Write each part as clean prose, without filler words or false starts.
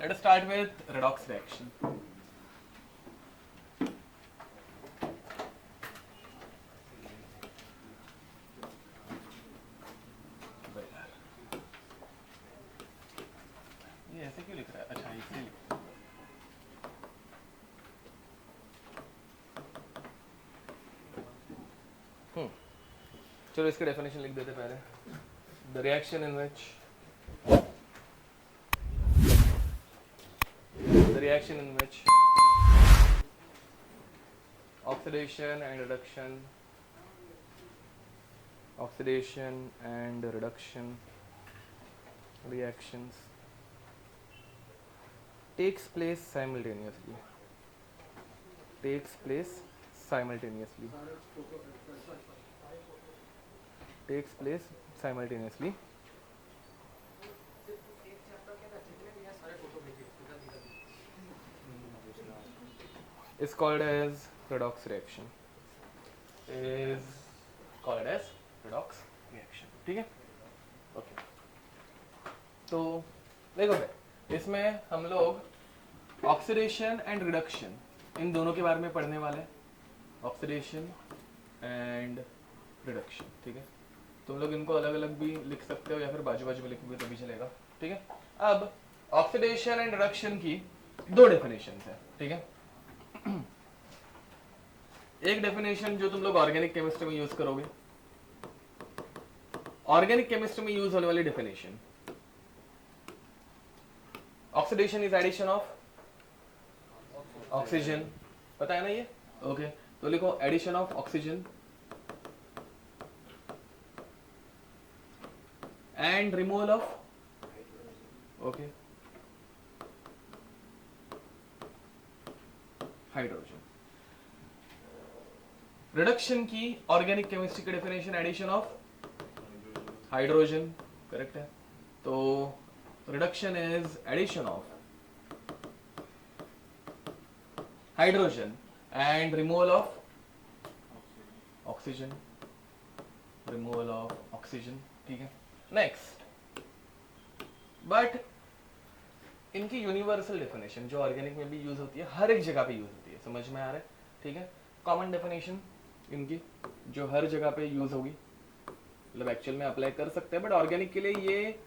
Let us start with redox reaction. ये ऐसे क्यों लिख रहा है? अच्छा इसलिए लिख रहा है। चलो इसका डेफिनेशन लिख देते पहले. The reaction in which oxidation and reduction reactions takes place simultaneously. Is called as redox reaction. ठीक है. ओके. तो देखो भाई, इसमें हम लोग ऑक्सीडेशन एंड रिडक्शन इन दोनों के बारे में पढ़ने वाले हैं. Oxidation and reduction. ठीक है. तुम लोग इनको अलग अलग भी लिख सकते हो या फिर बाजू बाजू में लिखोगे तो भी चलेगा. ठीक है. अब ऑक्सीडेशन एंड रिडक्शन की दो डेफिनेशन है. ठीक है. एक डेफिनेशन जो तुम लोग ऑर्गेनिक केमिस्ट्री में यूज करोगे, ऑर्गेनिक केमिस्ट्री में यूज होने वाली definition, oxidation is addition of oxygen. पता है ना ये? ओके. तो लिखो addition of oxygen and removal of hydrogen. Reduction की ऑर्गेनिक केमिस्ट्री की definition addition of hydrogen. Correct है. तो reduction is addition of hydrogen and removal of oxygen. ठीक है. नेक्स्ट, बट इनकी यूनिवर्सल डेफिनेशन जो ऑर्गेनिक में भी यूज होती है, हर एक जगह पे यूज होती है. समझ में आ रहा है? ठीक है. कॉमन डेफिनेशन इनकी जो हर जगह पे यूज होगी, मतलब एक्चुअल में अप्लाई कर सकते हैं, बट ऑर्गेनिक के लिए ये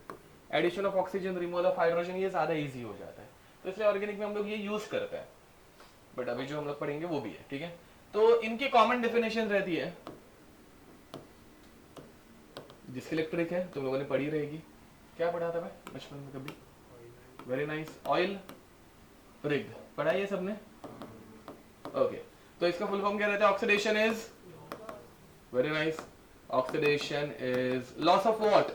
addition of oxygen, removal of hydrogen ये ज्यादा इजी हो जाता है, तो इसलिए ऑर्गेनिक में हम लोग ये यूज करते हैं. बट अभी जो हम लोग पढ़ेंगे वो भी है. ठीक है. तो इनकी कॉमन डेफिनेशन रहती है, जिसकी इलेक्ट्रिक है तुम लोगों ने पढ़ी रहेगी. क्या पढ़ा था भाई बचपन में कभी? Very nice. ऑयल रिग पढ़ा है ये सबने? ओके. तो इसका फुल फॉर्म क्या रहता है? Oxidation is, very nice, oxidation is loss of what?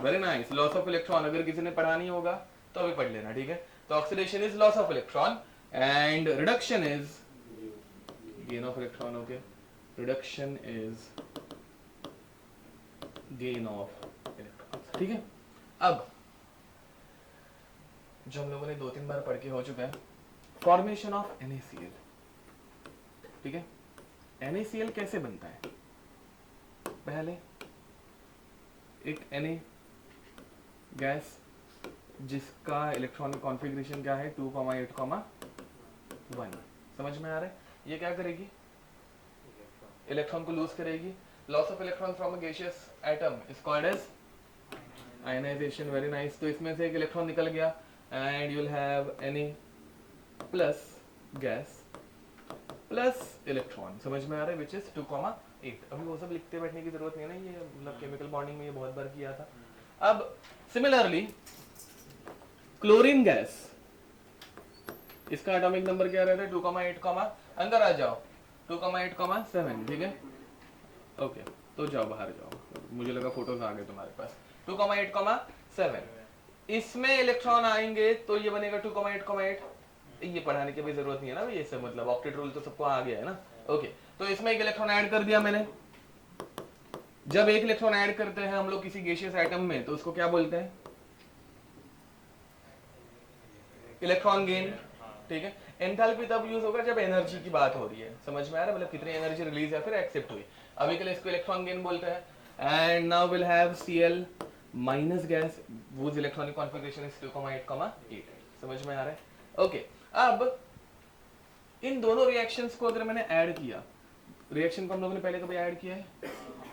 Very nice, loss of electron. अगर किसी ने पढ़ा नहीं होगा तो अभी पढ़ लेना. ठीक है. तो oxidation is loss of electron and reduction is gain of electron. Okay. Reduction is gain of electron. ठीक है. अब जो हम लोगों ने 2-3 बार पढ़ के हो चुका है, फॉर्मेशन ऑफ NaCl. ठीक है. NaCl कैसे बनता है? पहले एक Na गैस जिसका इलेक्ट्रॉनिक कॉन्फ़िगरेशन क्या है? 2,8,1. समझ में आ रहा है? ये क्या करेगी? इलेक्ट्रॉन को लूज करेगी. Loss of electron from a gaseous atom is called as ionization. Very nice. तो इसमें से एक इलेक्ट्रॉन निकल गया and you will have Na plus gas plus electron. समझ में आ रहा है? Which is 2,8. अभी वो सब लिखते बैठने की जरूरत नहीं है ना, ये मतलब केमिकल बॉन्डिंग में ये बहुत बार किया था. अब सिमिलरली क्लोरीन गैस, इसका एटॉमिक नंबर क्या रहता है? 2,8, अंदर आ जाओ, 2,8,7. ठीक है. ओके. तो जाओ बाहर जाओ, मुझे लगा फोटोज आ गए तुम्हारे पास. 2,8,7. इसमें इलेक्ट्रॉन आएंगे तो ये बनेगा 2,8,8. ये पढ़ाने की भी जरूरत नहीं है ना, ये सब मतलब ऑक्टेट रूल तो सबको आ गया है ना. ओके. तो इसमें एक इलेक्ट्रॉन ऐड कर दिया मैंने. जब एक इलेक्ट्रॉन ऐड करते हैं हम लोग किसी गैसियस एटम में तो उसको क्या बोलते हैं? Electron gain. ठीक है. एंथैल्पी तब यूज होगा जब एनर्जी की बात हो रही है. समझ में आ रहा है? मतलब कितनी एनर्जी रिलीज या फिर एक्सेप्ट हुई. अभी के लिए इसको इलेक्ट्रॉन गेन बोलते हैं. And now will have Cl minus gas whose electronic configuration is 2,8,8. समझ में आ रहा है? ओके, अब इन दोनों रिएक्शंस को अगर मैंने ऐड किया, रिएक्शन को हम लोगों ने पहले कभी ऐड किया है?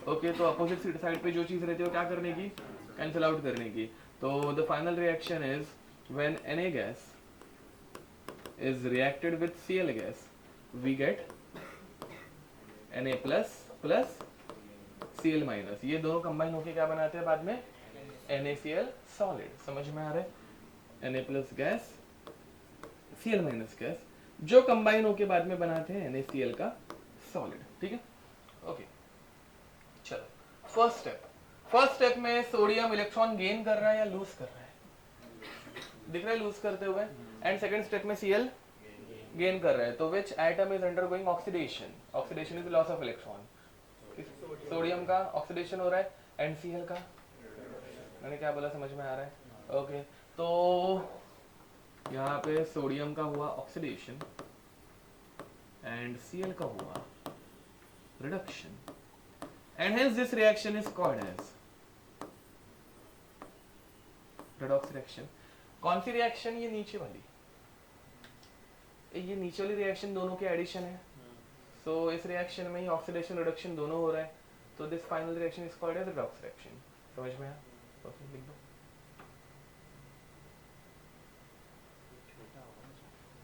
ओके, तो अपोजिट साइड पे जो चीज रहती है वो क्या करने की? कैंसिल आउट करने की। तो the final reaction is when Na gas is reacted with Cl gas, we get Na plus plus Cl minus। ये दोनों कंबाइन होके क्या बनाते हैं बाद में? NaCl solid. समझ में आ रहा है? Na plus gas Cl minus gas जो कंबाइन होके बाद में बनाते हैं NaCl का सॉलिड। ठीक है, ओके। चलो फर्स्ट स्टेप में सोडियम इलेक्ट्रॉन गेन कर रहा है या लूज कर रहा है? दिख रहा है लूज करते हुए। एंड सेकंड स्टेप में Cl गेन कर रहा है, तो which atom is undergoing oxidation? Oxidation is loss of electron. Sodium का ऑक्सीडेशन हो रहा है, एंड Cl का, मैंने क्या बोला समझ में आ रहा है? ओके, तो यहाँ पे सोडियम का हुआ ऑक्सीडेशन एंड Cl का हुआ reduction, and hence this reaction is called as redox reaction. कौन सी रिएक्शन? ये नीचे वाली, ये नीचे वाली रिएक्शन दोनों के एडिशन है। सो इस रिएक्शन में ही ऑक्सीडेशन रिडक्शन दोनों हो रहा है, तो this final reaction is called as redox reaction. समझ में आया? ओके, लिख दो।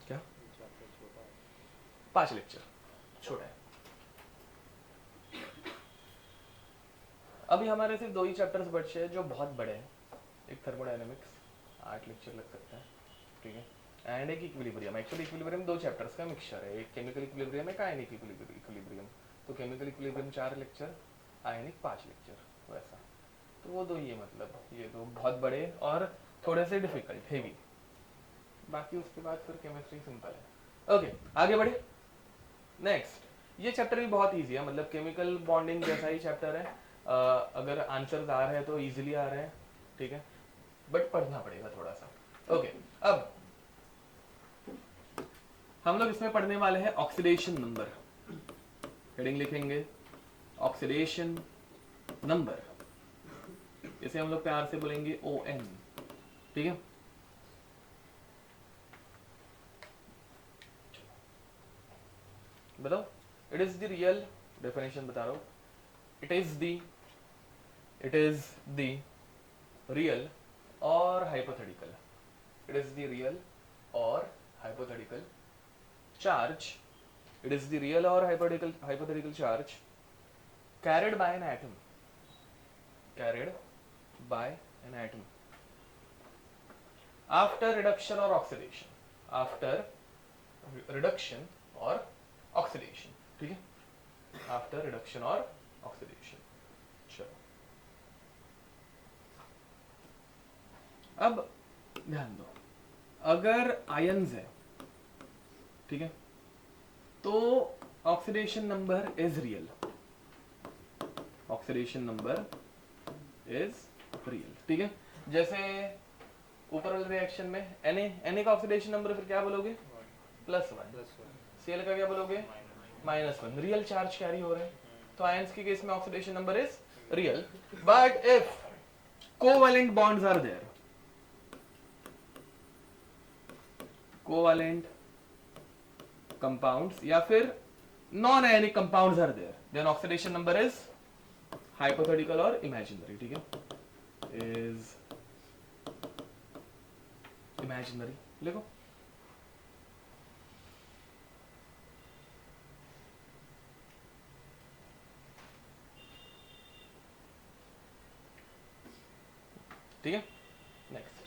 क्या 5 लेक्चर छोटा है। अभी हमारे सिर्फ 2 ही चैप्टर्स बचे हैं जो बहुत बड़े हैं। एक थर्मोडायनेमिक्स 8 लेक्चर लग सकता है, ठीक है, एंड एक इक्विलिब्रियम। एक्चुअली इक्विलिब्रियम 2 चैप्टर्स का मिक्सचर है, एक केमिकल इक्विलिब्रियम है, आयनिक इक्विलिब्रियम। तो केमिकल इक्विलिब्रियम 4 लेक्चर, आयनिक 5 लेक्चर, वैसा। तो वो 2 ही है, मतलब ये 2 बहुत बड़े और थोड़े से डिफिकल्ट, हेवी। बाकी उसके बाद फिर केमिस्ट्री सिंपल है। ओके, आगे बढ़े। नेक्स्ट, ये चैप्टर भी बहुत ईजी है, मतलब केमिकल बॉन्डिंग जैसा ही चैप्टर है। अगर आंसर्स आ रहे हैं तो इजीली आ रहे हैं, ठीक है, बट पढ़ना पड़ेगा थोड़ा सा। ओके, अब हम लोग इसमें पढ़ने वाले हैं ऑक्सीडेशन नंबर। हेडिंग लिखेंगे ऑक्सीडेशन नंबर, इसे हम लोग प्यार से बोलेंगे ON, ठीक है। बताओ, it is the real, definition बता रहा हूं, इट इज द रियल और hypothetical, it is the real और hypothetical charge, it is the real or hypothetical charge carried by an atom after reduction or oxidation, after reduction or oxidation, ठीक है, after reduction or oxidation। चलो, अब ध्यान दो, अगर ions है, ठीक है, तो oxidation number is real, oxidation number is real, ठीक है। जैसे ऊपर वाले रिएक्शन में Na का ऑक्सीडेशन नंबर फिर क्या बोलोगे? +1। Cl का क्या बोलोगे? -1। रियल चार्ज कैरी हो रहे हैं, तो आयंस के केस में oxidation number is real. But if covalent bonds are there, covalent compounds या फिर non ionic compounds are there, then oxidation number is hypothetical और इमेजिनरी, ठीक है, इज इमेजिनरी। लिखो, ठीक है। Next,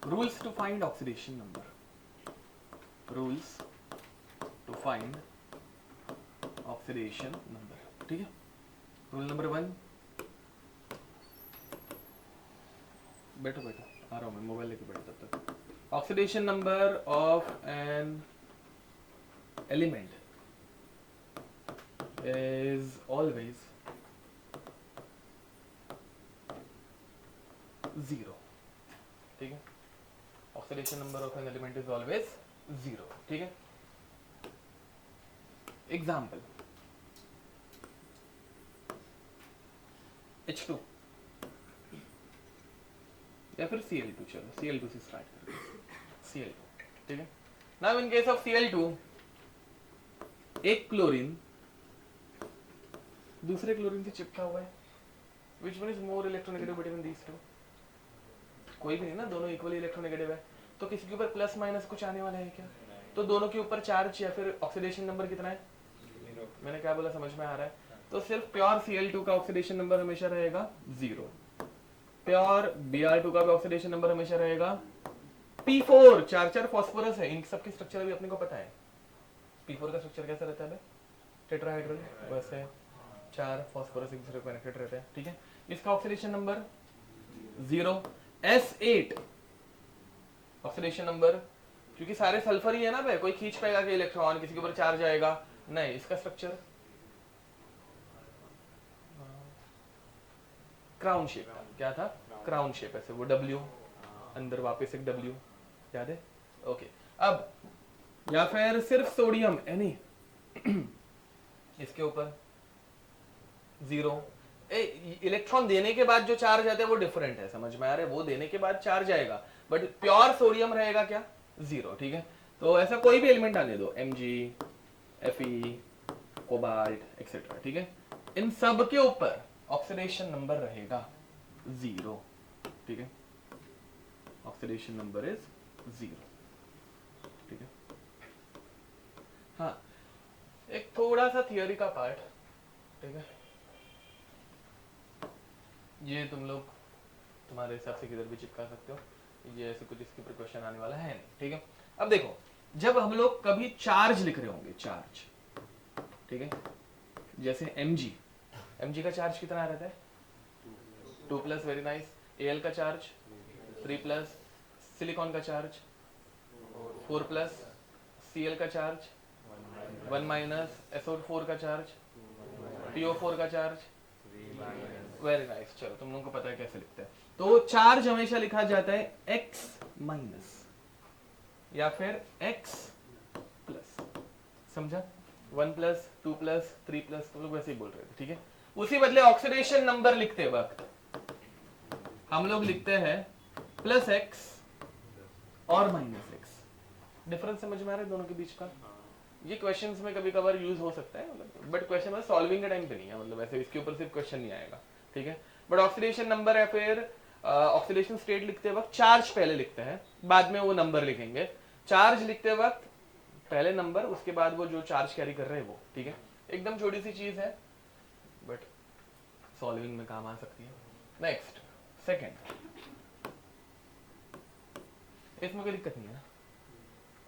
rules to find oxidation number, rules to find oxidation number, ठीक है। रूल नंबर 1, बैठो आ रहा हूं मैं, मोबाइल लेके बैठो तब तक। Oxidation number of an element is always 0, ठीक है। Oxidation number of an element is always 0, ठीक है। एग्जाम्पल, H2 या फिर Cl2, चलो Cl2 से स्टार्ट करते हैं, Cl2, ठीक है। Now in case of Cl2, एक क्लोरीन दूसरे क्लोरीन से चिपका हुआ है, which one is more electronegative between these two? कोई भी नहीं ना, दोनों इक्वली इलेक्ट्रोनेगेटिव है, तो किसी के ऊपर प्लस माइनस कुछ आने वाला है क्या? तो दोनों के ऊपर चार्ज या फिर ऑक्सीडेशन नंबर कितना है? मैंने क्या बोला, समझ में आ रहा है? तो सिर्फ प्योर Cl2 का ऑक्सीडेशन नंबर हमेशा रहेगा 0, प्योर Br2 का भी ऑक्सीडेशन नंबर हमेशा रहेगा P4, चार फास्फोरस है, इन सब की स्ट्रक्चर भी अपने को पता है। P4 का स्ट्रक्चर कैसा रहता है? टेट्राहाइड्रल, वैसे 4 फास्फोरस एक दूसरे को कनेक्टेड रहते हैं, ठीक है। इसका oxidation number 0, S8 oxidation number, क्योंकि सारे सल्फर ही है ना भाई, कोई खींच पाएगा कि इलेक्ट्रॉन किसी के ऊपर चार्ज आएगा? नहीं। इसका स्ट्रक्चर क्राउन शेप था, क्या था? क्राउन शेप, ऐसे वो W अंदर वापस एक W, याद है? ओके। अब या फिर सिर्फ सोडियम Na इसके ऊपर 0, इलेक्ट्रॉन देने के बाद जो चार्ज आता है वो डिफरेंट है, समझ में आ रहा है? वो देने के बाद चार्ज आएगा, बट प्योर सोडियम रहेगा क्या? 0, ठीक है। तो ऐसा कोई भी एलिमेंट आने दो, Mg, Fe, कोबाल्ट एक्सेट्रा, ठीक है। इन सब के ऊपर ऑक्सीडेशन नंबर रहेगा 0, ठीक है। ऑक्सीडेशन नंबर इज 0, ठीक है। हाँ, एक थोड़ा सा थियोरी का पार्ट, ठीक है। ये तुम लोग तुम्हारे हिसाब से किधर भी चिपका सकते हो, ये ऐसे कुछ इसके ऊपर क्वेश्चन आने वाला है नहीं, ठीक है। अब देखो, जब हम लोग कभी चार्ज लिख रहे होंगे, चार्ज, ठीक है, जैसे Mg का चार्ज कितना रहता है? 2+, वेरी नाइस। Al का चार्ज 3+, सिलिकॉन का चार्ज 4+, Cl का चार्ज 1-, SO4 का चार्ज, PO4 का चार्ज, वेरी नाइस। चलो, तुम लोगों को पता है कैसे लिखते हैं। तो चार्ज हमेशा लिखा जाता है X- या फिर X+, समझा? 1+, 2+, 3+, तुम लोग वैसे ही बोल रहे थे, ठीक है। उसी बदले ऑक्सीडेशन नंबर लिखते वक्त हम लोग लिखते हैं +X और -X। डिफरेंस समझ में आ रहा है दोनों के बीच का? ये क्वेश्चंस में कभी कभार यूज हो सकता है, मतलब बट क्वेश्चन में सॉल्विंग के टाइम पे नहीं है, मतलब ऐसे इसके ऊपर सिर्फ क्वेश्चन नहीं आएगा, ठीक है। बट ऑक्सीडेशन नंबर या फिर ऑक्सीडेशन स्टेट लिखते वक्त चार्ज पहले लिखते हैं, बाद में वो नंबर लिखेंगे। चार्ज लिखते वक्त पहले नंबर, उसके बाद वो जो चार्ज कैरी कर रहे हैं वो, ठीक है। एकदम छोटी सी चीज है, बट सॉल्विंग में काम आ सकती है। नेक्स्ट, सेकंड, इसमें कोई दिक्कत नहीं है ना?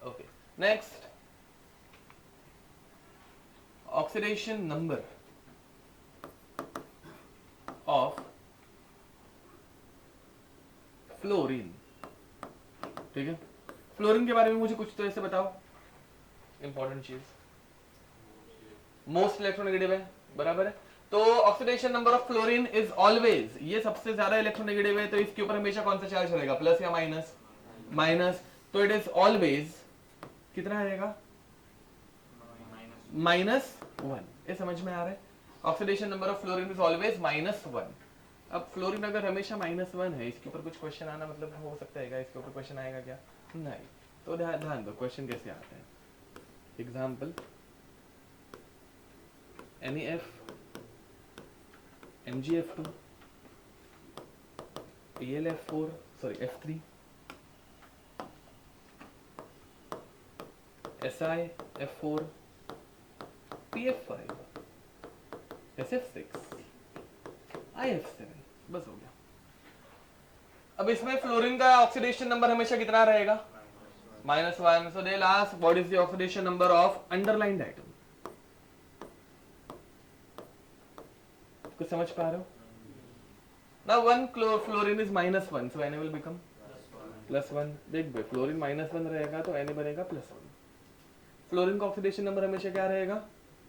Okay. Next, oxidation number of fluorine, ठीक है। फ्लोरीन के बारे में मुझे कुछ तो ऐसे बताओ, इंपॉर्टेंट चीज। मोस्ट इलेक्ट्रोनेगेटिव है, बराबर है। तो oxidation number of fluorine is always, ये सबसे ज्यादा इलेक्ट्रोनेगेटिव है, तो इसके ऊपर हमेशा कौन सा चार्ज रहेगा? प्लस या माइनस? माइनस। तो इट इज ऑलवेज कितना रहेगा? -1। ये समझ में आ रहा है? Oxidation number of fluorine is always -1। अब फ्लोरीन अगर हमेशा -1 है, इसके ऊपर कुछ क्वेश्चन आना मतलब हो सकता है क्या? इसके ऊपर क्वेश्चन आएगा क्या? नहीं। तो ध्यान दो क्वेश्चन कैसे आते हैं। Example, NaF, MgF2, PlF4, F3, SiF4, PF5, SF6, IF7, बस हो गया। अब इसमें फ्लोरीन का ऑक्सीडेशन नंबर हमेशा कितना रहेगा? -1। So they'll ask what is the oxidation number of underlined atom? कुछ समझ पा रहे हो? Now one fluorine is -1, so Na will become +1। देख भाई, फ्लोरीन -1 रहेगा तो Na बनेगा +1। फ्लोरीन का ऑक्सीडेशन नंबर हमेशा क्या रहेगा?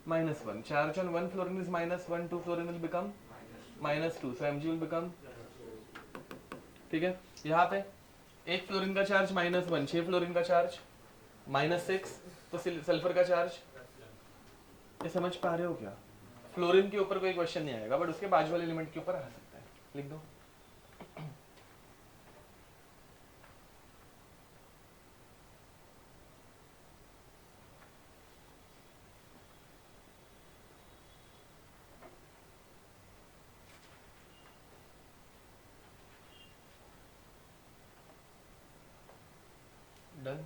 -1। Charge on 1 fluorine is -1, 2 fluorine will become -2, so Mg will become, ठीक है। यहाँ पे एक फ्लोरीन का चार्ज -1, 6 फ्लोरीन का चार्ज -6, तो सल्फर का चार्ज, ये समझ पा रहे हो क्या? फ्लोरीन के ऊपर कोई क्वेश्चन नहीं आएगा, बट उसके बाजू वाले एलिमेंट के ऊपर आ सकता है, लिख दो। डन।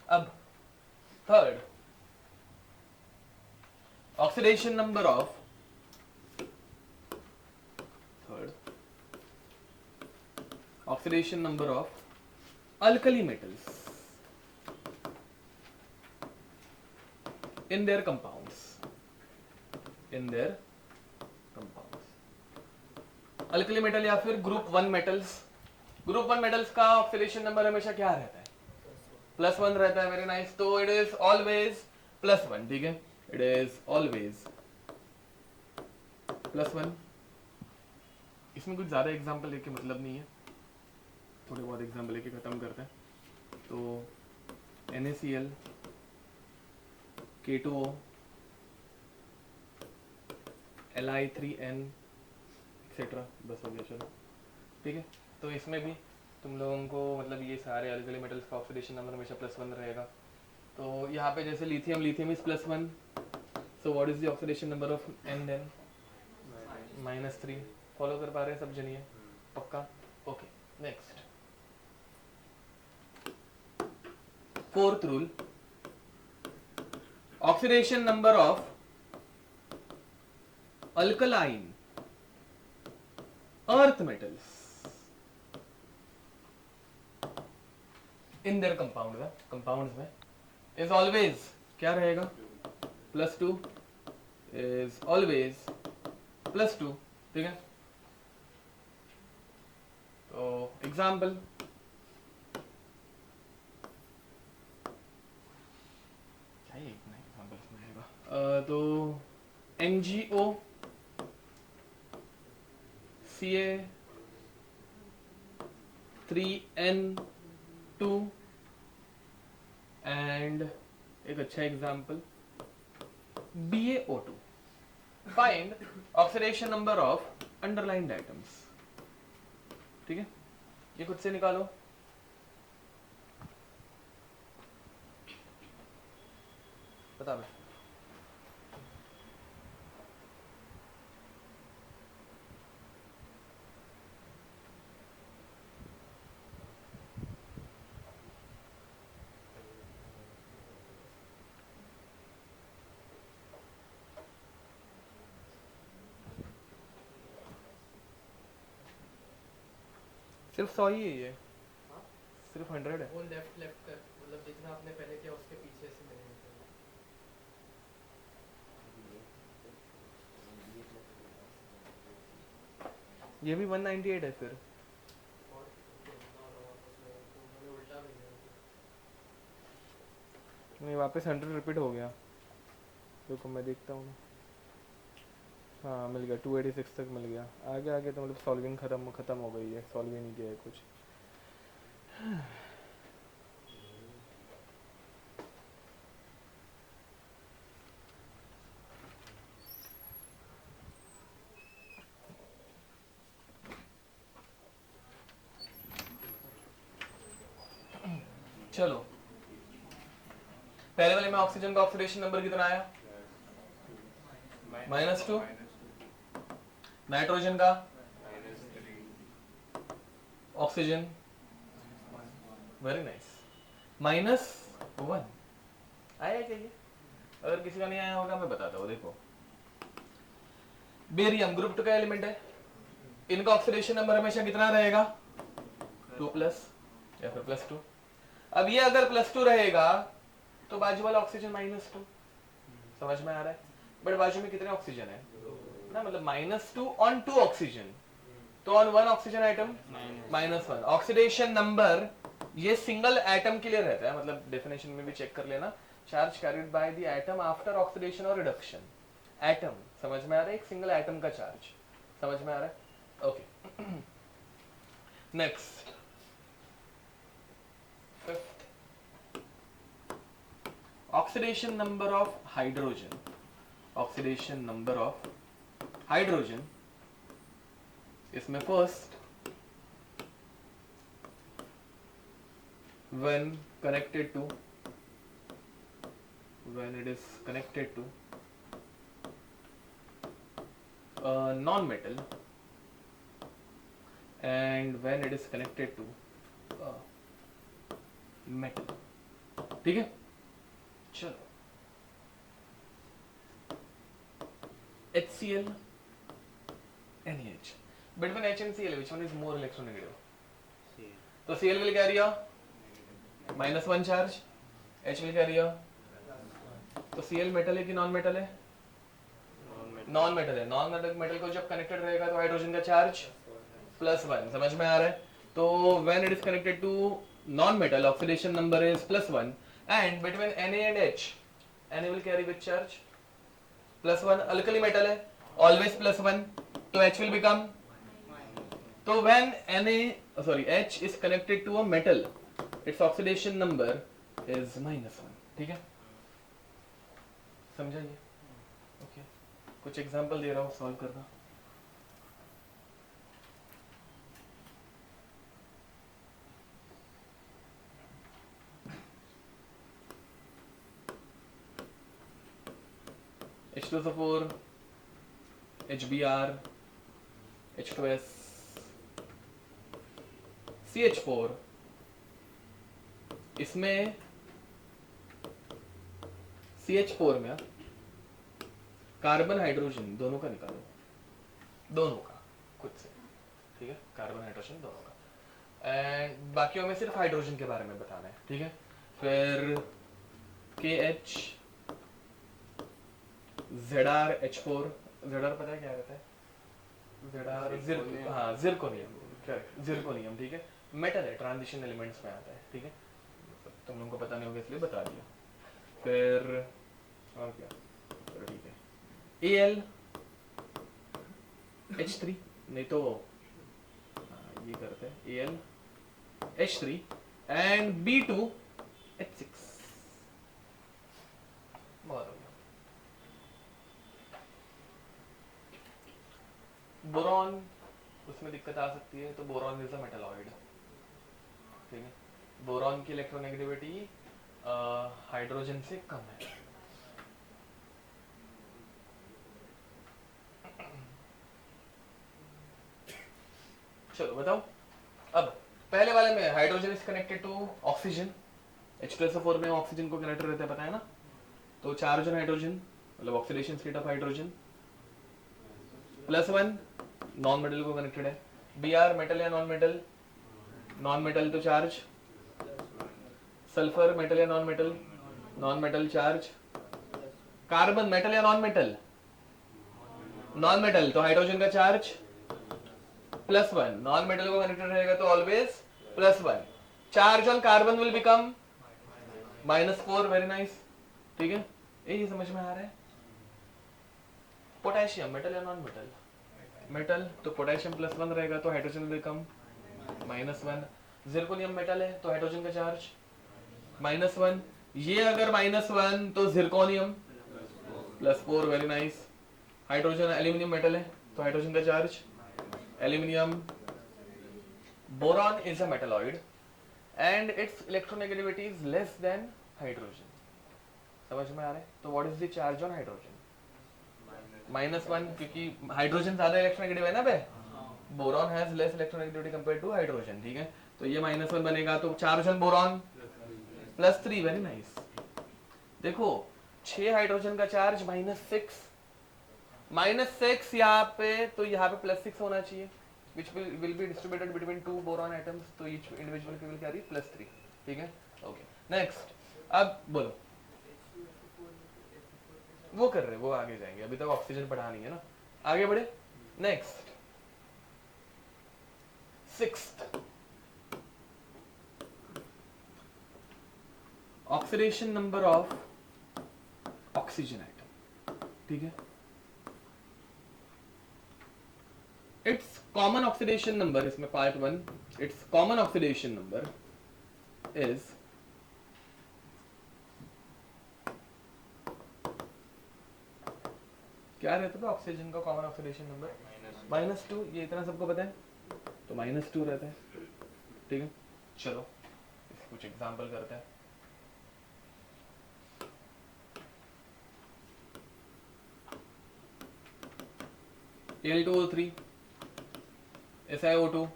अब third, oxidation number of alkali metals in their compounds. Alkali metal या फिर ग्रुप 1 मेटल्स। ग्रुप 1 मेटल्स का ऑक्सीडेशन नंबर हमेशा क्या रहता है? +1 रहता है। Very nice. तो इट इज ऑलवेज +1, ठीक है, इट इज ऑलवेज +1। इसमें कुछ ज्यादा एग्जांपल लेके मतलब नहीं है, थोड़े बहुत एग्जांपल लेके खत्म करते हैं। तो NaCl, K2O, Li3N एक्सेट्रा, बस हो गया, चलो ठीक है। तो इसमें भी तुम लोगों को मतलब ये सारे अल्कली मेटल्स का ऑक्सीडेशन नंबर हमेशा +1 रहेगा। तो यहाँ पे जैसे lithium is +1, so what is the oxidation number of N then? -3। Follow कर पा रहे हैं सब जनिए? पक्का? Okay, next fourth rule, oxidation number of alkaline earth metals in their compounds में इज ऑलवेज क्या रहेगा? +2, इज ऑलवेज +2, ठीक है। तो एग्जाम्पल, तो MgO, Ca3N2 एंड एक अच्छा example BaO2। Find oxidation number of underlined items, ठीक है, ये खुद से निकालो। बता मैं सिर्फ 100 ही है ये, सिर्फ 100 है। वो लेफ्ट कर, मतलब जितना आपने पहले किया उसके पीछे से मैंने ये भी 198 है फिर। और मैंने उल्टा भेजा। नहीं, वापस 100 रिपीट हो गया, देखो मैं देखता हूँ। हाँ मिल गया, 286 तक मिल गया। आगे आगे तो मतलब सॉल्विंग खत्म हो गई है, सॉल्व ही नहीं किया है कुछ। चलो पहले वाले में ऑक्सीजन का ऑक्सीडेशन नंबर कितना आया? -2। नाइट्रोजन का, ऑक्सीजन, वेरी नाइस, -1 आया चाहिए। अगर किसी का नहीं आया होगा मैं बताता हूँ। देखो बेरियम ग्रुप 2 का एलिमेंट है, इनका ऑक्सीडेशन नंबर हमेशा कितना रहेगा? 2+ या फिर +2। अब ये अगर +2 रहेगा तो बाजू वाला ऑक्सीजन -2, समझ में आ रहा है? बट बाजू में कितने ऑक्सीजन है ना, मतलब -2 ऑन 2 ऑक्सीजन, तो on 1 oxygen atom -1। Oxidation number ये सिंगल एटम के लिए रहता है, मतलब डेफिनेशन में भी चेक कर लेना। Charge carried by the atom after oxidation और रिडक्शन। एटम समझ में आ रहा है? एक सिंगल एटम का चार्ज समझ में आ रहा है? Okay next, fifth, oxidation number of hydrogen, oxidation number of hydrogen, इसमें first when connected to, when it is connected to a non-metal and when it is connected to a metal. ठीक है, चलो HCl, NaH. Between H and Cl, which one is more electronegative? तो Cl will carry a -1 charge, H will carry a, तो Cl metal है कि non metal है? Non metal है। Non metal को जब कनेक्टेड रहेगा तो हाइड्रोजन का चार्ज +1, समझ में आ रहा है? तो when it is connected to non metal, oxidation number is +1 and between Na and H, Na will carry which charge? +1. Alkali metal है, ऑलवेज +1, तो H will become, तो when H is connected to a metal, its oxidation number is -1. ठीक है, समझाइए? Okay, कुछ example दे रहा हूँ, solve करना। H2SO4, HBr, H2S, CH4, इसमें CH4 में कार्बन हाइड्रोजन दोनों का निकालो, दोनों का खुद से, ठीक है, कार्बन हाइड्रोजन दोनों का, एंड बाकियों में सिर्फ हाइड्रोजन के बारे में बताना है, ठीक है। फिर KH, ZrH4, ZR पता है क्या रहता है? ZR हाँ जिरकोनियम, जिरकोनियम, ठीक है, मेटल है, ट्रांजिशन एलिमेंट्स में आता है, ठीक है, तुम लोगों को पता नहीं होगा इसलिए बता दिया। फिर और क्या, ठीक है, Al H3, नहीं तो ये करते हैं Al H3 and B2 H6, बहुत हो गया। बोरॉन, उसमें दिक्कत आ सकती है, तो बोरॉन इज अ मेटलॉइड, ठीक है, बोरॉन की इलेक्ट्रोनेगेटिविटी हाइड्रोजन से कम है। चलो बताओ, अब पहले वाले में hydrogen is connected to oxygen, H2SO4 में ऑक्सीजन को कनेक्टेड रहता है, पता है ना? तो चार्ज ऑन हाइड्रोजन मतलब oxidation state of hydrogen, +1 non metal को कनेक्टेड है। Br मेटल या नॉन मेटल? नॉन मेटल तो चार्ज। सल्फर मेटल या non metal? Non metal charge. Carbon metal या नॉन मेटल? नॉन मेटल, तो हाइड्रोजन का charge +1, non metal को connected रहेगा तो always +1। Charge on carbon will become -4, very nice, ठीक है, ये समझ में आ रहा है? पोटेशियम मेटल या नॉन मेटल? मेटल, तो पोटेशियम +1 रहेगा तो hydrogen will become -1। Zirconium metal है तो हाइड्रोजन का चार्ज -1, ये अगर -1 तो zirconium +4, very nice. Hydrogen, aluminium metal है तो हाइड्रोजन का charge aluminium. Boron is a metalloid and its electronegativity is less than hydrogen, समझ में आ रहा है? तो what is the charge on hydrogen? -1, क्योंकि हाइड्रोजन ज्यादा इलेक्ट्रोनेगेटिव है ना बे, boron has less electronegativity compared to hydrogen, ठीक है, तो ये -1 बनेगा, तो charge on boron +3, very nice. देखो 6 हाइड्रोजन का चार्ज -6 यहाँ पे, तो यहाँ पे +6 होना चाहिए, which will be distributed between 2 boron atoms, तो each individual will carry +3, ठीक है, ओके। नेक्स्ट, अब बोलो, वो कर रहे, वो आगे जाएंगे, अभी तक ऑक्सीजन पढ़ा नहीं है ना, आगे बढ़े। Next, 6th, oxidation number of oxygen atom, ठीक है, इट्स कॉमन ऑक्सीडेशन नंबर, इसमें part 1, it's common oxidation number is क्या रहता था ऑक्सीजन का कॉमन ऑक्सीडेशन नंबर? -2। ये इतना सबको पता है, तो -2 रहता है। ठीक है, चलो कुछ एग्जाम्पल करते हैं। Al2O3, SiO2,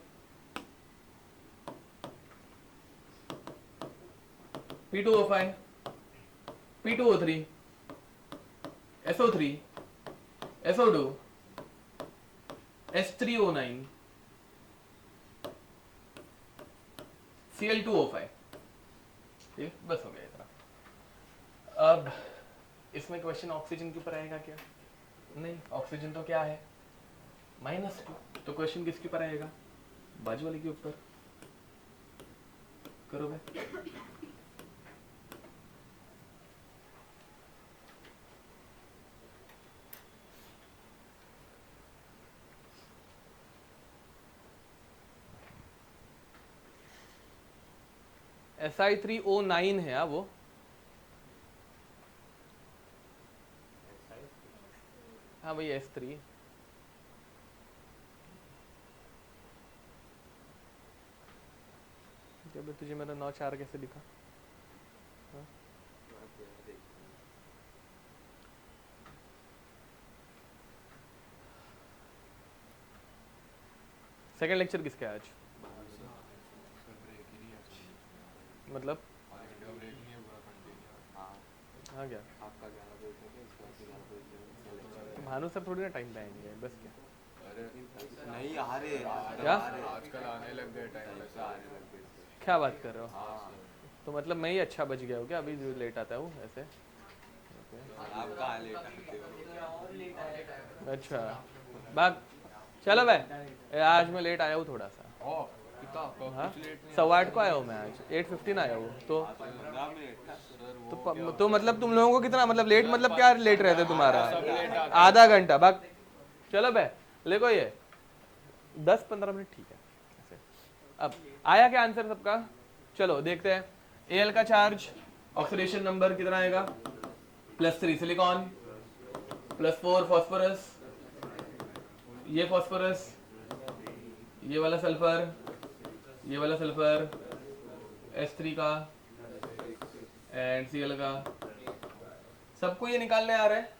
P2O5, P2O3, SO3, SO2, H3O9, Cl2O5। ठीक, बस हो गया इतना। अब इसमें क्वेश्चन ऑक्सीजन के ऊपर आएगा क्या? नहीं, ऑक्सीजन तो क्या है -2, तो क्वेश्चन किसके ऊपर आएगा? बाजू वाले के ऊपर। करो भाई। Si3O9 है वो। हाँ भाई S3। जब तुझे मेरा 9-4 कैसे दिखा? हाँ? सेकेंड लेक्चर किसका है आज? मतलब हाँ क्या भानु सर थोड़ी ना टाइम पे आएंगे, बस क्या? नहीं आ रहे क्या आजकल आने लग गए, टाइम आने लग गए। क्या बात कर रहे हो? तो मतलब मैं ही अच्छा बच गया हूँ क्या? अभी जो लेट आता है वो ऐसे? आप कहाँ लेट आते हो? अच्छा बात, चलो भाई आज मैं लेट आया हूँ थोड़ा सा। हाँ 8:15 को आया हूँ मैं आज, 8:15 आया हूँ। तो मतलब तुम लोगों को कितना मतलब लेट, मतलब क्या लेट रहते तुम्हारा? आधा घंटा बात। चलो भाई देखो ये 10-15 मिनट ठीक है ऐसे। अब आया क्या आंसर सबका? चलो देखते हैं। Al का चार्ज ऑक्सीडेशन नंबर कितना आएगा? +3 सिलिकॉन, +4 फॉस्फोरस, ये फॉस्फोरस, ये वाला सल्फर, ये वाला सल्फर, H3 का एंड Cl का। सबको ये निकालने आ रहा है?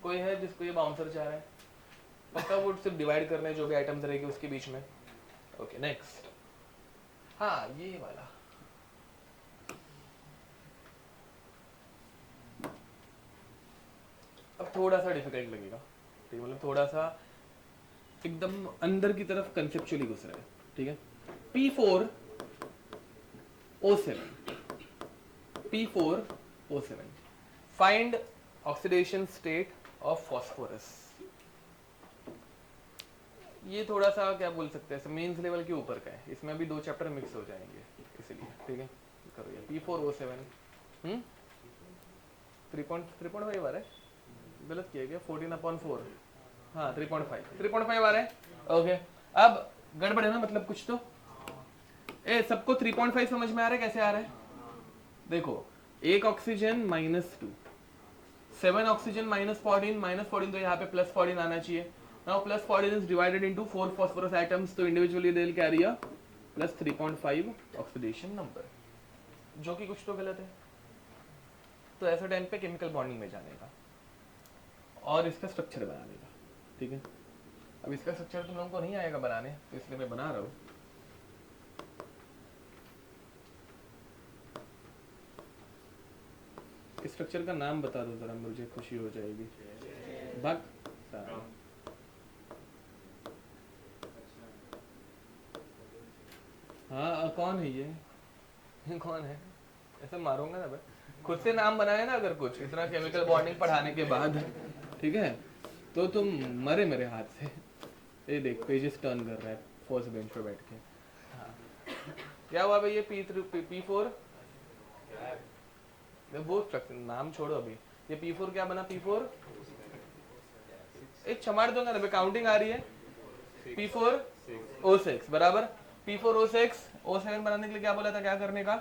कोई है जिसको ये बाउंसर चाह रहा है? पक्का वो सिर्फ डिवाइड करने जो भी आइटम्स रहेगी उसके बीच में। Okay next. हाँ ये वाला अब थोड़ा सा डिफिकल्ट लगेगा, ठीक है, मतलब थोड़ा सा एकदम अंदर की तरफ कंसेप्चुअली घुस रहा है। ठीक है, P4O7 find oxidation state of phosphorus. ये थोड़ा सा क्या बोल सकते हैं, मेंस लेवल के ऊपर का है, इसमें भी 2 चैप्टर मिक्स हो जाएंगे इसीलिए। ठीक है करो ये P4O7 3.5 आ रहा है, गलत किया गया 14/4। हाँ 3.5 आ रहा है। ओके अब गड़बड़ है ना, मतलब कुछ तो सबको 3.5 समझ में आ रहा है? कैसे आ रहा है देखो, एक ऑक्सीजन -2, 7 ऑक्सीजन -14 तो यहाँ पे +14 आना चाहिए। Now +14 is divided into 4 phosphorus atoms, तो individually they'll carry a +3.5 oxidation number, जो कि कुछ तो गलत है। तो ऐसे टाइम पे केमिकल बॉन्डिंग में जाने का और इसका स्ट्रक्चर बनाने का। ठीक है, अब इसका स्ट्रक्चर तुम लोगों को नहीं आएगा बनाने, तो इसलिए मैं बना रहा हूँ। इस स्ट्रक्चर का नाम बता दो जरा, मुझे खुशी हो जाएगी। बग हाँ कौन है ये कौन है? ऐसे मारूंगा ना भाई, खुद से नाम बनाए ना अगर कुछ इतना केमिकल बॉन्डिंग पढ़ाने के बाद, ठीक है, तो तुम मरे मेरे हाथ से। ये देख पेजेस टर्न कर रहा है फर्स्ट बेंच पे बैठ के। हाँ क्या हुआ भाई? ये P4 वो स्ट्रक्चर नाम छोड़ो अभी। ये P4 क्या बना? P4 एक चमाड़ दूंगा ना, काउंटिंग आ रही है। P4O6 बराबर P4O6 O7 बनाने के लिए क्या बोला था, क्या करने का?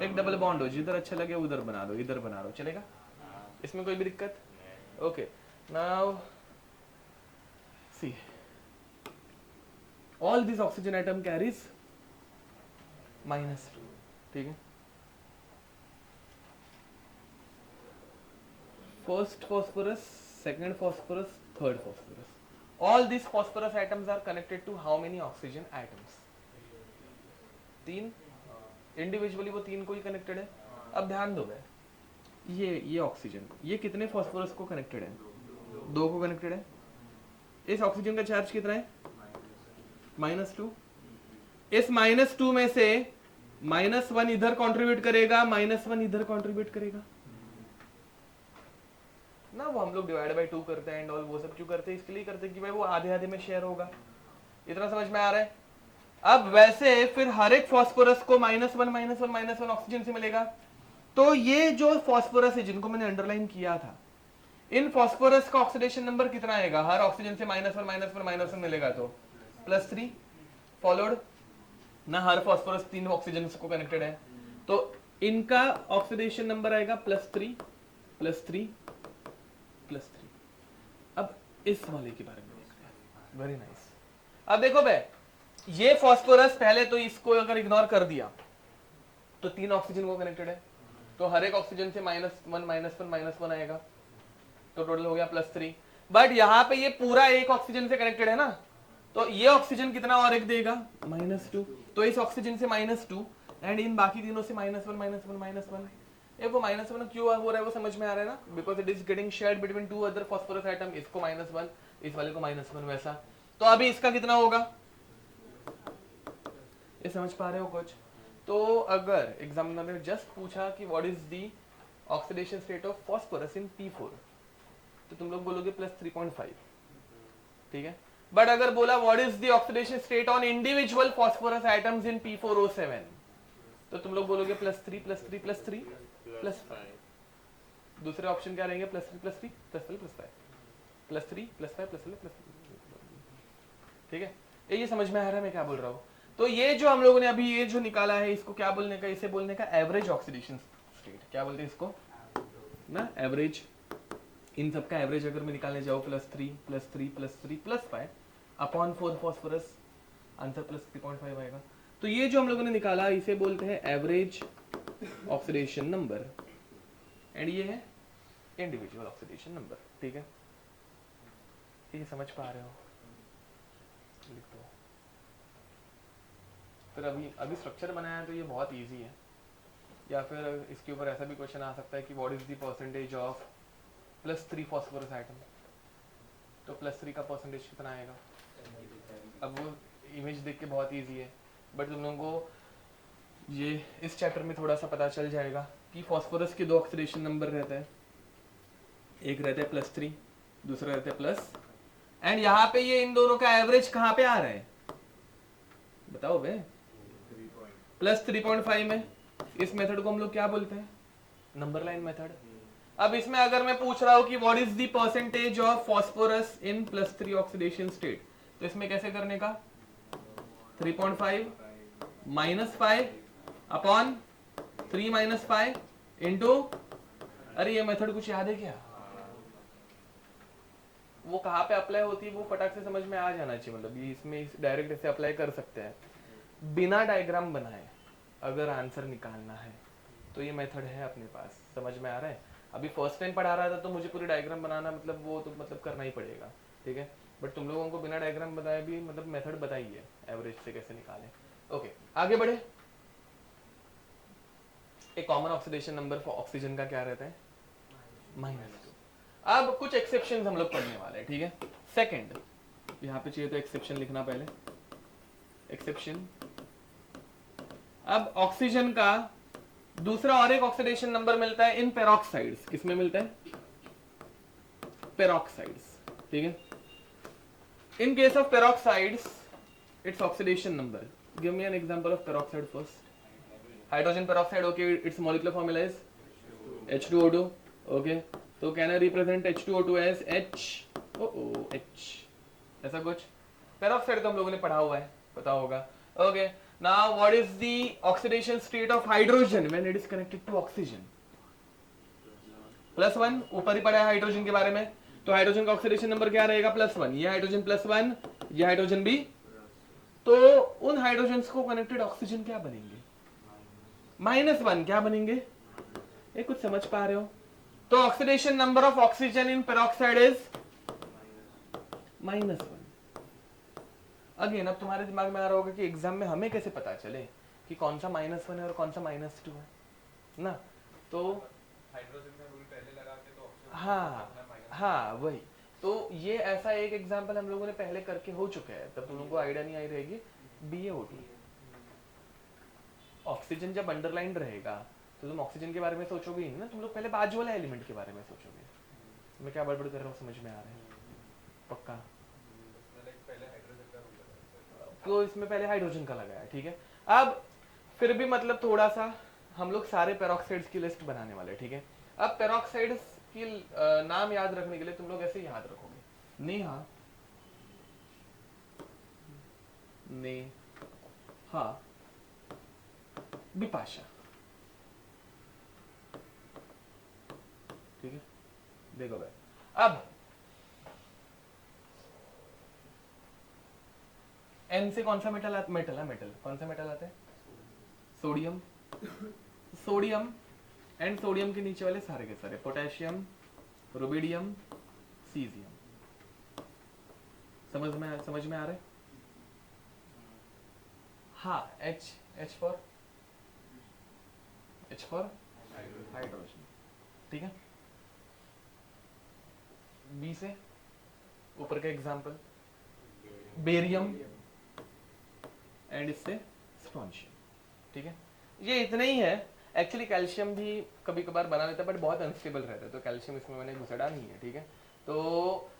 एक डबल बॉन्ड हो, जिधर अच्छा लगे उधर बना दो, इधर बना दो, चलेगा? इसमें कोई भी दिक्कत? Okay Now see, all this oxygen atom carries -2. ठीक है, first phosphorus, second phosphorus, third phosphorus. All these phosphorus atoms are connected to how many oxygen atoms? 3. Individually वो 3 को ही कनेक्टेड है. अब ध्यान दो भाई, ये ऑक्सीजन, ये कितने फॉस्फोरस को कनेक्टेड है? 2 को कनेक्टेड है. इस ऑक्सीजन का चार्ज कितना है? -2. इस -2 में से -1 इधर कंट्रीब्यूट करेगा, -1 इधर कंट्रीब्यूट करेगा ना. वो हम लोग डिवाइड बाय 2 करते हैं एंड ऑल. वो सब क्यों करते हैं? इसके लिए करते हैं कि भाई वो आधे आधे में शेयर होगा. इतना समझ में आ रहा है? अब वैसे फिर हर एक फॉस्फोरस को -1 ऑक्सीजन से मिलेगा. तो ये जो फॉस्फोरस है जिनको मैंने अंडरलाइन किया था, इन फॉस्फोरस का ऑक्सीडेशन नंबर कितना आएगा? हर ऑक्सीजन से -1 मिलेगा तो +3 फॉलोड ना. हर फॉस्फोरस 3 ऑक्सीजन को कनेक्टेड है तो इनका ऑक्सीडेशन नंबर आएगा +3 +3 +3. अब इस वाले के बारे में देखते हैं. Very nice. अब देखो भाई, ये फॉस्फोरस पहले तो इसको अगर इग्नोर कर दिया तो 3 ऑक्सीजन को कनेक्टेड है तो हर एक ऑक्सीजन से -1 आएगा तो टोटल हो गया +3. बट यहाँ पे ये पूरा एक ऑक्सीजन से कनेक्टेड है ना, तो ये ऑक्सीजन कितना और एक देगा? -2. तो इस ऑक्सीजन से -2 एंड इन बाकी तीनों से -1. ये वो -1 क्यों हो रहा है वो समझ में आ रहा है ना? Because it is getting shared between 2 other phosphorus item. इसको -1, इस वाले को -1 वैसा. तो अभी इसका कितना होगा? ये समझ पा रहे हो कुछ? तो अगर एग्जामिनर ने जस्ट पूछा कि what is the oxidation state of phosphorus in P4 तो तुम लोग बोलोगे +3.5. ठीक है. बट अगर बोला what is the oxidation state on individual phosphorus items in P4O7 तो तुम लोग बोलोगे +3 +3 +3 +5. दूसरे ऑप्शन क्या रहेंगे? +3 +3 +3 +5 +3 +5 +3 ठीक है. ये समझ में आ रहा है मैं क्या बोल रहा हूँ? तो ये जो हम लोगों ने अभी ये जो निकाला है इसको क्या बोलने का? इसे बोलने का एवरेज ऑक्सीडेशन स्टेट. क्या बोलते हैं इसको ना? एवरेज. इन सब का एवरेज अगर मैं निकालने जाऊँ +3 +3 +3 +5 अपॉन 4 फॉस्फोरस, आंसर +3.5 आएगा. तो ये जो हम लोगों ने निकाला इसे बोलते हैं एवरेज ऑक्सीडेशन नंबर एंड ये है इंडिविजुअल ऑक्सीडेशन नंबर. ठीक है, ये समझ पा रहे हो? लिख दो. फिर अभी स्ट्रक्चर बनाया है तो ये बहुत इजी है. या फिर इसके ऊपर ऐसा भी क्वेश्चन आ सकता है कि what is the percentage of +3 phosphorus item. तो +3 का परसेंटेज कितना आएगा? अब वो इमेज देख के बहुत इजी है बट तुम लोगों को ये इस चैप्टर में थोड़ा सा पता चल जाएगा कि फॉस्फोरस के 2 ऑक्सीडेशन नंबर रहते हैं. एक रहता है +3, दूसरा रहता है प्लस. एंड यहाँ पे ये इन दोनों का एवरेज कहाँ पे आ रहा है बताओ बे? +3.5 में. इस मेथड को हम लोग क्या बोलते हैं? Number line method. अब इसमें अगर मैं पूछ रहा हूं कि what is the percentage of phosphorus in +3 oxidation state तो इसमें कैसे करने का? 3.5 -5 अपॉन 3 - 5 इंटू. अरे ये मेथड कुछ याद है क्या? वो कहाँ पे अप्लाई होती है वो फटाक से समझ में आ जाना चाहिए. मतलब ये इसमें डायरेक्ट ऐसे अप्लाई कर सकते हैं बिना डायग्राम बनाए. अगर आंसर निकालना है तो ये मेथड है अपने पास. समझ में आ रहा है? अभी फर्स्ट टाइम पढ़ा रहा था तो मुझे पूरी डायग्राम बनाना मतलब वो तो मतलब करना ही पड़ेगा. ठीक है, बट तुम लोगों को बिना डायग्राम बताए भी मतलब मेथड बताई है एवरेज से कैसे निकालें. ओके, आगे बढ़े. एक common oxidation number for oxygen का क्या रहता है? -2. अब कुछ एक्सेप्शंस हम लोग पढ़ने वाले हैं. ठीक है. सेकंड, यहाँ पे चाहिए तो एक्सेप्शन लिखना पहले. एक्सेप्शन. अब ऑक्सीजन का दूसरा और एक ऑक्सीडेशन नंबर मिलता है इन पेरोक्साइड्स. किसमें मिलता है? पेरोक्साइड्स. ठीक है. In case of peroxides its oxidation number. Give me an example of peroxide first. Hydrogen peroxide. Okay, its molecular formula is H2O2. Okay, तो can I represent H2O2 as H. ऐसा कुछ. पेरोक्साइड तो हम लोगों ने पढ़ा हुआ है, पता होगा. Okay, now what is the oxidation state of hydrogen when it is connected to oxygen? +1. ऊपर ही पढ़ा है हाइड्रोजन के बारे में. तो हाइड्रोजन का ऑक्सीडेशन नंबर क्या रहेगा? +1। ये हाइड्रोजन +1, ये हाइड्रोजन भी। तो उन हाइड्रोजन्स को कनेक्टेड ऑक्सीजन क्या बनेंगे? -1। क्या बनेंगे? ये कुछ समझ पा रहे हो? तो oxidation number of oxygen in peroxide is -1। Again अब तुम्हारे दिमाग में आ रहा होगा कि एग्जाम में हमें कैसे पता चले कि कौन सा -1 है और कौन सा -2 है ना? तो हाइड्रोजन का रूल पहले लगा के तो हाँ वही। तो ये ऐसा एक एग्जाम्पल हम लोगों ने पहले करके हो चुका है, तब तुम लोगों को आइडिया नहीं आई रहेगी। BaO2 ऑक्सीजन जब अंडरलाइन रहेगा तो तुम ऑक्सीजन के बारे में सोचोगे ही ना, तुम लोग पहले बाजू वाला एलिमेंट के बारे में सोचोगे। मैं क्या बड़बड़ कर रहा हूँ समझ में आ रहा है? पक्का? तो इसमें पहले हाइड्रोजन का लगाया, ठीक है। अब फिर भी मतलब थोड़ा सा हम लोग सारे पेरोक्साइड्स की लिस्ट बनाने वाले, ठीक है। अब पेरोक्साइड्स की नाम याद रखने के लिए तुम लोग ऐसे याद रखोगे: नेहा, नेहा, बिपाशा, ठीक है। देखो भाई, अब N से कौन सा मेटल है? मेटल कौन सा मेटल आता है? सोडियम। सोडियम एंड सोडियम के नीचे वाले सारे के सारे पोटेशियम, रुबिडियम, सीजियम। समझ में आ रहा है? हाँ, H फॉर हाइड्रोजन, ठीक है। B से ऊपर का एग्जांपल बेरियम एंड इससे स्ट्रोंशियम, ठीक है। ये इतना ही है। एक्चुअली कैल्शियम भी कभी कभार बना लेता है बट बहुत अनस्टेबल रहता है, तो कैल्शियम इसमें मैंने घुसड़ा नहीं है, ठीक है। तो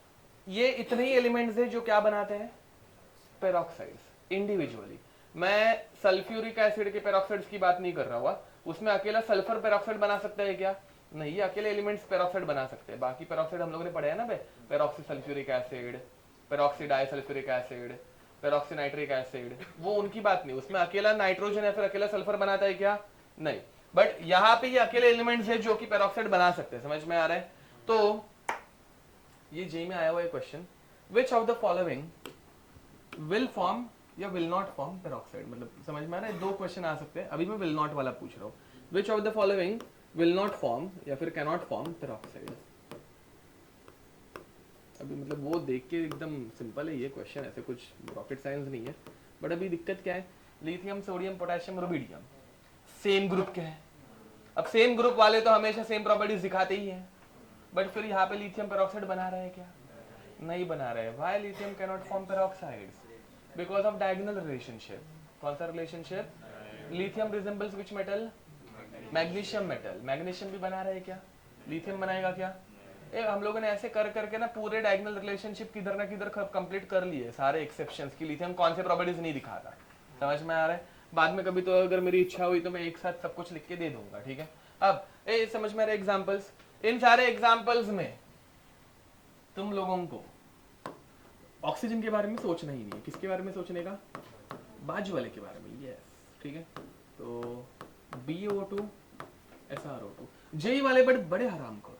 ये इतने ही एलिमेंट्स हैं जो क्या बनाते हैं? पेरोक्साइड्स इंडिविजुअली। मैं सल्फ्यूरिक एसिड के पेरोक्साइड्स की बात नहीं कर रहा हुआ, उसमें अकेला सल्फर पेरोक्साइड बना सकता है क्या? नहीं, ये अकेले एलिमेंट्स पेरोक्साइड बना सकते हैं। बाकी पेरोक्साइड हम लोगों ने पढ़े है ना भाई, peroxy sulphuric acid, peroxy disulphuric acid, peroxy nitric acid, वो उनकी बात नहीं। उसमें अकेला नाइट्रोजन या फिर अकेला सल्फर बनाता है क्या? नहीं। बट यहाँ पे ये अकेले एलिमेंट्स है जो कि पेरोक्साइड बना सकते हैं। समझ में आ रहा है? तो ये जे में आया हुआ है question, which of the following will form या विल नॉट फॉर्म पेरोक्साइड। मतलब समझ में आ रहा है? दो क्वेश्चन आ सकते हैं। अभी मैं विल नॉट वाला पूछ रहा हूँ, which of the following will not form या फिर कैन नॉट फॉर्म पेरोक्साइड। अभी मतलब वो देख के एकदम सिंपल है ये क्वेश्चन, ऐसे कुछ रॉकेट साइंस नहीं है। बट अभी दिक्कत क्या है? Lithium, sodium, potassium, rubidium same group के हैं। अब सेम ग्रुप वाले तो हमेशा सेम प्रॉपर्टीज दिखाते ही हैं, बट फिर यहाँ पे लिथियम पेरोक्साइड बना रहे हैं क्या? नहीं बना रहे। Why lithium can not form peroxides? Because of diagonal relationship. कौन सा relationship? Lithium resembles which metal? Magnesium metal. Magnesium भी बना रहे हैं क्या? लिथियम बनाएगा क्या? हम लोगों ने ऐसे कर करके ना पूरे डायगोनल रिलेशनशिप किधर ना किधर कंप्लीट कर लिए, सारे एक्सेप्शंस की। लिथियम कौन से प्रॉपर्टीज नहीं दिखाता। समझ में आ रहा है? बाद में कभी तो अगर मेरी इच्छा हुई तो मैं एक साथ सब कुछ लिख के दे दूंगा, ठीक है। अब समझ में आ रहे एग्जांपल्स? इन सारे एग्जांपल्स में तुम लोगों को ऑक्सीजन के बारे में सोचना ही नहीं है। किसके बारे में सोचने का? बाजू वाले के बारे में। यस, ठीक है। तो BaO2 SrO2 जेई वाले बड़े हराम को है।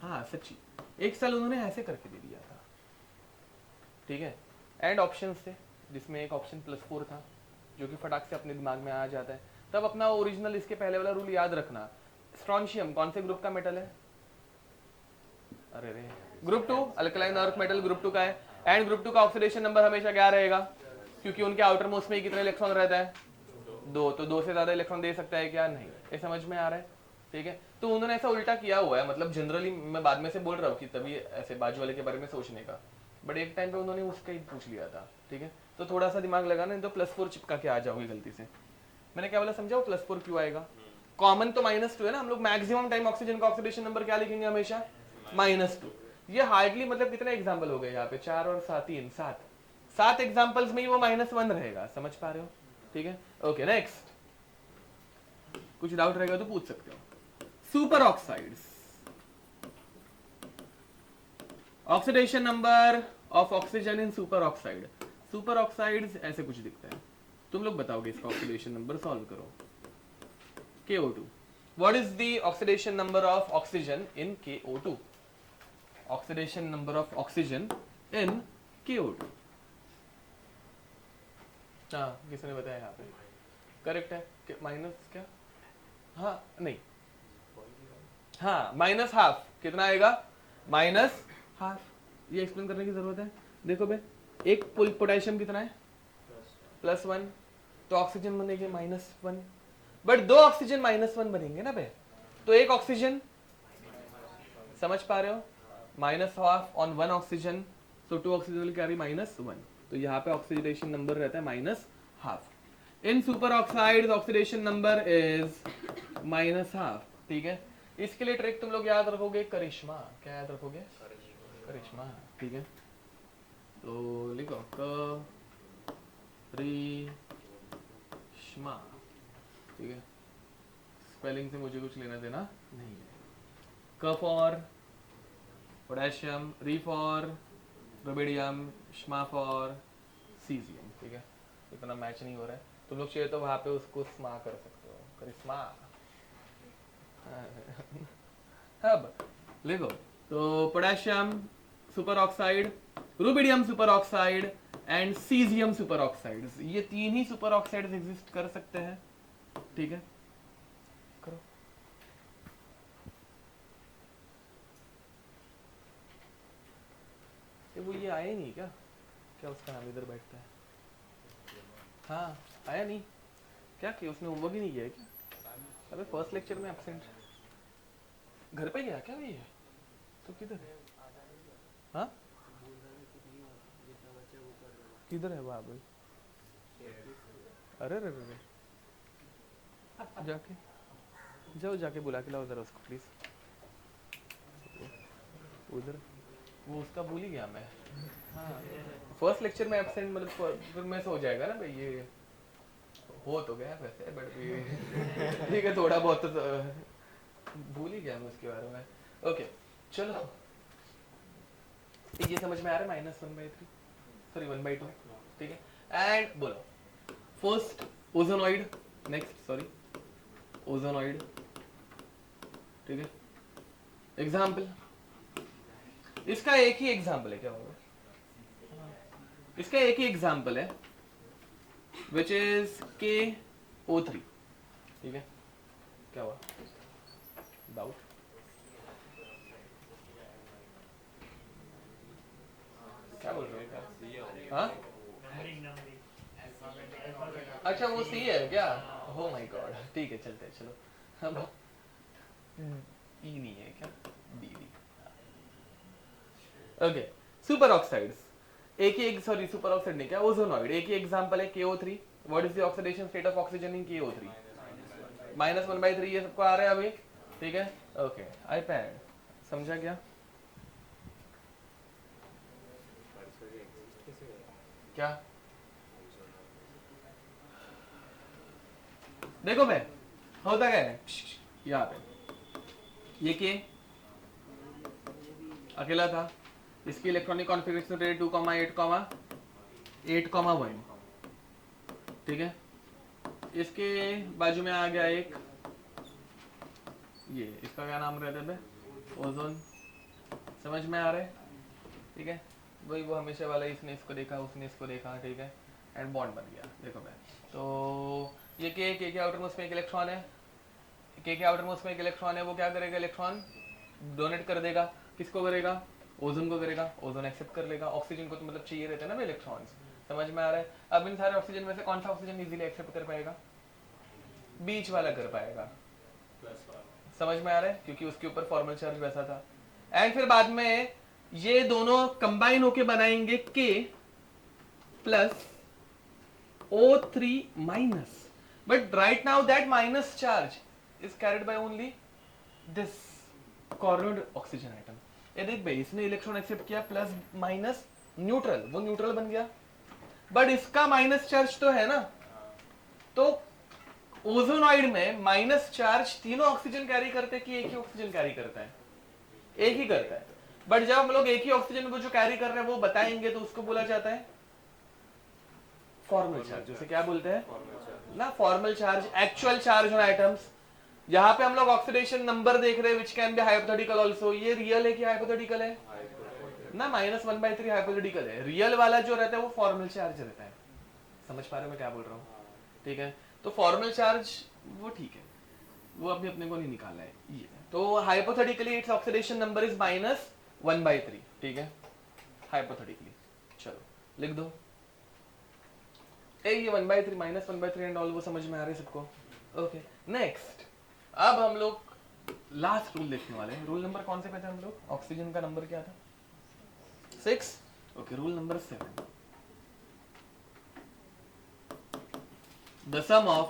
हाँ सच्ची, एक साल उन्होंने ऐसे करके दे दिया था, ठीक है। एंड ऑप्शंस थे जिसमें एक ऑप्शन +4 था जो कि फटाक से अपने दिमाग में आ जाता है। तब अपना ओरिजिनल इसके पहले वाला रूल याद रखना। स्ट्रोंशियम कौन से ग्रुप का मेटल है? अरे रे, group 2 alkaline earth metal group 2 का है। एंड ग्रुप 2 का ऑक्सीडेशन नंबर हमेशा क्या रहेगा? क्योंकि उनके आउटर मोस्ट में कितने इलेक्ट्रॉन रहता है? 2। तो 2 से ज्यादा इलेक्ट्रॉन दे सकता है क्या? नहीं। ये समझ में आ रहा है? ठीक है। तो उन्होंने ऐसा उल्टा किया हुआ है, मतलब जनरली मैं बाद में से बोल रहा हूँ कि तभी ऐसे बाजू वाले के बारे में सोचने का, बट एक टाइम पे उन्होंने उसका ही पूछ लिया था, ठीक है। तो थोड़ा सा दिमाग लगाना, नहीं तो +4 चिपका के आ जाओगे गलती से। मैंने क्या बोला समझाओ? +4 क्यों आएगा? कॉमन तो -2 है ना। हम लोग मैक्सिमम टाइम ऑक्सीजन का ऑक्सीडेशन नंबर क्या लिखेंगे? हमेशा -2। ये हार्डली मतलब कितने एग्जाम्पल हो गए यहाँ पे? 4 और 7 7 एग्जाम्पल्स में ही वो -1 रहेगा। समझ पा रहे हो? ठीक है, ओके। नेक्स्ट, कुछ डाउट रहेगा तो पूछ सकते हो। Super oxides, oxidation number of oxygen in super oxide. Super oxides ऐसे कुछ दिखता है। तुम लोग बताओगे इसका ऑक्सीडेशन नंबर, सॉल्व करो। KO2, what is the oxidation number of oxygen in KO2? Oxidation number of oxygen in CO2। हाँ, किसने बताया यहाँ पे? करेक्ट है। माइनस क्या? हाँ नहीं, हाँ माइनस हाफ। कितना आएगा? Minus half. ये एक्सप्लेन करने की जरूरत है? देखो बे, एक पोटेशियम कितना है? +1, तो ऑक्सीजन बनेंगे -1, बट 2 ऑक्सीजन -1 बनेंगे ना बे, तो एक ऑक्सीजन, समझ पा रहे हो? -1/2 on 1 oxygen, so 2 oxygen will carry -1, तो यहाँ पे ऑक्सीडेशन नंबर रहता है -1/2। In superoxide oxidation number is -1/2। ठीक है, इसके लिए ट्रिक तुम लोग याद रखोगे, करिश्मा। क्या याद रखोगे? करिश्मा। ठीक है, तो लिखो करिश्मा। ठीक है, स्पेलिंग से मुझे कुछ लेना देना नहीं है। क फॉर पोटेशियम, री फॉर रुबिडियम, श्मा फॉर सीजियम। ठीक है, इतना मैच नहीं हो रहा है, तुम लोग चाहिए तो वहां पे उसको स्मा कर सकते हो, करिश्मा। अब लिखो, तो potassium super oxide, rubidium super oxide and caesium super oxides, ये 3 ही सुपर ऑक्साइड्स एग्जिस्ट कर सकते हैं। ठीक है, करो। वो ये आया ही नहीं क्या? क्या उसका नाम इधर बैठता है? हाँ, आया नहीं क्या? कि उसने होमवर्क ही नहीं किया है क्या? अबे फर्स्ट लेक्चर में एब्सेंट, घर पे गया क्या ये? तो किधर है? हाँ, किधर है वो अभी? अरे रे रे, जाके जाओ, जाके बुला के लाओ जरा उसको प्लीज। उधर वो उसका भूल ही गया मैं। हाँ, फर्स्ट लेक्चर में एब्सेंट, मतलब फिर मैं हो जाएगा ना भाई, ये हो तो गया वैसे, बट ठीक है, थोड़ा बहुत तो भूल ही गया मैं उसके बारे में। ओके चलो, ये समझ में आ रहा है? -1/3, सॉरी 1/2। ठीक है, एंड बोलो फर्स्ट ओजोनॉइड, नेक्स्ट सॉरी ओजोनॉइड। ठीक है, एग्जाम्पल, इसका एक ही एग्जाम्पल है। क्या होगा? इसका एक ही एग्जाम्पल है, विच इज KO3। ठीक है, क्या हुआ? डाउट? क्या बोल रहे हो? हाँ, अच्छा वो सी है क्या? हो माय गॉड, ठीक है, चलते हैं, चलो। अब ई नहीं है क्या? डी। ओके, सुपर ऑक्साइड्स, एक ही, सॉरी सुपर ऑक्साइड नहीं, क्या ओजोनॉइड, एक ही एग्जांपल है KO3। What is the oxidation state of oxygen in KO3? -1/3। ये सबको आ रहा है अभी? ठीक है, ओके। आईपैड समझा क्या? क्या देखो मैं, होता क्या है यहाँ पे, ये के अकेला था, इसकी इलेक्ट्रॉनिक कॉन्फ़िगरेशन रेट 2,8,1। ठीक है, इसके बाजू में आ गया एक, ये इसका क्या नाम रहता है? ओजोन। समझ में आ रहा है? ठीक है, वही वो हमेशा वाला, इसने इसको देखा, उसने इसको देखा। ठीक है, एंड बॉन्ड बन गया। देखो मैं, तो ये के आउटर मोस्ट में एक इलेक्ट्रॉन है, के आउटर मोस्ट में एक इलेक्ट्रॉन है, वो क्या करेगा? इलेक्ट्रॉन डोनेट कर देगा। किसको करेगा? ओजोन को करेगा। ओजोन एक्सेप्ट कर लेगा। ऑक्सीजन को तो मतलब चाहिए रहते हैं ना इलेक्ट्रॉन्स। समझ में आ रहा है? अब इन सारे ऑक्सीजन में से कौन सा ऑक्सीजन इजीली एक्सेप्ट कर पाएगा? बीच वाला कर पाएगा। समझ में आ रहा है? क्योंकि उसके ऊपर फॉर्मल चार्ज वैसा था। एंड फिर बाद में ये दोनों कंबाइन होके बनाएंगे K plus O3 minus, but right now that minus charge is carried by only this cornered oxygen atom. ये देख भाई, इसने इलेक्ट्रॉन एक्सेप्ट किया, प्लस माइनस न्यूट्रल, वो न्यूट्रल बन गया, बट इसका माइनस चार्ज तो है ना। तो ओजोनॉइड में माइनस चार्ज तीनों ऑक्सीजन कैरी करते हैं कि एक ही ऑक्सीजन कैरी करता है? एक ही करता है। बट जब हम लोग एक ही ऑक्सीजन को जो कैरी कर रहे हैं वो बताएंगे तो उसको बोला जाता है फॉर्मल चार्ज। उसे क्या बोलते हैं ना? Formal charge, actual charge on atoms. यहाँ पे हम लोग ऑक्सीडेशन नंबर देख रहे हैं which can be hypothetical also. ये रियल है कि हाइपोथेटिकल है ना? -1/3 हाइपोथेटिकल है। रियल वाला जो रहता है वो फॉर्मल चार्ज रहता है। समझ पा रहे हो मैं क्या बोल रहा हूँ? ठीक है, तो फॉर्मल चार्ज वो ठीक है, वो अभी अपने को नहीं निकाला है ये। तो hypothetically it's oxidation number is -1/3। ठीक है, हाइपोथेटिकली। चलो लिख दो ये 1/3 -1/3 एंड ऑल, वो समझ में आ रही है सबको? ओके नेक्स्ट, अब हम लोग लास्ट रूल देखने वाले हैं। रूल नंबर कौन से पे थे हम लोग? ऑक्सीजन का नंबर क्या था? 6। Okay, rule number 7, the sum of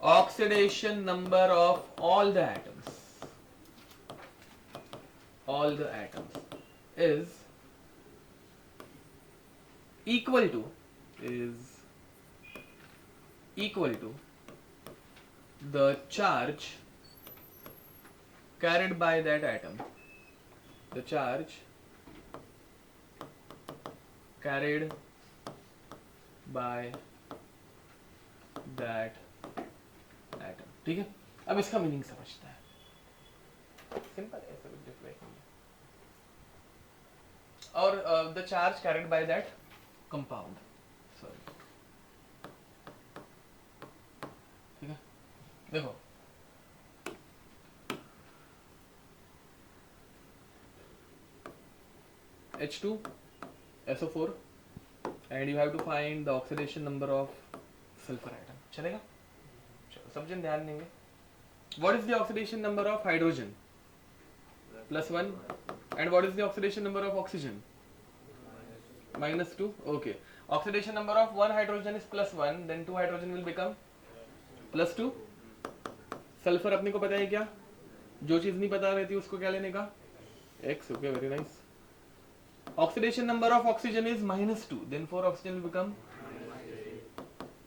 oxidation number of all the atoms is equal to the charge carried by that atom, the charge carried by that atom। ठीक है, अब इसका मीनिंग समझते हैं। सिंपल है, ऐसा कुछ डिफरेंट नहीं है। और the charge carried by that compound, sorry, ठीक है। देखो H2SO4 and you have to find the oxidation number of sulfur atom। चलेगा? चलो सब जन ध्यान देंगे। What is the oxidation number of hydrogen? +1। And what is the oxidation number of oxygen? -2। Okay, oxidation number of one hydrogen is +1, then two hydrogen will become +2। Sulphur अपने को पता है क्या? जो चीज नहीं पता रहती उसको क्या लेने का? X। Okay, very nice। Oxidation number of oxygen is -2, then 4 oxygen will become।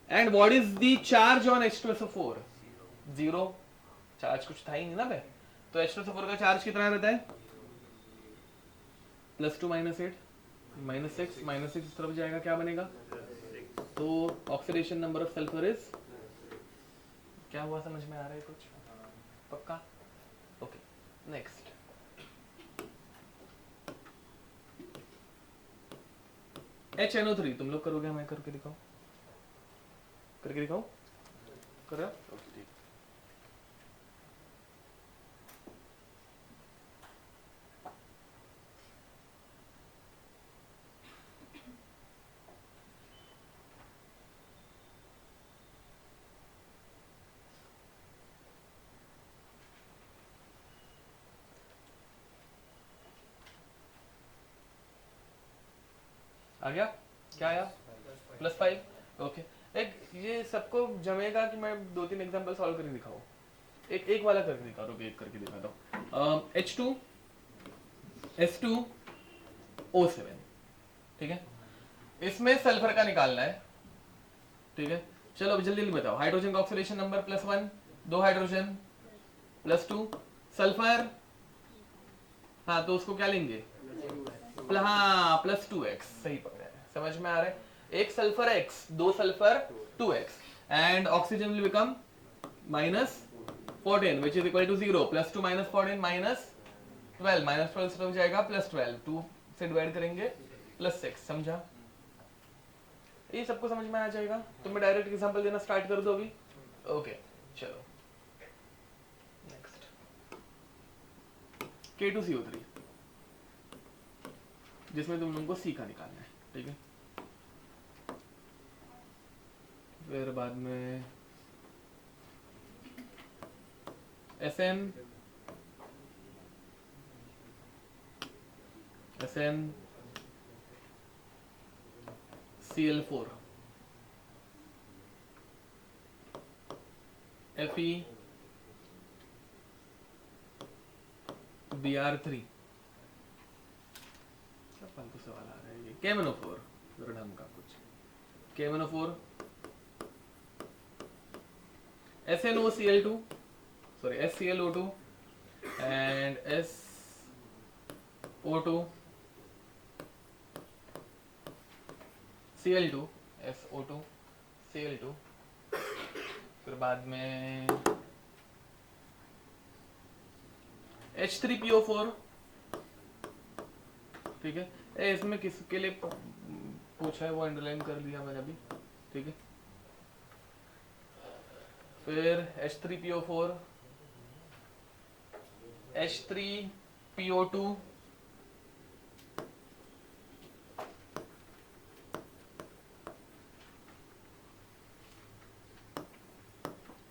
And what is the charge on H2SO4? 0। Charge कुछ था ही नहीं ना बे, तो H2SO4 का चार्ज कितना रहता है? +2 -8 -6 इस तरफ जाएगा, क्या बनेगा? तो oxidation number of sulphur is क्या हुआ? समझ में आ रहा है कुछ? पक्का? ओके नेक्स्ट, HNO3 तुम लोग करोगे, मैं करके दिखाऊं? कर रहे हो? ओके ठीक। आ गया? क्या आया? +5। ओके, एक ये सबको जमेगा कि मैं 2-3 एग्जांपल सॉल्व करके दिखाऊं? एक वाला करके दिखा दो, एक करके दिखा दो। H2S2O7, ठीक है, इसमें सल्फर का निकालना है। ठीक है, चलो अभी जल्दी जल्दी बताओ। हाइड्रोजन का ऑक्सीडेशन नंबर +1, 2 हाइड्रोजन +2 सल्फर, हाँ तो उसको क्या लेंगे? हाँ +2x, सही पकड़ा है, समझ में आ रहा है? एक sulphur x, 2 sulphur 2x, and oxygen will become -14 which is equal to 0। +2 -14 -12, -12 से हो जाएगा +12, 2 से डिवाइड करेंगे +6। समझा? ये सबको समझ में आ जाएगा? तो मैं डायरेक्ट एग्जांपल देना स्टार्ट कर दो अभी। ओके चलो नेक्स्ट, K2CO3, जिसमें तुम लोगों को C का निकालना है। ठीक है, फिर बाद में SnCl4, FeBr3, फालतू सवाल आ रहा है ये। KMnO4, जरा ढंग का कुछ। KMnO4, SnOCl2, sorry SClO2 and SO2 Cl2, SO2 Cl2, फिर बाद में H3PO4, ठीक है। इसमें किसके लिए पूछा है वो अंडरलाइन कर लिया मैंने अभी, ठीक है। फिर H3PO4, H3PO2,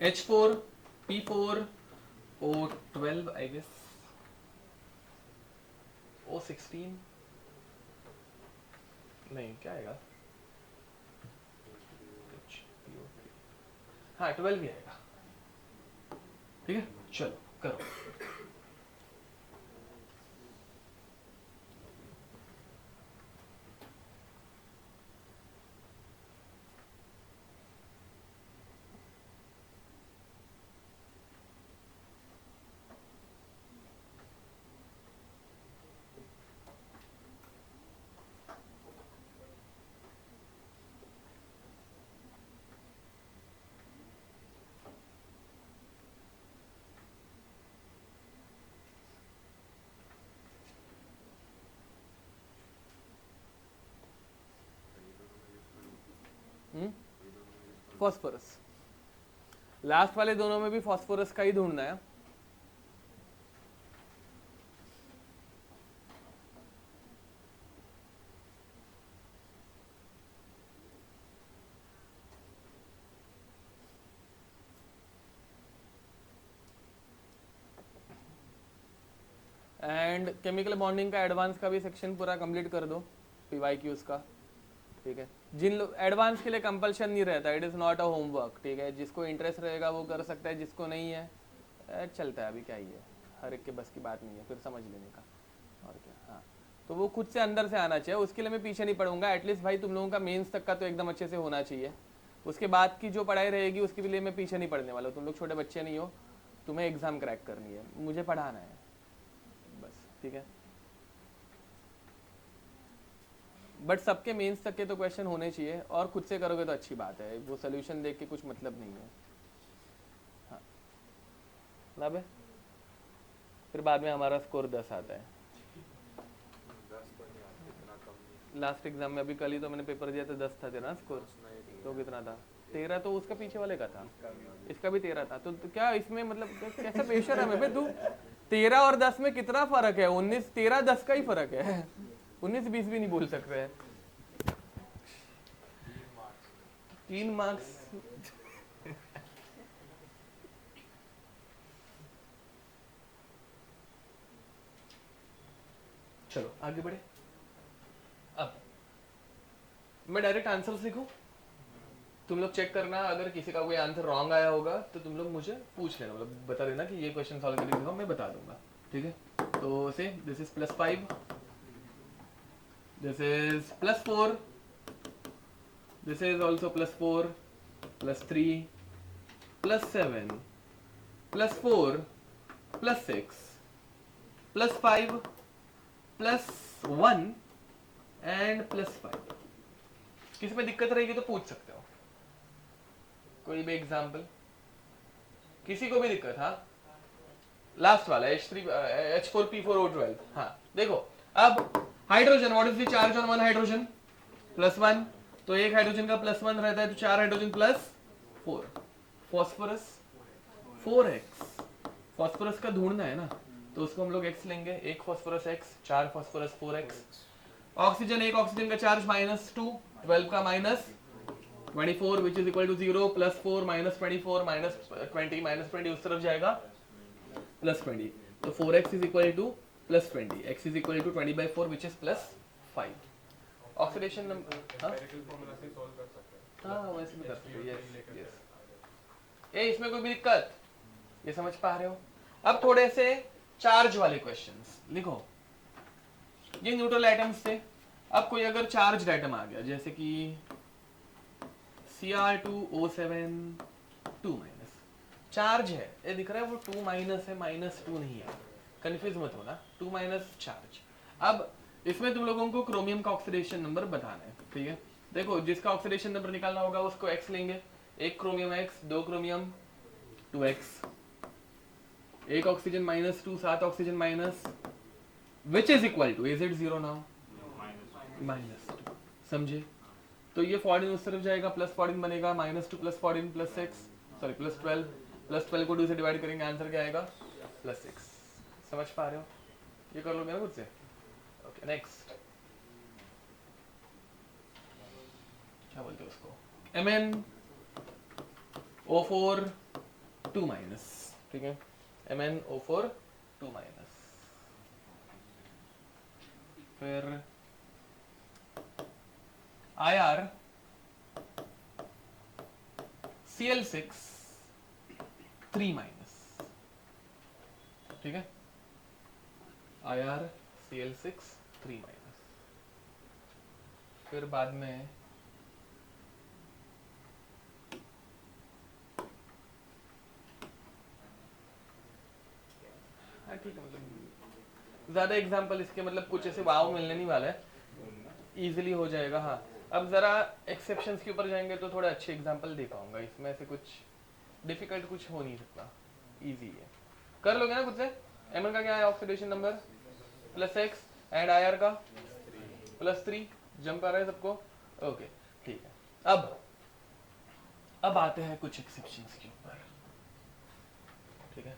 H4P4 O12 I guess, O16 नहीं क्या आएगा, हाँ 12 ही आएगा, ठीक है। चलो करो। फॉस्फोरस, लास्ट वाले दोनों में भी फॉस्फोरस का ही ढूंढना है। एंड केमिकल बॉन्डिंग का एडवांस का भी सेक्शन पूरा कंप्लीट कर दो, PYQs का, ठीक है। जिन लोग एडवांस के लिए कंपल्शन नहीं रहता, it is not a homework, ठीक है। जिसको इंटरेस्ट रहेगा वो कर सकता है, जिसको नहीं है चलता है, अभी क्या ही है, हर एक के बस की बात नहीं है, फिर समझ लेने का और क्या। हाँ तो वो खुद से अंदर से आना चाहिए, उसके लिए मैं पीछे नहीं पढ़ूंगा। एटलीस्ट भाई तुम लोगों का मेंस तक का तो एकदम अच्छे से होना चाहिए, उसके बाद की जो पढ़ाई रहेगी उसके लिए मैं पीछे नहीं पढ़ने वाला। तुम लोग छोटे बच्चे नहीं हो, तुम्हें एग्जाम क्रैक करनी है, मुझे पढ़ाना है बस, ठीक है। बट सबके मेंस तक के तो क्वेश्चन होने चाहिए, और खुद से करोगे तो अच्छी बात है, वो सोल्यूशन देख के कुछ मतलब नहीं है। हाँ लाभ है, फिर बाद में हमारा स्कोर 10 आता है। 10 तो नहीं आता, इतना कम नहीं। लास्ट एग्जाम में अभी कल ही तो मैंने पेपर दिया था, 10 था तेरा स्कोर, तो कितना था? 13 तो उसका पीछे वाले का था, इसका भी 13 था। तो क्या इसमें मतलब कैसा बेशर्म है बे तू? 13 और 10 में कितना फर्क है? 19, 13, 10 का ही फर्क है, 19, 20 भी नहीं बोल सकते हैं। 3 मार्क्स चलो आगे बढ़े। अब मैं डायरेक्ट आंसर्स लिखूं, तुम लोग चेक करना, अगर किसी का कोई आंसर रॉन्ग आया होगा तो तुम लोग मुझे पूछ लेना, मतलब बता देना कि ये क्वेश्चन सॉल्व करके दिखाओ, मैं बता दूंगा, ठीक है। तो से this is +5, this is +4, this is also +4, +3, +7, +4, +6, +5, +1 and +5। किसी में दिक्कत रहेगी तो पूछ सकते हो, कोई भी एग्जाम्पल, किसी को भी दिक्कत? हाँ लास्ट वाला H4P4O12। हाँ देखो अब hydrogen, what is the charge on one hydrogen? +1, तो एक हाइड्रोजन का +1 रहता है, तो 4 हाइड्रोजन +4। फॉस्फोरस 4x, फॉस्फोरस का ढूंढना है ना, तो उसको हम लोग x लेंगे, एक phosphorus x, 4 phosphorus 4x। Oxygen, एक ऑक्सीजन का चार्ज -2, 12 का -24 which is equal to 0, +4 -24 -20 -20 उस तरफ जाएगा +20, तो 4x is equal to +20, x is equal to 20/4 which is +5। Oxidation number empirical formula से सॉल्व कर सकते हैं। हाँ वैसे भी कर सकते हैं, यस यस। ए इसमें कोई भी दिक्कत, ये समझ पा रहे हो? अब थोड़े से चार्ज वाले क्वेश्चंस लिखो। ये न्यूट्रल एटम्स थे, अब कोई अगर चार्ज एटम आ गया, जैसे कि Cr2O7 2-, चार्ज है, ये दिख रहा है वो 2- है, -2 नहीं है, कंफ्यूज मत होना, 2- चार्ज। अब इसमें तुम लोगों को क्रोमियम का ऑक्सीडेशन नंबर बताना है, ठीक है। देखो जिसका ऑक्सीडेशन नंबर निकालना होगा उसको x लेंगे, एक क्रोमियम x, 2 क्रोमियम 2x, एक oxygen -2, 7 oxygen minus, which is equal to, is it 0 now? -2, समझे? तो ये 14 उस तरफ जाएगा, +14 बनेगा, -2 + 14 + 6, सॉरी +12, +12 को 2 से डिवाइड करेंगे, आंसर क्या आएगा? +6। समझ पा रहे हो? ये कर लोगे ना खुद से? ओके, नेक्स्ट क्या बोलते हैं उसको, MnO4 2-, ठीक है, MnO4 2-। फिर IR Cl6 3-, ठीक है, IR Cl6 3-। फिर बाद में ठीक है, मतलब ज्यादा एग्जांपल इसके मतलब कुछ ऐसे वाव मिलने नहीं वाला है, इजीली हो जाएगा। हाँ, अब जरा एक्सेप्शंस के ऊपर जाएंगे तो थोड़े अच्छे एग्जांपल दे पाऊंगा, इसमें से कुछ डिफिकल्ट कुछ हो नहीं सकता, इजी है, कर लोगे ना खुद से। Mn का क्या है ऑक्सीडेशन नंबर? +6 एंड IR का +3, जंप आ रहा है सबको? ओके, ठीक है। अब आते हैं कुछ एक्सेप्शंस के ऊपर, ठीक है।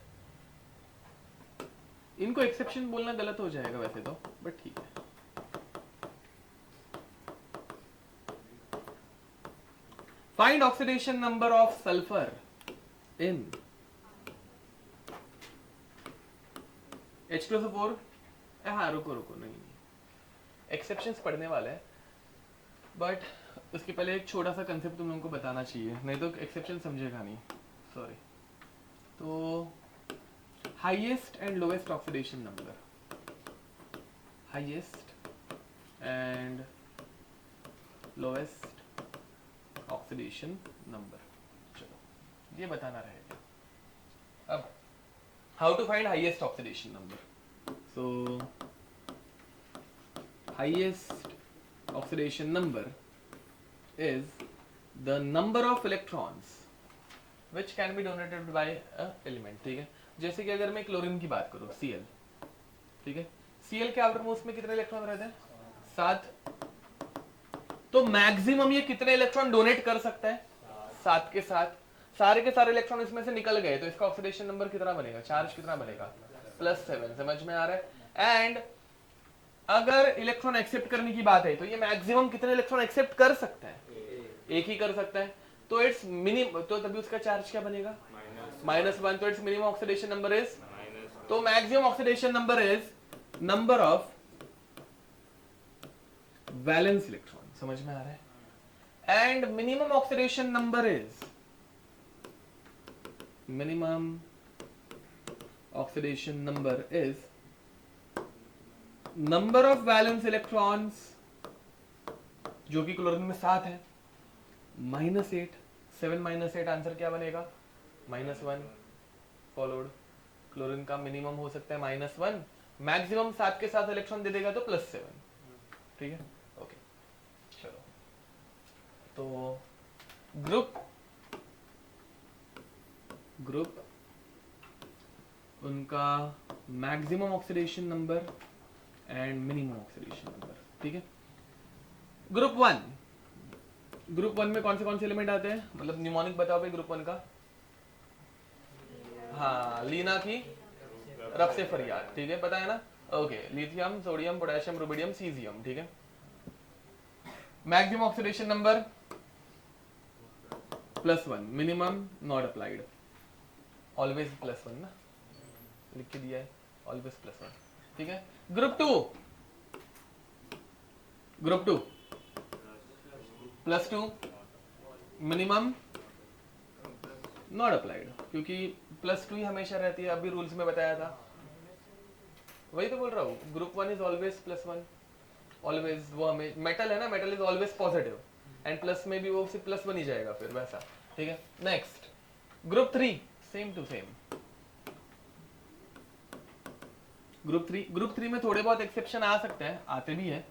इनको एक्सेप्शन बोलना गलत हो जाएगा वैसे तो, बट ठीक है। Find oxidation number of sulphur in H2SO4। हाँ, रुको नहीं, एक्सेप्शंस पढ़ने वाला है, बट उसके पहले एक छोटा सा कंसेप्ट तुम लोगों को बताना चाहिए, नहीं तो एक्सेप्शन समझेगा नहीं, सॉरी। तो highest and lowest oxidation number, highest and lowest oxidation number, चलो ये बताना रहेगा। अब how to find highest oxidation number? So highest oxidation number is the number of electrons which can be donated by a element, ठीक है। जैसे कि अगर मैं क्लोरीन की बात करूं, Cl, ठीक है, Cl के आउटरमोस्ट में कितने इलेक्ट्रॉन रहते हैं? 7। तो मैक्सिमम ये कितने इलेक्ट्रॉन डोनेट कर सकता है? 7 के 7। सारे के सारे इलेक्ट्रॉन इसमें से निकल गए, तो इसका ऑक्सीडेशन नंबर कितना बनेगा? चार्ज कितना बनेगा? +7। समझ में आ रहा है? एंड अगर इलेक्ट्रॉन एक्सेप्ट करने की बात है तो ये मैक्सिमम कितने इलेक्ट्रॉन एक्सेप्ट कर सकता है? एक ही कर सकता है, तो इट्स मिनिमम, तो तभी उसका चार्ज क्या बनेगा? -1। तो its minimum oxidation number is, तो maximum oxidation number is number of valence electron. समझ में आ रहा है? And minimum oxidation number is, minimum oxidation number is number of valence electrons, जो कि क्लोरीन में 7 है, -8। 7 - 8 आंसर क्या बनेगा? -1 फॉलोड। क्लोरीन का मिनिमम हो सकता है -1, मैक्सिमम 7 के साथ इलेक्ट्रॉन दे देगा तो +7, ठीक है। ओके, चलो, तो ग्रुप उनका maximum oxidation number and minimum oxidation number, ठीक है। ग्रुप 1 में कौन से एलिमेंट आते हैं? मतलब न्यूमोनिक बताओ भाई ग्रुप 1 का। हाँ, लीना की रब से फरियाद, ठीक है, पता है ना? Okay, lithium, sodium, potassium, rubidium, caesium, ठीक है। Maximum oxidation number +1, minimum not applied, always +1 ना, लिख के दिया है, ऑलवेज +1, ठीक है। ग्रुप 2 +2, मिनिमम नॉट अप्लाइड, क्योंकि +2 ही हमेशा रहती है, अभी रूल्स में बताया था, वही तो बोल रहा हूँ। ग्रुप 1 इज ऑलवेज +1, ऑलवेज, वो हमें मेटल है ना, metal is always positive, and plus में भी वो सिर्फ +1 ही जाएगा फिर, वैसा, ठीक है। Next group 3, same to same. Group 3 में थोड़े बहुत एक्सेप्शन आ सकते हैं, आते भी हैं,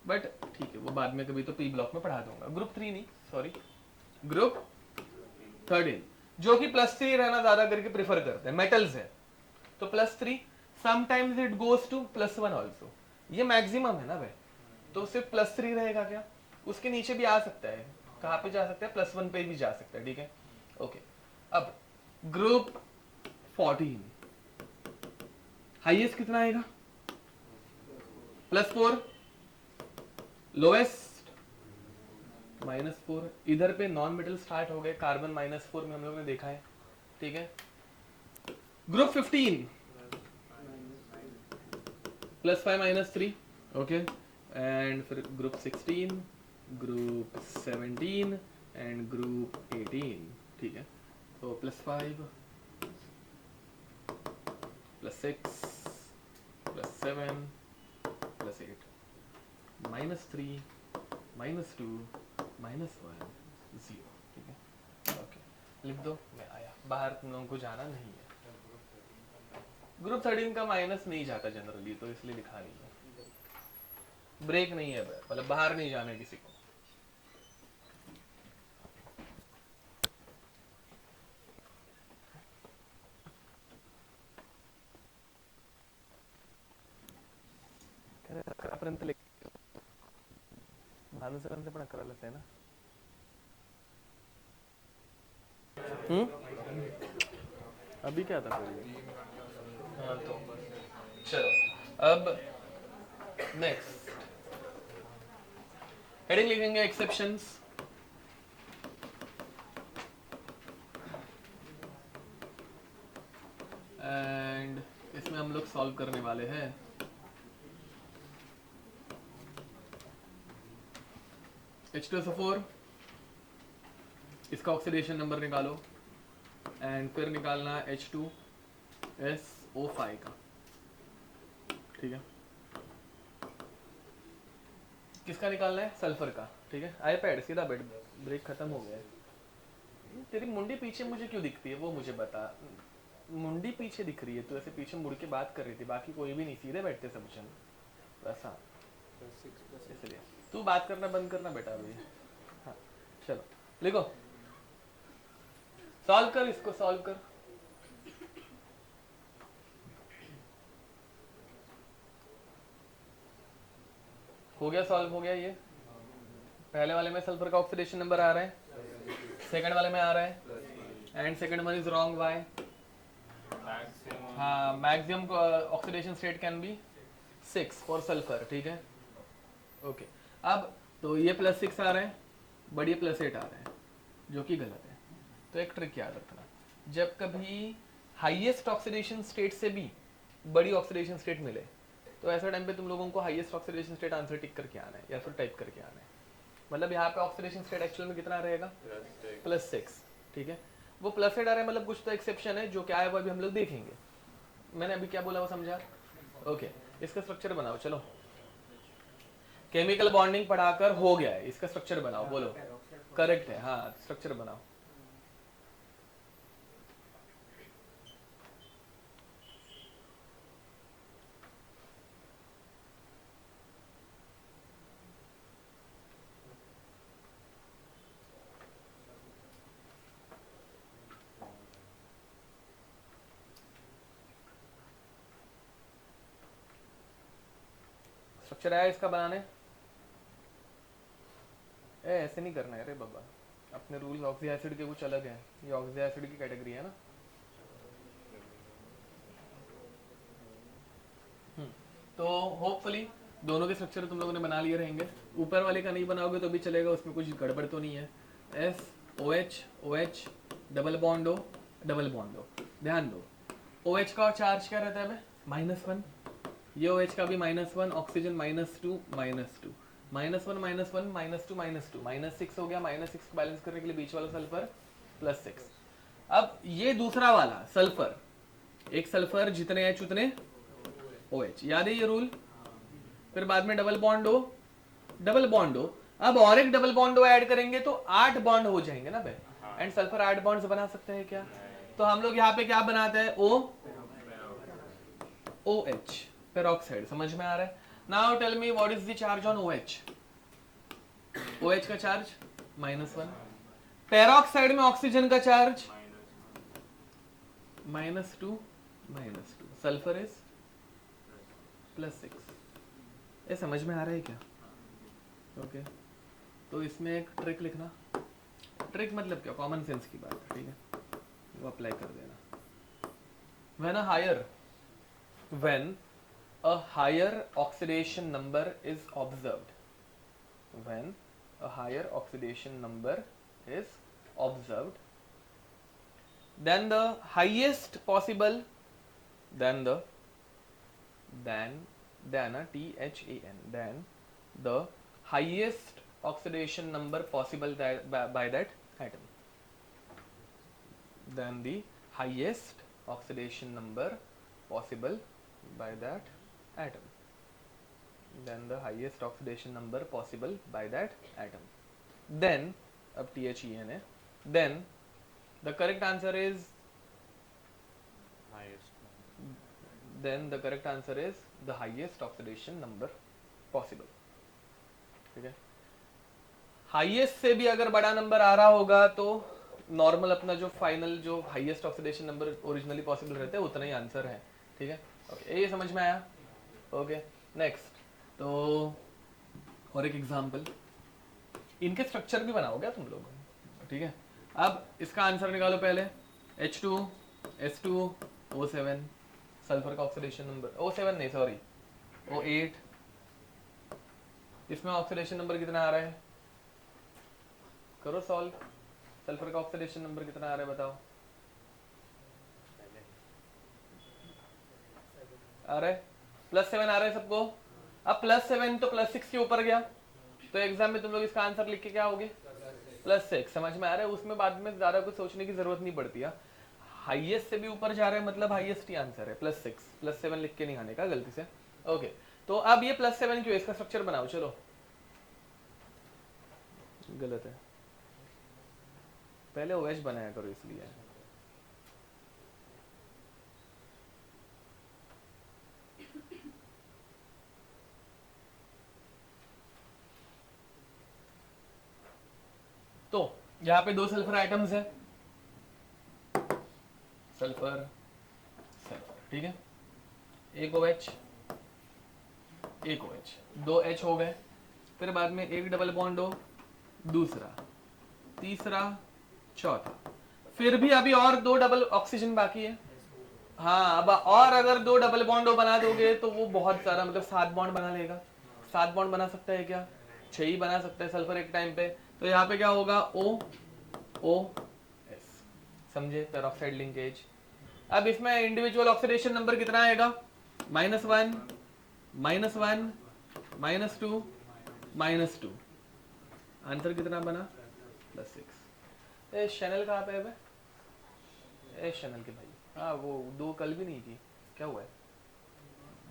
बट ठीक है, वो बाद में कभी तो पी ब्लॉक में पढ़ा दूंगा। ग्रुप 3 नहीं, सॉरी, ग्रुप 13, जो कि +3 रहना ज्यादा करके प्रेफर करते हैं, मेटल्स है तो +3, sometimes it goes to +1 also, ये मैक्सिमम है ना भाई, तो सिर्फ +3 रहेगा क्या, उसके नीचे भी आ सकता है, कहाँ पे जा सकता है, +1 पे भी जा सकता है, ठीक है। ओके, अब ग्रुप 14 हाईएस्ट कितना आएगा, +4, लोएस्ट -4, इधर पे नॉन मेटल स्टार्ट हो गए, कार्बन -4 में हम लोग ने देखा है, ठीक है। ग्रुप 15 +5 -3, ओके, एंड फिर ग्रुप 16, ग्रुप 17 एंड ग्रुप 18, ठीक है। तो +5 +6 +7 +8 -3 -2 -1 0, ठीक है। ओके, लिख दो, मैं आया, बाहर तुम लोगों को जाना नहीं है। ग्रुप 13 का माइनस नहीं जाता जनरली, तो इसलिए लिखा नहीं है, ब्रेक नहीं है, मतलब बाहर नहीं जाना है किसी को। अकरापर्यंत भानुसरांचं पण 11लाच आहे ना। अभी क्या था फिर? हाँ तो चलो, अब नेक्स्ट हेडिंग लिखेंगे एक्सेप्शंस। एंड इसमें हम लोग सॉल्व करने वाले हैं H2SO4, इसका ऑक्सीडेशन नंबर निकालो, एंड फिर निकालना H2SO5 का, ठीक है। किसका निकालना है, सल्फर का, ठीक है। आईपैड सीधा बेड, ब्रेक खत्म हो गया है। तेरी मुंडी पीछे मुझे क्यों दिखती है वो मुझे बता, मुंडी पीछे दिख रही है, तो ऐसे पीछे मुड़ के बात कर रही थी, बाकी कोई भी नहीं, सीधे बैठते सब जन, वैसा इसलिए तू बात करना बंद करना बेटा अभी। हाँ चलो लिखो, सॉल्व कर, इसको सॉल्व कर। हो गया, सॉल्व हो गया। ये पहले वाले में सल्फर का ऑक्सीडेशन नंबर आ रहा है, सेकंड वाले में आ रहा है, and second one is wrong, why? हाँ, maximum oxidation state can be 6 for sulphur, ठीक है। ओके, अब तो ये +6 आ रहे हैं, बट ये +8 आ रहे हैं, जो कि गलत है। तो एक ट्रिक याद रखना, जब कभी हाईएस्ट ऑक्सीडेशन स्टेट से भी बड़ी ऑक्सीडेशन स्टेट मिले, तो ऐसा टाइम पे तुम लोगों को highest oxidation state answer tick करके आना है या फिर टाइप करके आना है। मतलब यहाँ पे ऑक्सीडेशन स्टेट एक्चुअल में कितना रहेगा, +6, ठीक है। वो +8 आ रहा है, मतलब कुछ तो एक्सेप्शन है, जो क्या है वो अभी हम लोग देखेंगे। मैंने अभी क्या बोला वो समझा? ओके, इसका स्ट्रक्चर बनाओ। चलो, केमिकल बॉन्डिंग पढ़ाकर हो गया है, इसका स्ट्रक्चर बनाओ। बोलो, करेक्ट है, हाँ स्ट्रक्चर बनाओ। स्ट्रक्चर आया इसका बनाने? ऐसे नहीं करना है रे बाबा, अपने रूल्स ऑक्सी एसिड के कुछ अलग है, ये ऑक्सी एसिड की कैटेगरी है ना। तो होपफुली दोनों के स्ट्रक्चर तुम लोगों ने बना लिए रहेंगे। ऊपर वाले का नहीं बनाओगे तो भी चलेगा, उसमें कुछ गड़बड़ तो नहीं है। SOH OH double bond O double bond O। ध्यान दो, OH का चार्ज क्या रहता है बे? -1। ये OH का भी -1, ऑक्सीजन -2 -2, -1 -1 -2 -2 -6 हो गया। -6 को बैलेंस करने के लिए बीच वाला सल्फर +6। अब ये दूसरा वाला सल्फर, एक सल्फर जितने H उतने OH, याद है ये रूल? फिर बाद में double bond O double bond O। अब और एक डबल बॉन्ड O ऐड करेंगे तो 8 बॉन्ड हो जाएंगे ना बे। एंड सल्फर 8 बॉन्ड्स बना सकते हैं क्या? तो हम लोग यहाँ पे क्या बनाते हैं? OH, peroxide. समझ में आ रहा है? Now tell me what is the charge on OH? OH का चार्ज -1, पेरोक्साइड में ऑक्सीजन का चार्ज -2 -2, सल्फर इज +6। ये समझ में आ रहा है क्या? ओके तो इसमें एक ट्रिक लिखना। ट्रिक मतलब क्या, कॉमन सेंस की बात है, ठीक है, वो अप्लाई कर देना। When a higher oxidation number is observed, when a higher oxidation number is observed, then the highest possible then the then the highest oxidation number possible by that atom, then the highest oxidation number possible by that atom, then the highest oxidation number possible by that atom, then अब THEN है, then the correct answer is the highest oxidation number possible, ठीक है। Highest से भी अगर बड़ा number आ रहा होगा तो नॉर्मल अपना जो फाइनल जो highest oxidation number originally possible रहता है उतना ही आंसर है, ठीक है। ओके ये समझ में आया? ओके नेक्स्ट, तो और एक एग्जांपल, इनके स्ट्रक्चर भी बनाओगे तुम लोग, ठीक है। अब इसका आंसर निकालो पहले, H2S2O7, सल्फर का ऑक्सीडेशन नंबर O7 नहीं सॉरी O8, इसमें ऑक्सीडेशन नंबर कितना आ रहा है? करो सॉल्व, सल्फर का ऑक्सीडेशन नंबर कितना आ रहा है बताओ? आ रहा है +7 आ रहा है सबको। अब +7 तो +6 के ऊपर गया, तो एग्जाम में तुम लोग इसका आंसर लिख के क्या होगे? +6। समझ में आ रहा है? उसमें बाद में ज्यादा कुछ सोचने की जरूरत नहीं पड़ती है। हाईएस्ट से भी ऊपर जा रहा है मतलब हाईएस्ट ही आंसर है, +6, +7 लिख के नहीं आने का गलती से। ओके तो अब ये +7 क्यों? इसका स्ट्रक्चर बनाओ, चलो। गलत है, पहले OH बनाया करो इसलिए। तो यहाँ पे 2 सल्फर आइटम्स है, सल्फर सल्फर, ठीक है। एक OH एक OH, 2 H हो गए, फिर बाद में एक डबल बॉन्ड हो, दूसरा, तीसरा, चौथा, फिर भी अभी और 2 डबल ऑक्सीजन बाकी है। हाँ अब और अगर 2 डबल बॉन्ड बना दोगे तो वो बहुत सारा मतलब 7 बॉन्ड बना लेगा। 7 बॉन्ड बना सकता है क्या? 6 ही बना सकता है सल्फर एक टाइम पे। तो यहाँ पे क्या होगा? OOS, समझे? Peroxide linkage. अब इसमें इंडिविजुअल ऑक्सीडेशन नंबर कितना आएगा? -1 -1 -2 -2, आंसर कितना बना? +6। ए शैनल कहाँ पे है बे? ए शैनल के भाई, हाँ वो 2 कल भी नहीं की, क्या हुआ है?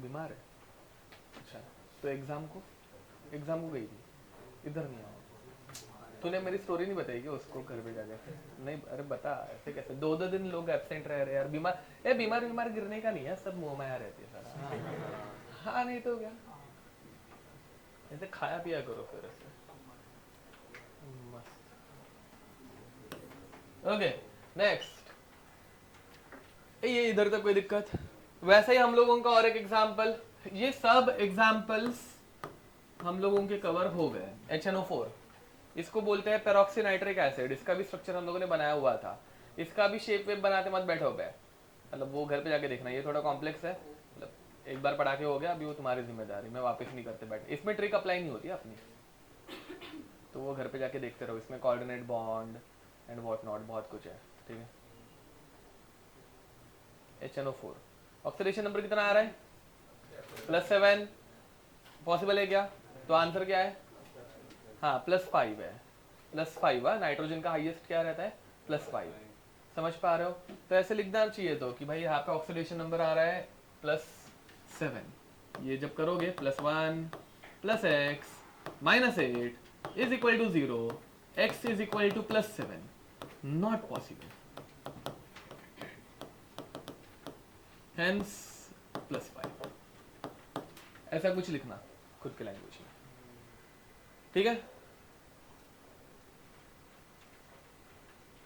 बीमार है? अच्छा तो एग्जाम को गई थी, इधर नहीं आओ। तूने मेरी स्टोरी नहीं बताई क्या उसको घर पे जाके? नहीं अरे बता, ऐसे कैसे 2-2 दिन लोग एब्सेंट रह रहे यार। बीमार गिरने का नहीं है, सब मुंह माया रहती है सारा। हाँ नहीं तो क्या, ऐसे खाया पिया करो फिर ऐसे मस्त। ओके नेक्स्ट, ये इधर तक कोई दिक्कत? वैसे ही हम लोगों का और एक एग्जाम्पल, ये सब एग्जाम्पल्स हम लोगों के कवर हो गए। HNO4, इसको बोलते हैं पेरोक्सीनाइट्रिक एसिड, इसका भी स्ट्रक्चर हम लोगों ने बनाया हुआ था। इसका भी शेप वेप बनाते मत बैठो पे, मतलब वो घर पे जाके देखना, ये थोड़ा कॉम्प्लेक्स है, मतलब एक बार पढ़ा के हो गया, अभी वो तुम्हारी जिम्मेदारी, मैं वापस नहीं करते बैठ। इसमें ट्रिक अप्लाई नहीं होती अपनी, तो वो घर पे जाके देखते रहो। इसमें coordinate bond and what not बहुत कुछ है, ठीक है। HNO4 ऑक्सीडेशन नंबर कितना आ रहा है? +7 पॉसिबल है क्या? तो आंसर क्या है? हाँ +5 है, +5 है। नाइट्रोजन का हाईएस्ट क्या रहता है? +5। समझ पा रहे हो? तो ऐसे लिखना चाहिए तो कि भाई यहाँ पे ऑक्सीडेशन नंबर आ रहा है +7, ये जब करोगे +1 +x -8 is equal to 0, x is equal to +7, not possible, hence +5। ऐसा कुछ लिखना खुद के लैंग्वेज में, ठीक है।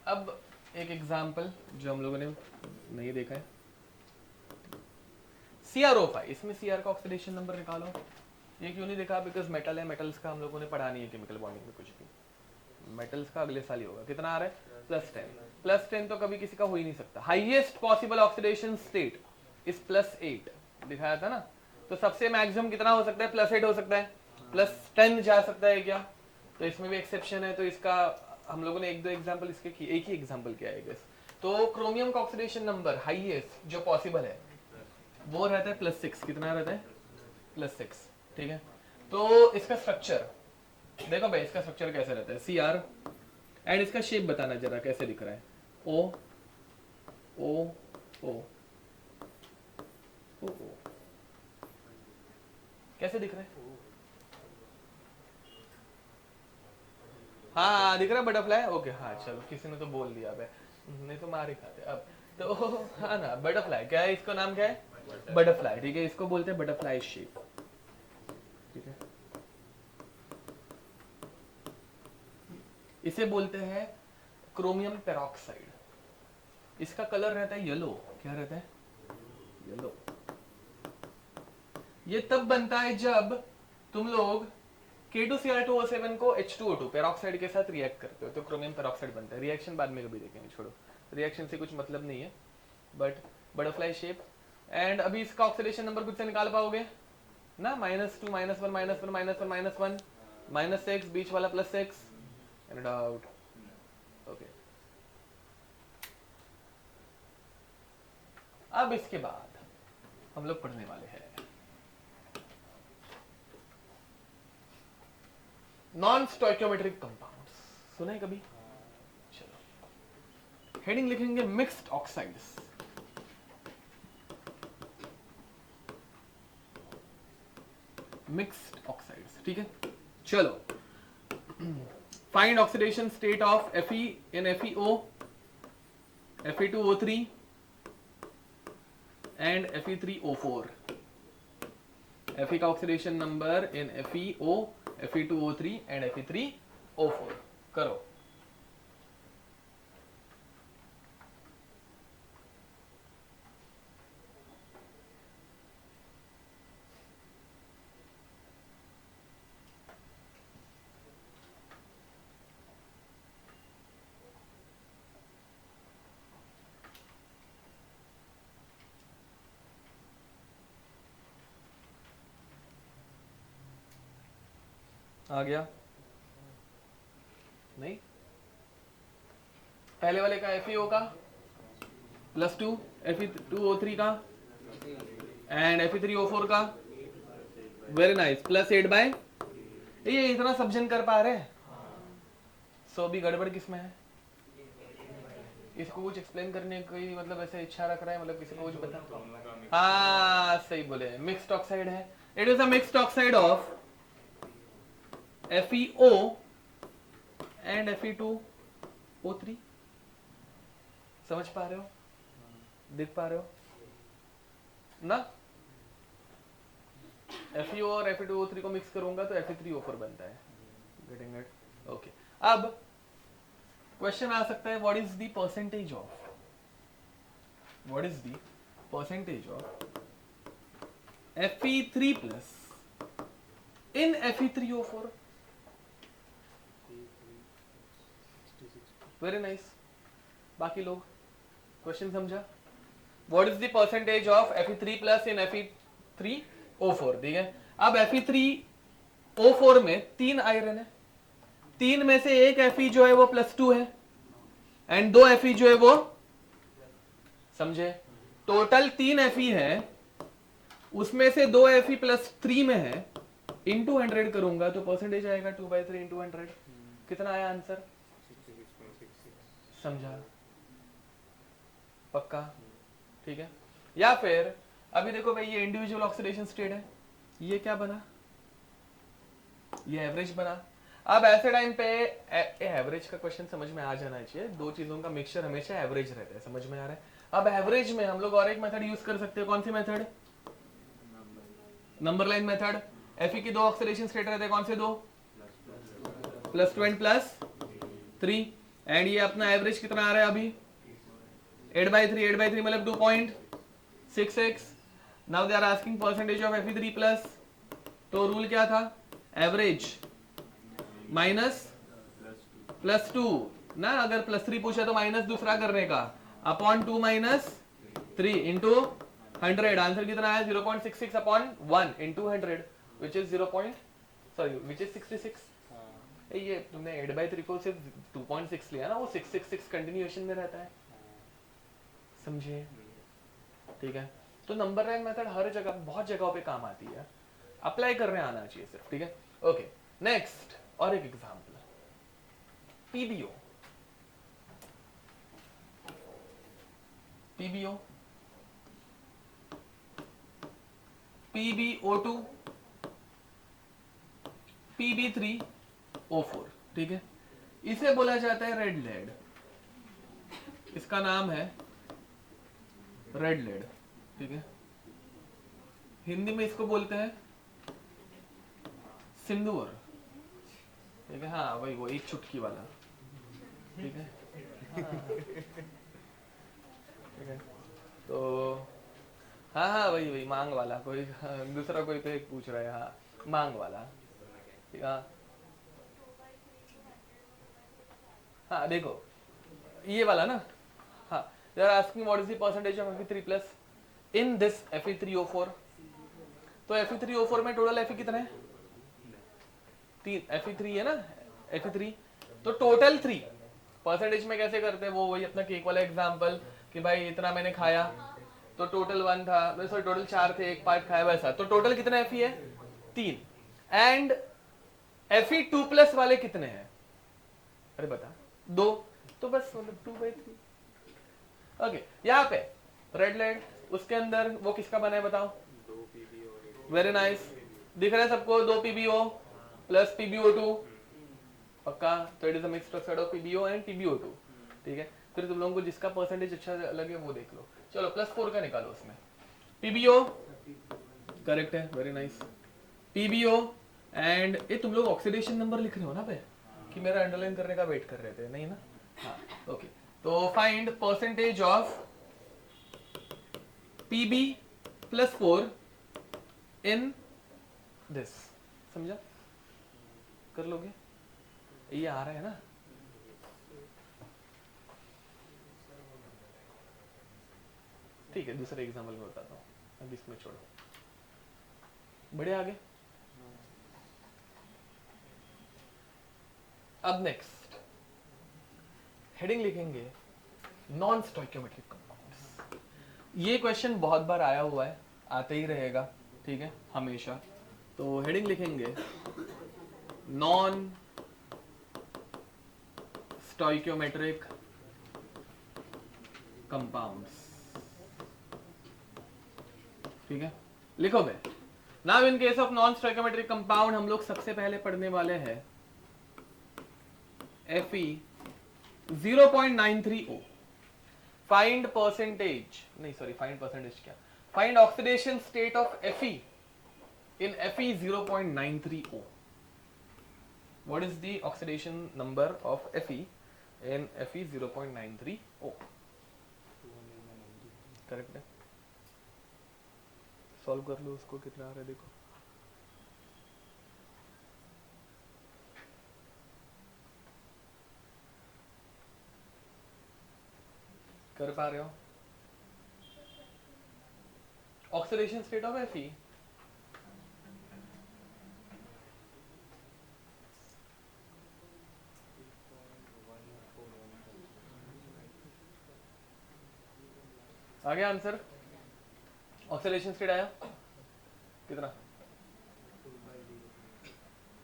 अब एक एग्जाम्पल जो हम लोगों ने नहीं देखा है, CrO5, इसमें Cr का ऑक्सीडेशन नंबर निकालो। ये क्यों नहीं देखा? बिकॉज मेटल है, मेटल्स का हम लोगों ने पढ़ा नहीं है केमिकल बॉन्डिंग में कुछ भी। मेटल्स का अगले साल ही होगा। कितना आ रहा है? +10। +10 तो कभी किसी का हो ही नहीं सकता। Highest possible oxidation state is +8 दिखाया था ना, तो सबसे मैक्सिमम कितना हो सकता है? +8 हो सकता है, +10 जा सकता है क्या? तो इसमें भी एक्सेप्शन है। तो इसका हम लोगों ने एक दो एग्जाम्पल इसके किए, एक ही एग्जाम्पल किया है गेस। तो क्रोमियम का ऑक्सीडेशन नंबर हाईएस्ट जो पॉसिबल है वो रहता है +6। कितना रहता है? +6। ठीक है, तो इसका स्ट्रक्चर देखो भाई, इसका स्ट्रक्चर कैसे रहता है? Cr एंड इसका शेप बताना जरा कैसे दिख रहा है? O O O O O कैसे दिख रहा है? हाँ दिख रहा है बटरफ्लाई। ओके हाँ चलो, किसी ने तो बोल दिया अब, नहीं तो मार ही खाते अब तो। हाँ ना, बटरफ्लाई क्या है? इसका नाम क्या है? बटरफ्लाई। ठीक है, इसको बोलते हैं बटरफ्लाई शेप। ठीक है, इसे बोलते हैं क्रोमियम पेरोक्साइड। इसका कलर रहता है येलो। क्या रहता है? येलो। ये तब बनता है जब तुम लोग K2Cr2O7 को H2O2 पेरोक्साइड के साथ रिएक्ट करते हो, तो क्रोमियम पेरोक्साइड बनता है। रिएक्शन बाद में कभी देखेंगे, छोड़ो, रिएक्शन से कुछ मतलब नहीं है, बट बटरफ्लाई शेप। एंड अभी इसका ऑक्सीडेशन नंबर कुछ से निकाल पाओगे ना? -2 -1 -1 -1 -1 -6, बीच वाला +6 एंड आउट। ओके, अब इसके बाद हम लोग पढ़ने वाले हैं नॉन स्टोइकियोमेट्रिक कंपाउंड्स। सुना है कभी? चलो, हेडिंग लिखेंगे मिक्स्ड ऑक्साइड्स। मिक्स्ड ऑक्साइड्स, ठीक है। चलो, find oxidation state of Fe in FeO, Fe2O3 and Fe3O4। Fe का oxidation number in FeO, Fe2O3 and Fe3O4 करो। आ गया? नहीं, पहले वाले का FeO का +2, Fe2O3 का एंड Fe3O4 का। Very nice, +8/। ये इतना सब्जन कर पा रहे हैं, सो भी गड़बड़ किसमें है? इसको कुछ एक्सप्लेन करने की मतलब ऐसे इच्छा रख रहा है, मतलब किसी को कुछ बता। हाँ सही बोले, मिक्स्ड ऑक्साइड है। It is a mixed oxide of FeO and Fe2O3। समझ पा रहे हो? देख पा रहे हो ना? FeO और Fe2O3 को मिक्स करूंगा तो Fe3O4 बनता है। Getting it? ओके, अब क्वेश्चन आ सकता है, what is the percentage of, what is the percentage of Fe3+ in Fe3O4? Very nice, बाकी लोग क्वेश्चन समझा? What is the percentage of Fe3+ in Fe3O4? ठीक है, अब Fe3O4 में 3 आयरन है, 3 में से एक Fe जो है वो +2 है एंड 2 Fe जो है वो, समझे? टोटल 3 Fe है, उसमें से 2 Fe +3 में है, इंटू 100 करूंगा तो परसेंटेज आएगा 2/3 इंटू 100। कितना आया आंसर? समझा? पक्का? ठीक है। या फिर अभी देखो भाई, ये इंडिविजुअल ऑक्सीडेशन स्टेट है, ये क्या बना? ये एवरेज बना। अब ऐसे टाइम पे एवरेज का क्वेश्चन समझ में आ जाना चाहिए। दो चीजों का मिक्सचर हमेशा एवरेज रहता है, समझ में आ रहा है? अब एवरेज में हम लोग और एक मेथड यूज कर सकते हैं। कौन सी method? Number line method. Fe की 2 ऑक्सीडेशन स्टेट रहते हैं, कौन से 2? +2 एंड +3। एंड ये अपना एवरेज कितना आ रहा है अभी 8/3 मतलब 2.66. Now they are asking percentage of Fe3 plus. तो रूल क्या था, एवरेज माइनस +2 ना, अगर +3 पूछा तो माइनस दूसरा करने का अपॉन 2 - 3 इंटू 100. आंसर कितना है 0.66 अपॉन 1 इंटू 100 विच इज 66. ये तुमने 8/3 को सिर्फ 2.6 लिया ना, वो 666 कंटिन्यूएशन में रहता है, समझे? ठीक है, तो नंबर लाइन मेथड हर जगह बहुत जगहों पे काम आती है, अप्लाई करने आना चाहिए सिर्फ. ठीक है, ओके. नेक्स्ट और एक एग्जांपल, पीबीओ. PbO2 Pb3O4. ठीक है, इसे बोला जाता है रेड लेड. इसका नाम है रेड लेड. ठीक है, हिंदी में इसको बोलते हैं सिंदूर. ठीक है, हाँ वही वो एक चुटकी वाला. ठीक है, ठीक है, तो हाँ वही मांग वाला. कोई दूसरा कोई तो एक पूछ रहा है, हाँ मांग वाला. ठीक है, हाँ देखो ये वाला ना. हाँ, they are asking what is the percentage of Fe3 plus in this Fe3O4. तो Fe3O4 में टोटल Fe कितना है 3. Fe3 है ना, Fe3 तो टोटल 3. परसेंटेज में कैसे करते हैं, वो वही अपना केक वाला एग्जांपल कि भाई इतना मैंने खाया तो टोटल 1 था, सॉरी टोटल 4 थे, एक पार्ट खाया, वैसा. तो टोटल कितना Fe है 3. एंड Fe2 प्लस वाले कितने हैं, अरे बता 2. तो बस मतलब 2/3. ओके, यहाँ पे रेड लाइट, उसके अंदर वो किसका बना है बताओ. 2 PbO. वेरी नाइस, दिख रहा है सबको 2 PbO प्लस PbO2 पक्का. तो it is a mixed structure of PbO and PbO2. ठीक है, फिर तुम लोगों को जिसका परसेंटेज अच्छा लगे वो देख लो. चलो +4 का निकालो उसमें. PbO करेक्ट है, वेरी नाइस. PbO एंड ये तुम लोग ऑक्सीडेशन नंबर लिख रहे हो ना पे, कि मेरा अंडरलाइन करने का वेट कर रहे थे, नहीं ना? हाँ ओके. तो find percentage of Pb +4 in this. समझा, कर लोगे? ये आ रहा है ना. ठीक है, दूसरे एग्जाम्पल में बताता हूँ, अब इसमें छोड़ो. बढ़े आगे. अब नेक्स्ट हेडिंग लिखेंगे नॉन स्टोइकियोमेट्रिक कंपाउंड्स. ये क्वेश्चन बहुत बार आया हुआ है, आते ही रहेगा. ठीक है, हमेशा. तो हेडिंग लिखेंगे नॉन स्टोइकियोमेट्रिक कंपाउंड्स. ठीक है, लिखो बे. Now in case of non stoichiometric compound हम लोग सबसे पहले पढ़ने वाले हैं Fe 0.93O. फाइंड परसेंटेज, नहीं सॉरी फाइंड परसेंटेज क्या, find oxidation state of Fe in Fe 0.93O. What is the oxidation number of Fe in Fe 0.93O? Correct है, सॉल्व कर लो उसको. कितना आ रहा है देखो. कर पा रहे हो? ऑक्सीडेशन स्टेट ऑफ Fe आ गया आंसर. ऑक्सीडेशन स्टेट आया कितना,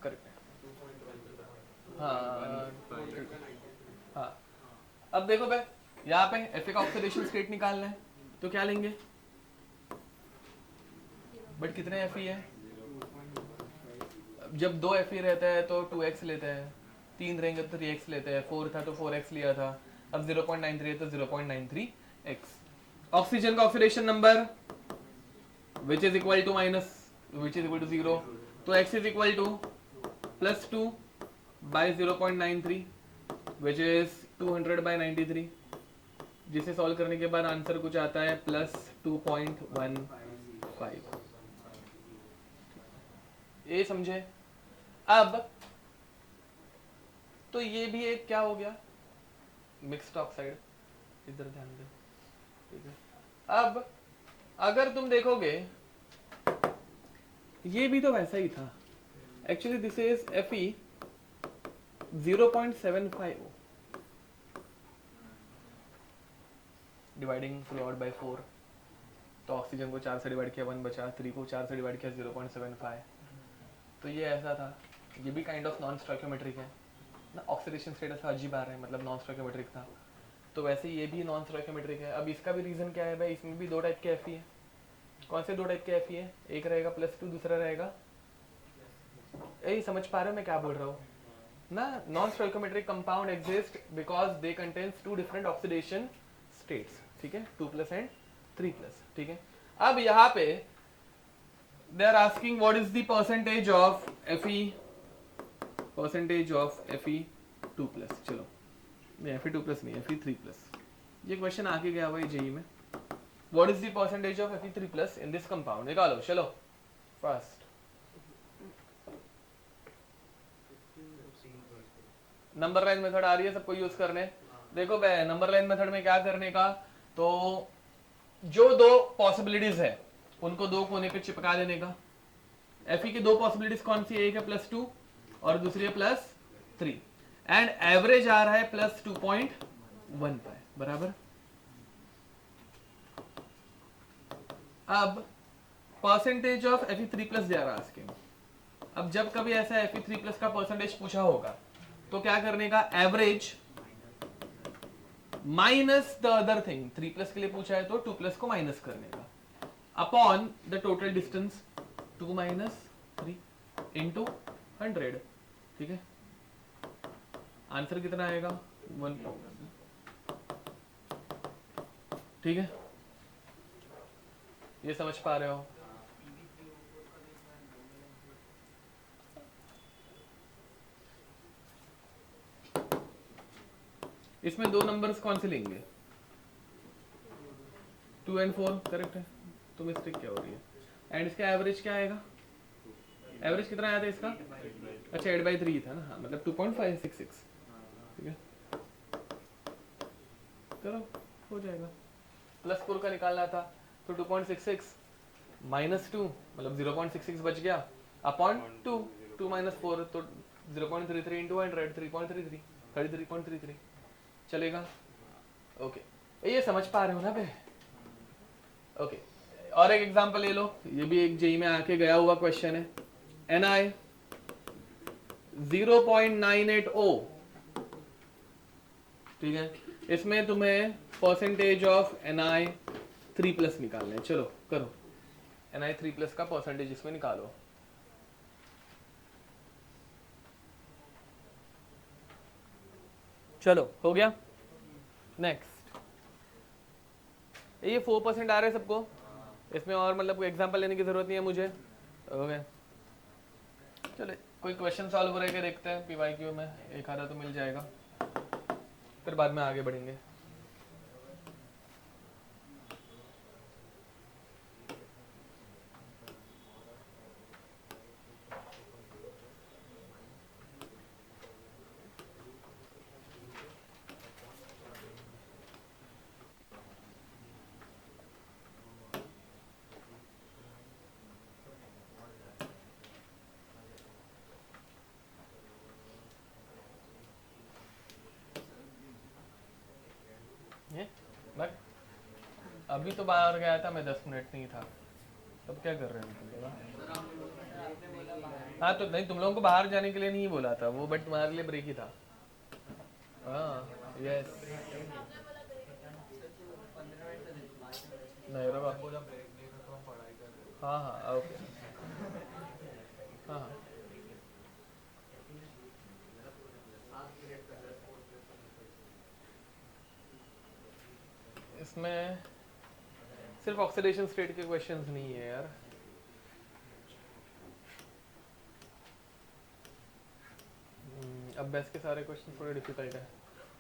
करेक्ट है. हाँ अब देखो भाई, यहाँ पे Fe का ऑक्सीडेशन स्टेट निकालना है तो क्या लेंगे, बट कितने Fe है. जब 2 Fe रहता है तो 2x लेते हैं, 3 रहेंगे तो 3x लेते हैं, 4 था तो 4x लिया था. अब 0.93 है तो 0.93x. ऑक्सीजन का oxidation number which is equal to 0. तो x is equal to +2 by 0.93 which is 200/93, जिसे सॉल्व करने के बाद आंसर कुछ आता है +2.15। ये समझे? अब तो ये भी एक क्या हो गया, मिक्स्ड ऑक्साइड, इधर ध्यान दे, ठीक है। अब अगर तुम देखोगे ये भी तो वैसा ही था actually, this is Fe 0.75 dividing fluoride by 4, तो ऑक्सीजन को 4 से डिवाइड किया 1 बचा, 3 को 4 से डिवाइड किया 0.75, तो ये ऐसा था। ये भी काइंड ऑफ नॉन स्टोइकियोमेट्रिक है ना, ऑक्सीडेशन स्टेटस अजीब आ रहा है, मतलब नॉन स्टोइकियोमेट्रिक था, तो वैसे ये भी नॉन स्टोइकियोमेट्रिक है। अब इसका भी रीजन क्या है भाई, इसमें भी 2 टाइप के Fe है। कौन से 2 टाइप के Fe है? एक रहेगा +2, दूसरा रहेगा, यही समझ पा रहे हो मैं क्या बोल रहा हूँ ना? Non stoichiometric compound exist because they contains 2 different oxidation states, ठीक है, 2+ एंड 3+, ठीक है। अब यहाँ पे they are asking what is the percentage of Fe2+, चलो नहीं Fe2+ नहीं, Fe3+, ये क्वेश्चन आके गया हुआ है जेई में। What is the percentage of Fe3+ in this compound, निकालो चलो फर्स्ट। नंबर लाइन मेथड आ रही है सबको यूज करने। देखो भाई नंबर लाइन मेथड में क्या करने का, तो जो 2 पॉसिबिलिटीज है उनको 2 कोने पे चिपका देने का। Fe की 2 पॉसिबिलिटीज कौन सी है, एक है +2 और दूसरी है +3, एंड एवरेज आ रहा है +2.15 बराबर। अब परसेंटेज ऑफ Fe3+ दे रहा आस्किंग। अब जब कभी ऐसा Fe3+ का परसेंटेज पूछा होगा तो क्या करने का, average minus the other thing, 3+ के लिए पूछा है तो 2+ को माइनस करने का, upon the total distance 2 - 3 into 100, ठीक है। आंसर कितना आएगा 1, ठीक है। ये समझ पा रहे हो? इसमें 2 नंबर्स कौन से लेंगे, 2 और 4, करेक्ट है, तो मिस्टेक क्या हो रही है। एंड इसका एवरेज क्या आएगा, एवरेज कितना आया था इसका, अच्छा 8/3 था ना, हाँ मतलब 2.566, ठीक है। चलो हो जाएगा, +4 का निकालना था तो 2.66 -2 मतलब 0.66 बच गया, अपॉन 2, 2 - 4 तो 0.33 इंटू 100, 33.33 चलेगा। ओके ये समझ पा रहे हो ना बे? ओके और एक एग्जांपल ले लो, ये भी एक जेई में आके गया हुआ क्वेश्चन है। Ni 0.980, ठीक है, इसमें तुम्हें परसेंटेज ऑफ Ni3+ निकालना है। चलो करो, Ni3+ का परसेंटेज इसमें निकालो। चलो हो गया। नेक्स्ट, ये 4% आ रहा है सबको, इसमें और मतलब कोई एग्जांपल लेने की जरूरत नहीं है मुझे। ओके चलो कोई क्वेश्चन सॉल्व करके देखते हैं PYQ में, एक आधा तो मिल जाएगा, फिर बाद में आगे बढ़ेंगे। बट अभी तो बाहर गया था मैं, 10 मिनट नहीं था, तब क्या कर रहे हैं तुम लोग? हाँ तो नहीं, तुम लोगों को बाहर जाने के लिए नहीं बोला था वो, बट तुम्हारे लिए ब्रेक ही था। हाँ यस नहीं रहा, बोला ब्रेक नहीं था तो हम पढ़ाई कर रहे थे। हाँ हाँ ओके, हाँ हाँ इसमें सिर्फ ऑक्सीडेशन स्टेट के क्वेश्चंस नहीं है यार। अब बेस के सारे क्वेश्चन थोड़े डिफिकल्ट है।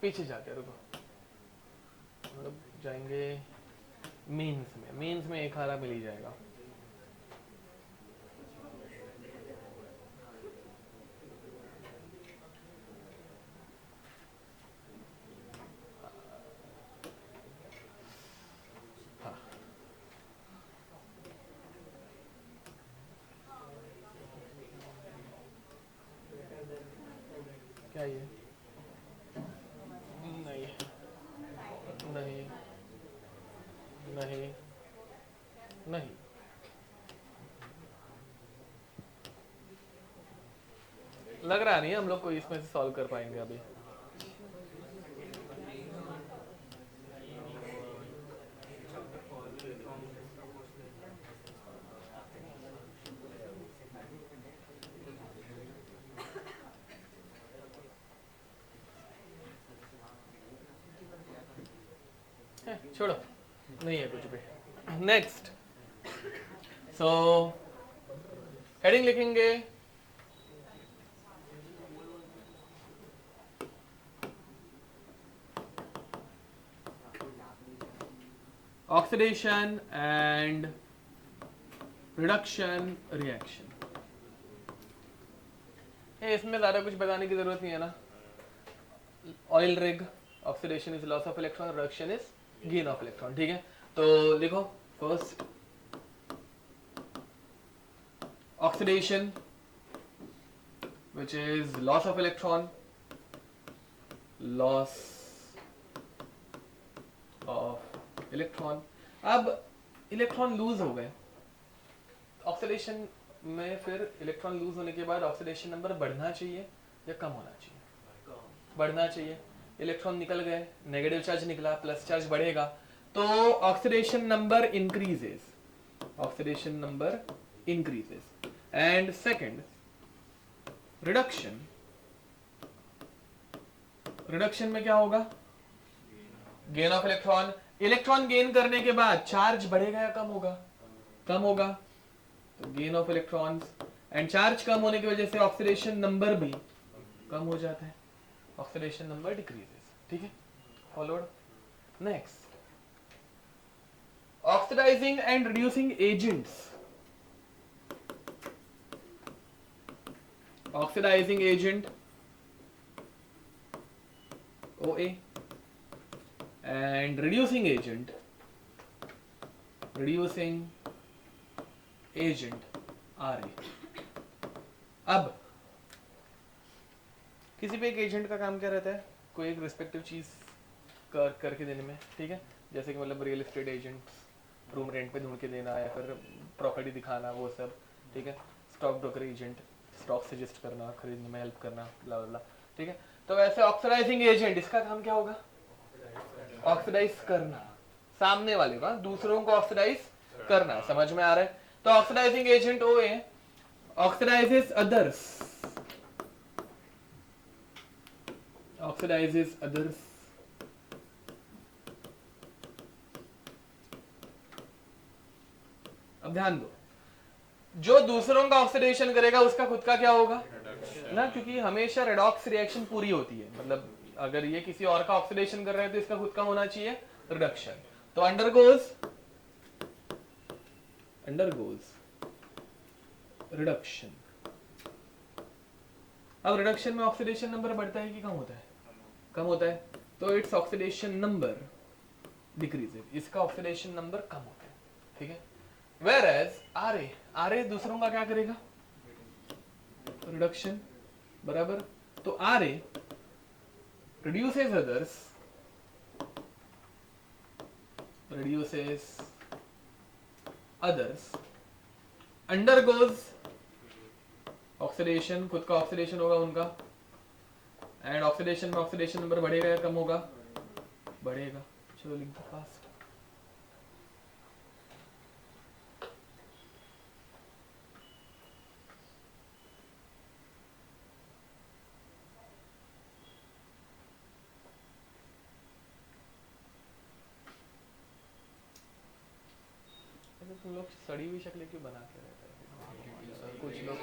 पीछे जाके रुको, मतलब जाएंगे मीन्स में, मीन्स में एक हारा मिल ही जाएगा। हाँ क्या ये, नहीं नहीं नहीं नहीं, लग रहा नहीं है हम लोग को इसमें से सॉल्व कर पाएंगे अभी। छोड़ो, नहीं है कुछ भी। नेक्स्ट, सो हेडिंग लिखेंगे ऑक्सीडेशन एंड रिडक्शन रिएक्शन। इसमें ज्यादा कुछ बताने की जरूरत नहीं है ना। Oil rig, oxidation is loss of electron, reduction is gain of electron. ठीक है, तो लिखो first oxidation which is loss of electron, loss of electron। अब इलेक्ट्रॉन लूज हो गए ऑक्सीडेशन में, फिर इलेक्ट्रॉन लूज होने के बाद ऑक्सीडेशन नंबर बढ़ना चाहिए या कम होना चाहिए? बढ़ना चाहिए। इलेक्ट्रॉन निकल गए, नेगेटिव चार्ज निकला, प्लस चार्ज बढ़ेगा, तो oxidation number increases, oxidation number increases. And second reduction, reduction में क्या होगा? Gain of electron. Electron gain करने के बाद चार्ज बढ़ेगा या कम होगा? कम होगा, तो gain of electrons. And charge कम होने की वजह से ऑक्सीडेशन नंबर भी कम हो जाता है, ऑक्सीडेशन नंबर डिक्रीजेस। ठीक है, followed. Next, oxidizing and reducing agents. Oxidizing agent OA and reducing agent RA। अब किसी भी एक एजेंट का काम क्या रहता है? कोई एक रिस्पेक्टिव चीज करके देने में। ठीक है, जैसे कि मतलब real estate agents, room rent पे ढूंढ के देना या फिर प्रॉपर्टी दिखाना, वो सब। ठीक है, stock broker agent, stock suggest करना, खरीदने में हेल्प करना, ब्ला ब्ला। ठीक है, तो वैसे ऑक्सीडाइजिंग एजेंट, इसका काम क्या होगा? ऑक्सीडाइज करना, सामने वाले का, दूसरों को ऑक्सीडाइज करना। समझ में आ रहा है? तो ऑक्सीडाइजिंग एजेंट ओ है, ऑक्सीडाइजेस अदर्स, ऑक्सीडाइजेस अदर्स। अब ध्यान दो, जो दूसरों का ऑक्सीडेशन करेगा उसका खुद का क्या होगा ना, क्योंकि हमेशा रेडॉक्स रिएक्शन पूरी होती है। मतलब अगर ये किसी और का ऑक्सीडेशन कर रहा है तो इसका खुद का होना चाहिए रिडक्शन। तो अंडरगोज रिडक्शन। अब रिडक्शन में ऑक्सीडेशन नंबर बढ़ता है कि कम होता है? कम होता है, तो इट्स ऑक्सीडेशन नंबर डिक्रीजेस, इसका ऑक्सीडेशन नंबर कम होता है। ठीक है, Whereas RA दूसरों का क्या करेगा? रिडक्शन, बराबर। तो RA reduces others, undergoes oxidation, खुद का ऑक्सीडेशन होगा उनका। एंड ऑक्सीडेशन में ऑक्सीडेशन नंबर बढ़ेगा या कम होगा? बढ़ेगा। चलो लिख दो फास्ट। तुम लोग सड़ी हुई शक्लें क्यों बना के रहते हैं? कुछ लोग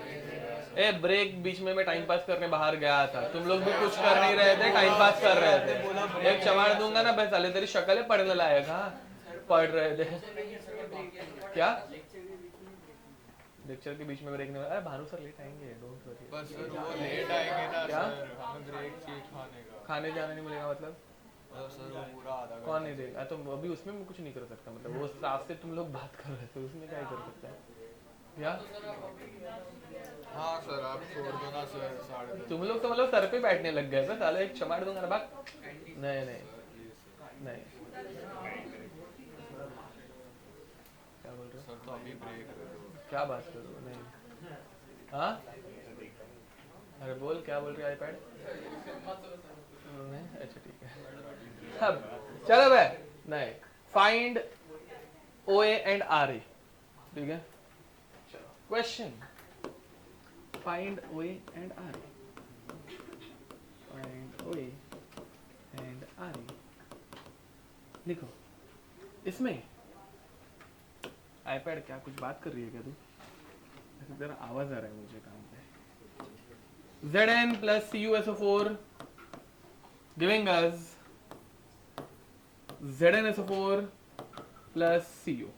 ए ब्रेक बीच में मैं टाइम पास करने बाहर गया था, तुम लोग भी कुछ कर नहीं रहे थे, टाइम पास कर रहे थे। एक चमाड़ दूंगा ना बस, साले तेरी शक्ल है पढ़ने लायक। हाँ पढ़ रहे थे क्या? लेक्चर के बीच में ब्रेक नहीं। अरे भानु सर लेट आएंगे, डोंट वरी। बस सर वो लेट आएंगे ना क्या? सर, हमें ब्रेक चाहिए खाने का। खाने जाने नहीं मिलेगा मतलब? सर वो पूरा आधा घंटा। कौन नहीं देगा? तो अभी उसमें मैं कुछ नहीं कर सकता, मतलब वो स्टाफ से तुम लोग बात कर रहे थे, उसमें क्या ही कर सकता है या? हाँ सर आप छोड़ दो ना सर, 10:30। तुम लोग तो मतलब सर पे बैठने लग गए थे साले, एक चमाड़ दूंगा ना भाग। नहीं नहीं नहीं, क्या बोल रहे हो? सर तो अभी ब्रेक कर दो। क्या बात कर रहे हो? नहीं हाँ, अरे बोल क्या बोल रही है आईपैड? नहीं अच्छा ठीक है। अब चलो भाई, नहीं find O A and R A, ठीक है? चलो question, find O A and R A, find O A and R A. लिखो इसमें आईपैड क्या कुछ बात कर रही है क्या तू? ऐसे तेरा आवाज आ रहा है मुझे काम पे। Zn plus CuSO4 giving us ZnSO4 plus Cu,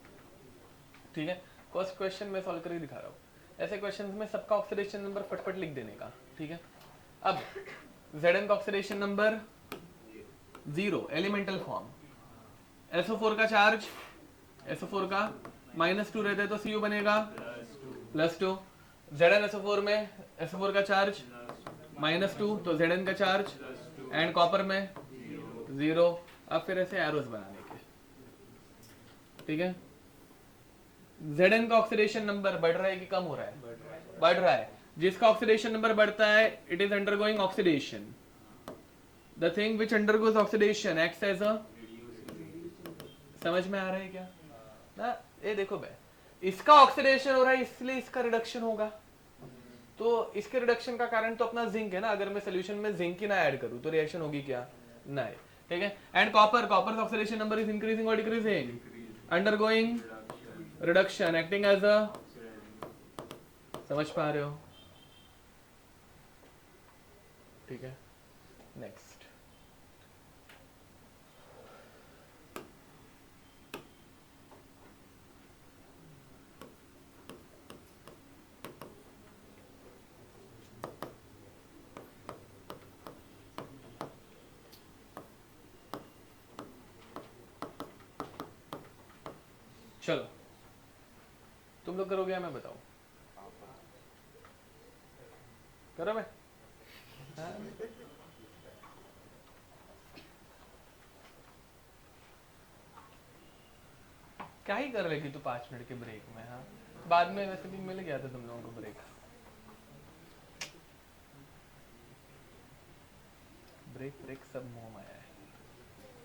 ठीक है? फर्स्ट क्वेश्चन मैं सॉल्व करके दिखा रहा हूँ। ऐसे क्वेश्चन में सबका ऑक्सीडेशन नंबर फटफट लिख देने का, ठीक है? अब Zn का oxidation number 0 elemental form, SO4 का चार्ज, SO4 का -2 रहता है तो Cu बनेगा +2। ZnSO4 में SO4 का चार्ज -2 तो Zn का चार्ज, एंड कॉपर में 0। अब फिर ऐसे एरोस बनाने के, ठीक है? Zn का ऑक्सीडेशन नंबर बढ़ रहा है कि कम हो रहा है? बढ़ रहा है। जिसका ऑक्सीडेशन नंबर बढ़ता है it is undergoing oxidation. The thing which undergoes oxidation acts as a, समझ में आ रहा है क्या ना? ये देखो भाई, इसका ऑक्सीडेशन हो रहा है इसलिए इसका रिडक्शन होगा, तो इसके रिडक्शन का कारण तो अपना जिंक है ना। अगर मैं सोल्यूशन में जिंक ही ना ऐड करूं तो रिएक्शन होगी क्या? नहीं, ठीक है? And copper, copper oxidation number is increasing और decreasing? Undergoing reduction, acting as a, समझ पा रहे हो? ठीक है, नेक्स्ट। चलो तुम लोग करोगे या मैं बताऊं? करो मैं? हाँ? क्या ही कर लेगी तू 5 मिनट के ब्रेक में? हाँ बाद में वैसे भी मिल गया था तुम लोगों को ब्रेक। ब्रेक ब्रेक सब मुंह में आया है,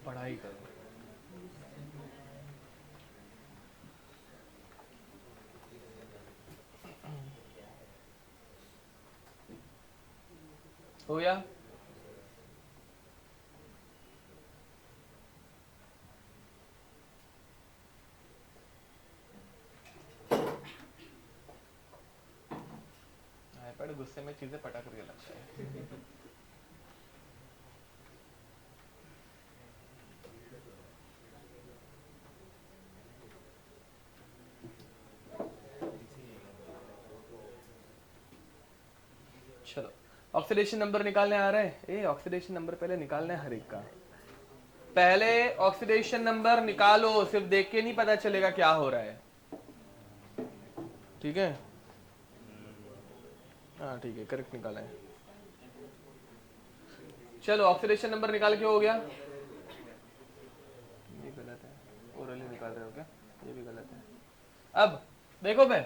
पढ़ाई करो। हो गया? आईपैड गुस्से में चीजें पटक रही लगता है। चलो ऑक्सीडेशन नंबर निकालने आ रहा है। ए ऑक्सीडेशन नंबर पहले निकालना है हर एक का। पहले ऑक्सीडेशन नंबर निकालो, सिर्फ देख के नहीं पता चलेगा क्या हो रहा है, ठीक है? हाँ ठीक है, करेक्ट निकाला है। चलो ऑक्सीडेशन नंबर निकाल के हो गया? ये गलत है, ओरली निकाल रहे हो क्या? ये भी गलत है। अब देखो भाई,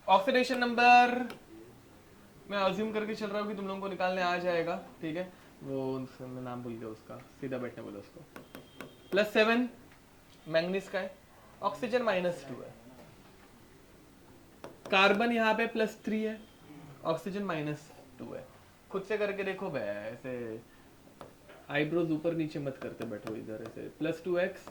ऑक्सीडेशन नंबर मैं अज्यूम करके चल रहा हूँ कि तुम लोगों को निकालने आ जाएगा, ठीक है? वो मैं नाम भूल गया उसका, सीधा बैठने बोलो उसको। +7 मैंगनीज का है, ऑक्सीजन -2 है, कार्बन यहाँ पे +3 है, ऑक्सीजन -2 है। खुद से करके देखो भाई, ऐसे आईब्रोज ऊपर नीचे मत करते बैठो इधर, ऐसे +2x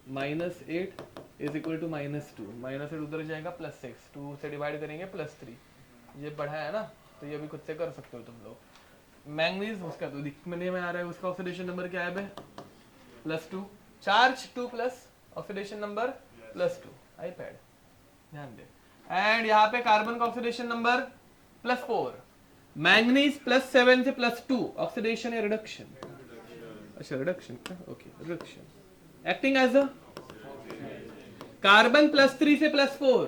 -8 इज इक्वल टू -2, -8 उधर जाएगा +6, 2 से डिवाइड करेंगे +3, ये बढ़ा है ना, तो ये भी खुद से कर सकते हो तुम लोग। मैंगनीज उसका तो दिखने में आ रहा है, उसका ऑक्सीडेशन नंबर क्या है बे, +2, charge 2 plus oxidation number +2, iPad ध्यान दे। एंड यहाँ पे कार्बन का ऑक्सीडेशन नंबर +4, मैंगनीज +7 से +2, ऑक्सीडेशन या रिडक्शन, अच्छा reduction, okay reduction, acting as a carbon +3 से +4,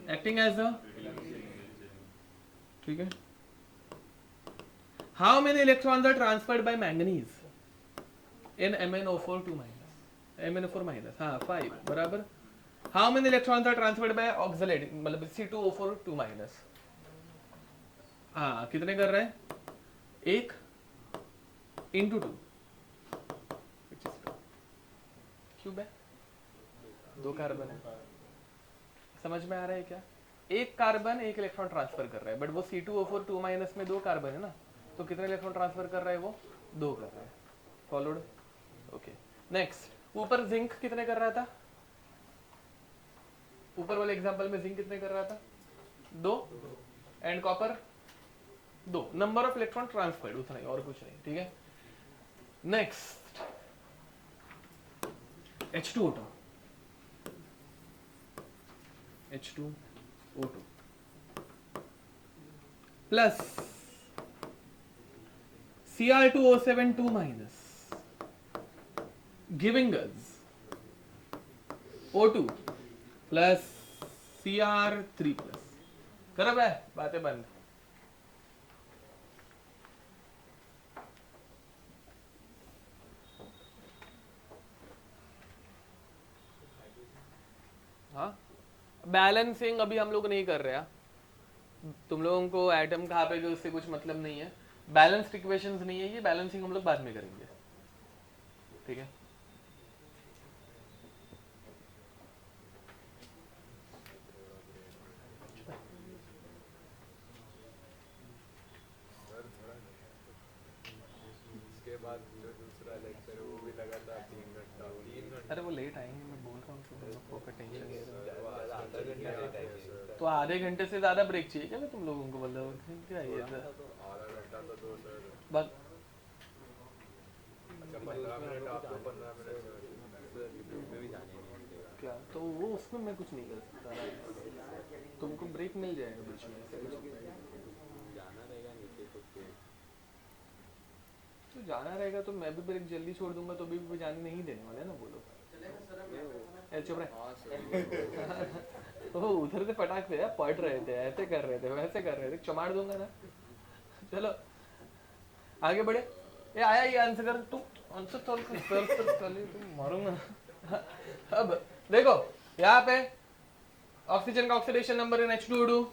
एक्टिंग एज अ, ठीक है। How many electrons are transferred by manganese in MnO4 2 MnO4 minus, हाँ 5 बराबर। How many electrons are transferred by oxalate मतलब C2O4 2 minus, हाँ कितने कर रहे हैं, 1 इंटू 2, क्यूब है, 2 कार्बन है, समझ में आ रहा है क्या, एक कार्बन 1 इलेक्ट्रॉन ट्रांसफर कर रहा है, बट वो C2O4 2 माइनस में 2 कार्बन है ना, तो कितने इलेक्ट्रॉन ट्रांसफर कर रहा है वो, 2 कर रहा है, फॉलोड, ओके। नेक्स्ट, ऊपर जिंक कितने कर रहा था, ऊपर वाले एग्जांपल में जिंक कितने कर रहा था, 2, and copper 2, number of electron transferred उतना ही और कुछ नहीं, ठीक है। Next H2O2 plus Cr2O7 2 minus giving us O2 plus Cr3 plus, करब है बातें बंद। हाँ बैलेंसिंग अभी हम लोग नहीं कर रहे हैं, तुम लोगों को एटम कहाँ पे गए उससे कुछ मतलब नहीं है, बैलेंस्ड इक्वेशंस नहीं है ये, बैलेंसिंग हम लोग बाद में करेंगे, ठीक है। इसके बाद जो दूसरा लेक्चर है वो भी लगातार 3 घंटा। अरे वो लेट आएंगे, मैं बोल रहा हूँ तुम लोग को टेंशन नहीं है, आधा घंटा लेट आएंगे। तो आधे घंटे से ज्यादा ब्रेक चाहिए क्या मैं तुम लोगों को, मतलब क्या है ये आधा घंटा तो 2 सर, बस। अच्छा 15 मिनट आपको 15 मिनट में भी जाने क्या तो वो उसमें मैं कुछ नहीं कर सकता ना, तुमको ब्रेक मिल जाएगा बीच में, ऐसा कुछ नहीं है। जाना रहेगा नीचे तो फिर तो जाना रहेगा तो मैं भी ब्रेक जल्दी छोड़ दूंगा, तो भी जाने नहीं देने वाले ना बोलो, ए चुप रहे। हाँ सर वो उधर से पटाख पे पढ़ रहे थे, ऐसे कर रहे थे, वैसे कर रहे थे, चमाड़ दूंगा ना। चलो आगे बढ़े, ये आया ये आंसर कर, तू आंसर सॉल्व कर तुम मारूंगा। अब देखो यहाँ पे ऑक्सीजन का oxidation number in H2O2,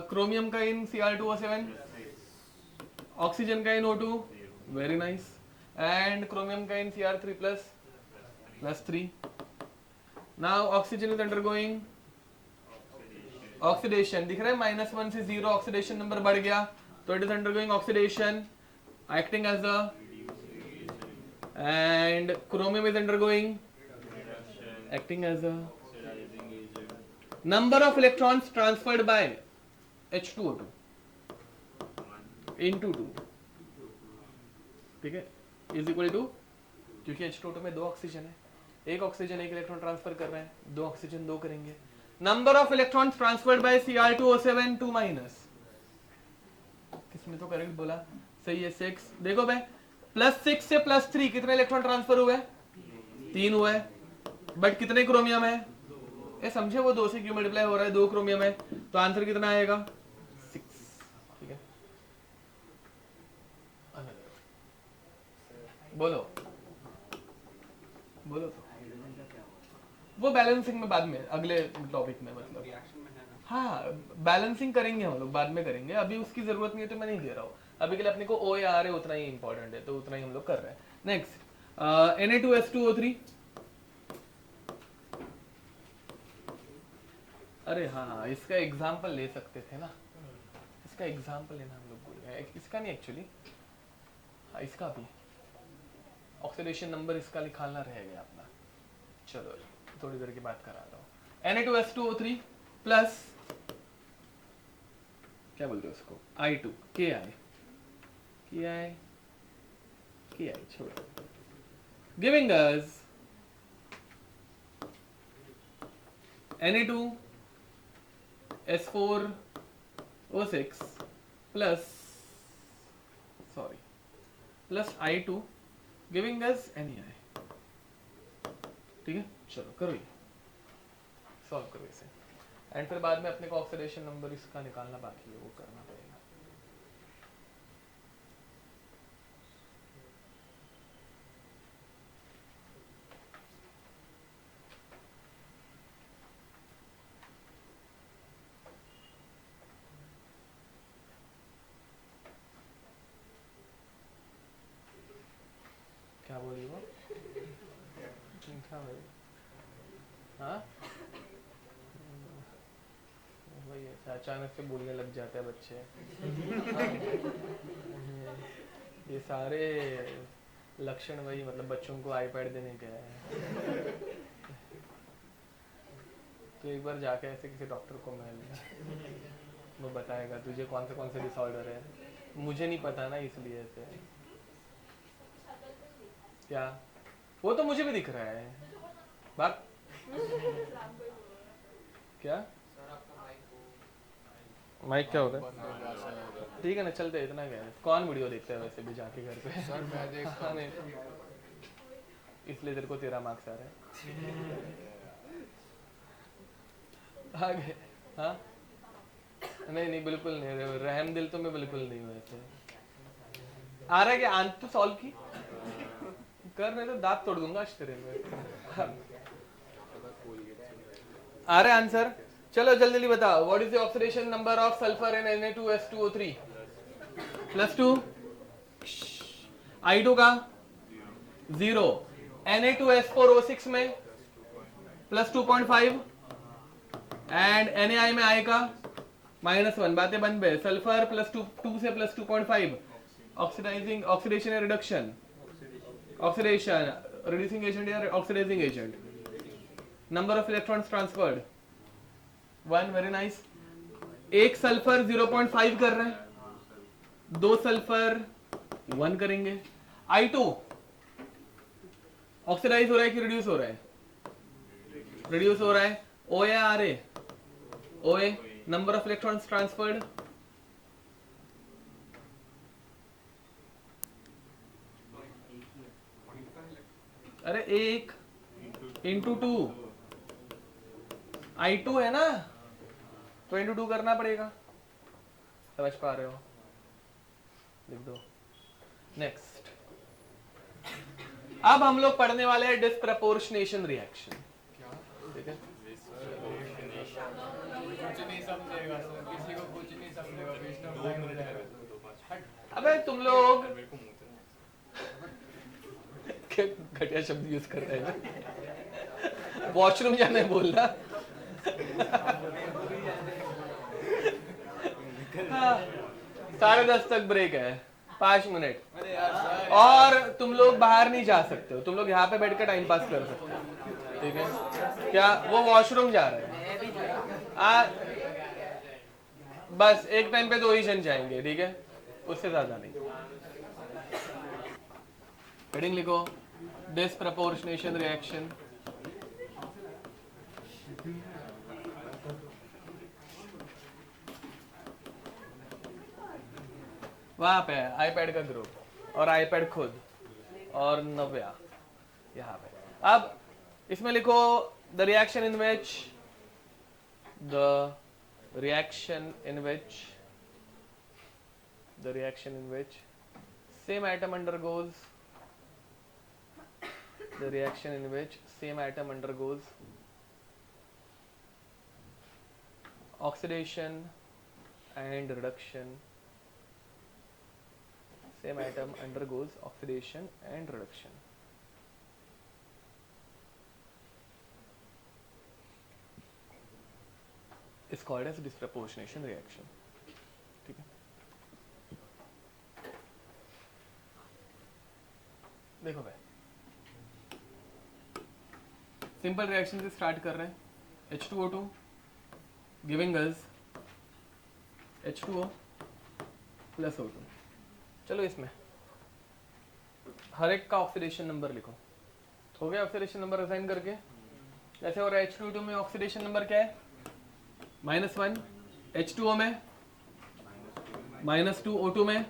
chromium का इन Cr2O7, ऑक्सीजन का इन O2, very nice, and chromium का इन Cr3 plus 3। now oxygen is undergoing oxidation, दिख रहा है -1 से 0 ऑक्सीडेशन नंबर बढ़ गया, तो it is undergoing oxidation acting as a, and chromium is undergoing acting as a, number of electrons transferred by H2O2 into 2, ठीक है, इज इक्वल टू, क्योंकि H2O2 में 2 ऑक्सीजन है, एक ऑक्सीजन 1 इलेक्ट्रॉन ट्रांसफर कर रहे हैं, 2 ऑक्सीजन 2 करेंगे, number of electrons transferred by Cr2O7 2 minus, किसने तो करेक्ट बोला, सही है 6। देखो भाई +6 से +3 कितने इलेक्ट्रॉन ट्रांसफर हुए, 3 हुए, बट कितने क्रोमियम है, ये समझे, वो 2 से क्यों मल्टीप्लाई हो रहा है, 2 क्रोमियम है, तो आंसर कितना आएगा 6, ठीक है। बोलो बोलो तो, वो बैलेंसिंग में बाद में अगले टॉपिक में, मतलब हाँ बैलेंसिंग करेंगे हम लोग, बाद में करेंगे, अभी उसकी जरूरत नहीं है तो मैं नहीं दे रहा हूँ, अभी के लिए अपने को O या R है उतना ही इंपॉर्टेंट है, तो उतना ही हम लोग कर रहे हैं। नेक्स्ट Na2H2O3, अरे हाँ इसका एग्जाम्पल ले सकते थे ना, इसका एग्जाम्पल लेना हम लोग भूल गए, इसका नहीं एक्चुअली, हाँ इसका भी ऑक्सीडेशन नंबर इसका निकालना रह गया अपना। चलो थोड़ी देर की बात करा लो। Na2S2O3 प्लस क्या बोलते हैं उसको I2 Ki छोड़ो, giving us Na2S4O6 plus I2 giving us NaI। ठीक है, चलो करो ये, सॉल्व करो इसे, एंड फिर बाद में अपने को ऑक्सीडेशन नंबर इसका निकालना बाकी है, वो करना पड़ेगा। क्या बोली वो? क्या बोली? हाँ, वही ऐसा अचानक से बोलने लग जाते हैं बच्चे। ये सारे लक्षण वही, मतलब बच्चों को आईपैड देने के हैं। तो एक बार जाके ऐसे किसी डॉक्टर को मिल, वो बताएगा तुझे कौन से डिसऑर्डर है। मुझे नहीं पता ना, इसलिए ऐसे। क्या? वो तो मुझे भी दिख रहा है। बात क्या? माइक क्या होता है? ठीक है ना, चलते इतना क्या है, कौन वीडियो देखता है वैसे भी जाके घर पे। सर मैं देखता हूँ। इसलिए तेरे को 13 मार्क्स आ रहे हैं। आगे हाँ, नहीं बिल्कुल नहीं, रहम दिल तो मैं बिल्कुल नहीं हूँ ऐसे। आ रहा है कि आंत तो सॉल्व की कर, नहीं तो दांत तोड़ दूंगा आज तेरे में। आ रहा है आंसर? चलो जल्दी जल्दी बताओ, what is the oxidation number of sulphur in Na2S2O3? +2। I2 का 0, Na2S4O6 में +2.5 एंड Na में I का -1। बातें बंद पे। सल्फर +2 से +2.5 ऑक्सीडाइजिंग, ऑक्सीडेशन या रिडक्शन? ऑक्सीडेशन, रिड्यूसिंग एजेंट या oxidizing agent? Number of electrons transferred 1, very nice. एक सल्फर 0.5 कर रहे हैं, 2 सल्फर 1 करेंगे। I2 ऑक्सीडाइज हो रहा है कि रिड्यूस हो रहा है? रिड्यूस हो रहा है। O या RA? OA। Number of electrons transferred? अरे 1 इंटू 2, I2 है ना, तो इंटू 2 करना पड़ेगा। समझ पा रहे हो? लिख दो। नेक्स्ट, अब हम लोग पढ़ने वाले हैं डिस्प्रपोर्शनेशन रिएक्शन। ठीक है, कुछ नहीं समझेगा सर, किसी को कुछ नहीं समझेगा, वेस्ट ऑफ टाइम हो जाएगा। अबे तुम लोग क्या घटिया शब्द यूज कर रहे हैं? वॉशरूम जाने बोलना। हाँ, 10:30 तक ब्रेक है, 5 मिनट, और तुम लोग बाहर नहीं जा सकते हो, तुम लोग यहाँ पे बैठकर टाइम पास कर सकते हो। ठीक है, क्या वो वॉशरूम जा रहे हैं? बस एक टाइम पे 2 ही जन जाएंगे, ठीक है, उससे ज्यादा नहीं। हेडिंग लिखो, डिस्प्रपोर्शनेशन रिएक्शन। वहां पे है आईपैड का ग्रुप, और आईपैड खुद, और नव्या यहाँ पे। अब इसमें लिखो the reaction in which same atom undergoes oxidation and reduction. Same atom undergoes oxidation and reduction. Is called as disproportionation reaction. ठीक है, देखो भाई, सिंपल रिएक्शन से स्टार्ट कर रहे हैं। H2O2 giving us H2O plus O2। चलो इसमें हर एक का ऑक्सीडेशन नंबर लिखो। हो गया ऑक्सीडेशन नंबर असाइन करके। ऐसे हो रहा है H2O2 में ऑक्सीडेशन नंबर क्या है? -1, H2O में -2, O2 में।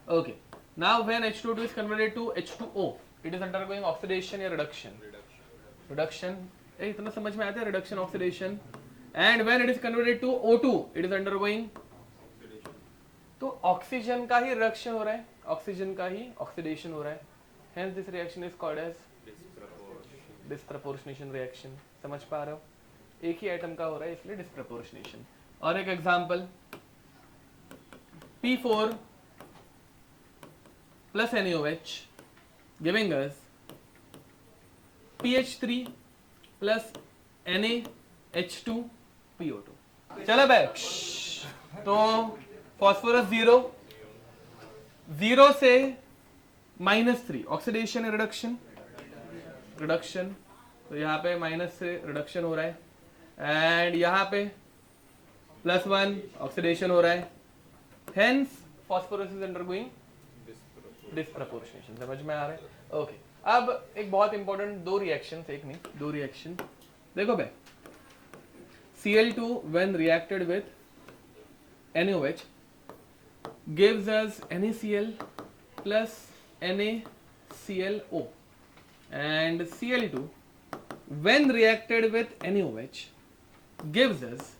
Okay, now when H2O2 is converted to H2O, it is undergoing oxidation या reduction? Reduction, इतना समझ में आता है, reduction oxidation। And when it is converted to O2, it is undergoing, तो ऑक्सीजन का ही रिडक्शन हो रहा है, ऑक्सीजन का ही ऑक्सीडेशन हो रहा है। Hence this reaction is called as disproportionation reaction. समझ पा रहे हो? एक ही एटम का हो रहा है इसलिए डिस्प्रपोर्शनेशन। और एक example, P4 plus NaOH giving us PH3 plus NaH2PO2। चलो भाई, तो फॉस्फोरस 0 से -3 ऑक्सीडेशन रिडक्शन, तो यहाँ पे माइनस से रिडक्शन हो रहा है, एंड यहाँ पे +1 ऑक्सीडेशन हो रहा है। Hence phosphorus is undergoing disproportionation. समझ में आ रहा है? ओके, अब एक बहुत इंपॉर्टेंट दो रिएक्शन देखो भाई। Cl2 when reacted with NaOH gives us NaCl plus NaClO, and Cl2 when reacted with NaOH gives us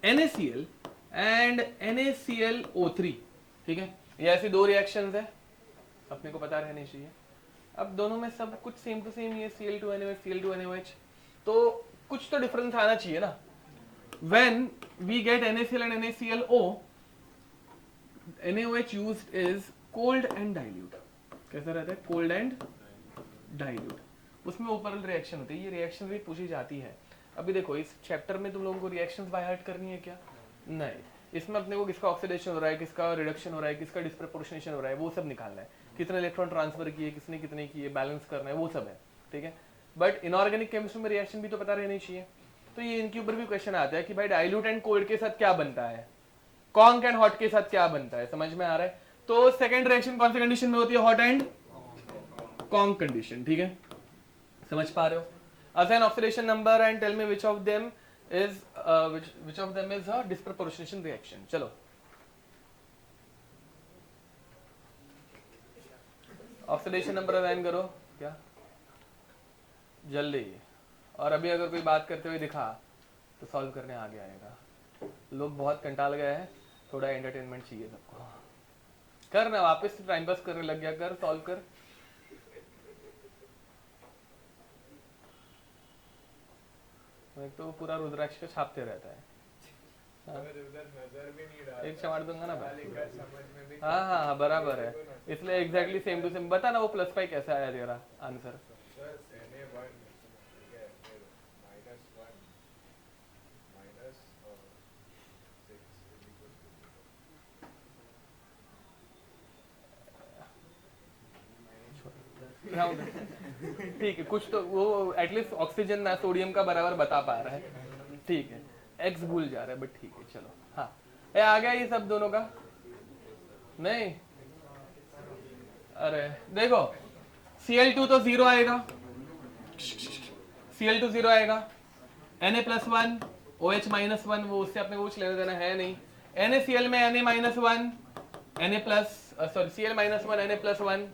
NaCl and NaClO3। ठीक है, ये ऐसी दो रिएक्शंस है, अपने को पता रहनी चाहिए। अब दोनों में सब कुछ सेम टू सेम, ये Cl2 NaOH Cl2 NaOH, तो कुछ तो डिफरेंस आना चाहिए ना। When we get NaCl and NaClO, NaOH used is cold and dilute। कैसा रहता है? Cold and dilute. उसमें ओपरल रिएक्शन होती है, ये रिएक्शन भी पूछी जाती है। अभी देखो इस चैप्टर में तुम लोगों को रिएक्शंस बाय हार्ट करनी है क्या? नहीं, इसमें अपने को किसका ऑक्सीडेशन हो रहा है, किसका रिडक्शन हो रहा है, किसका डिस्प्रपोर्शनेशन हो रहा है, वो सब निकालना है। कितने इलेक्ट्रॉन ट्रांसफर किए, किसने कितने किए, बैलेंस करना है, वो सब है। ठीक है, बट इनऑर्गेनिक केमिस्ट्री में रिएक्शन भी तो पता रहनी चाहिए। तो ये इनके ऊपर भी क्वेश्चन आता है कि भाई डाइल्यूट एंड कोल्ड के साथ क्या बनता है, कॉन्क एंड हॉट के साथ क्या बनता है। समझ में आ रहा है? तो सेकंड रिएक्शन कौन सी कंडीशन में होती है? Hot and conc condition. ठीक है, समझ पा रहे हो? Assign oxidation number and tell me which of them is a disproportionation reaction. चलो ऑक्सीडेशन नंबर असाइन करो क्या जल्दी। और अभी अगर कोई बात करते हुए दिखा तो सॉल्व करने आगे आएगा। लोग बहुत कंटाल गए हैं, थोड़ा एंटरटेनमेंट चाहिए सबको। कर ना, वापस टाइम पास करने लग गया, कर सॉल्व कर। एक तो पूरा रुद्राक्ष का छापते रहता है। एक चमाड़ दूंगा ना भाई। हाँ बराबर है, इसलिए एग्जैक्टली सेम टू सेम। बता ना वो +5 कैसे आया तेरा आंसर? ठीक है, कुछ तो वो एटलीस्ट ऑक्सीजन ना सोडियम का बराबर बता पा रहा है। ठीक है, एक्स भूल जा रहा है, बट ठीक है चलो। हाँ, ये आ गया ये सब दोनों का? नहीं, अरे देखो Cl2 तो 0 आएगा, Cl2 0 आएगा। Na+1 OH -1, वो उससे अपने कुछ लेना देना है नहीं। NaCl में Na-1 Cl -1 Na+1।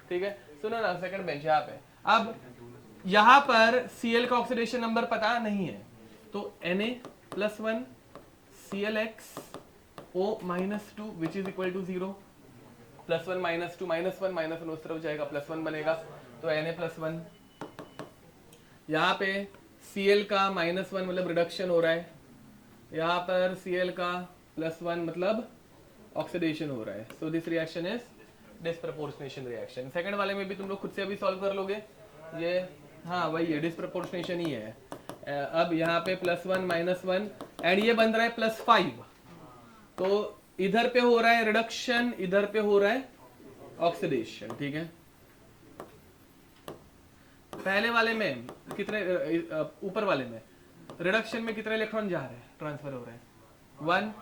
ठीक है, सुनो ना, सेकंड बेंच यहाँ पे। अब यहाँ पर Cl का ऑक्सीडेशन नंबर पता नहीं है, तो Na+1 ClXO-2 which is equal to 0। +1 -2 -1 उस तरफ जाएगा, +1 बनेगा, तो Na+1। यहाँ पे Cl का -1 मतलब रिडक्शन हो रहा है, यहाँ पर Cl का +1 मतलब ऑक्सीडेशन हो रहा है। So this reaction is disproportionation reaction. Second वाले में भी तुम लोग खुद से अभी सॉल्व कर लोगे ये। हाँ वही है, डिस्प्रपोर्शनेशन ही है। अब यहाँ पे +1 -1 एंड ये बन रहा है +5, तो इधर पे हो रहा है रिडक्शन, इधर पे हो रहा है ऑक्सीडेशन। ठीक है, पहले वाले में कितने, ऊपर वाले में रिडक्शन में कितने इलेक्ट्रॉन जा रहे हैं, ट्रांसफर हो रहे हैं, 1।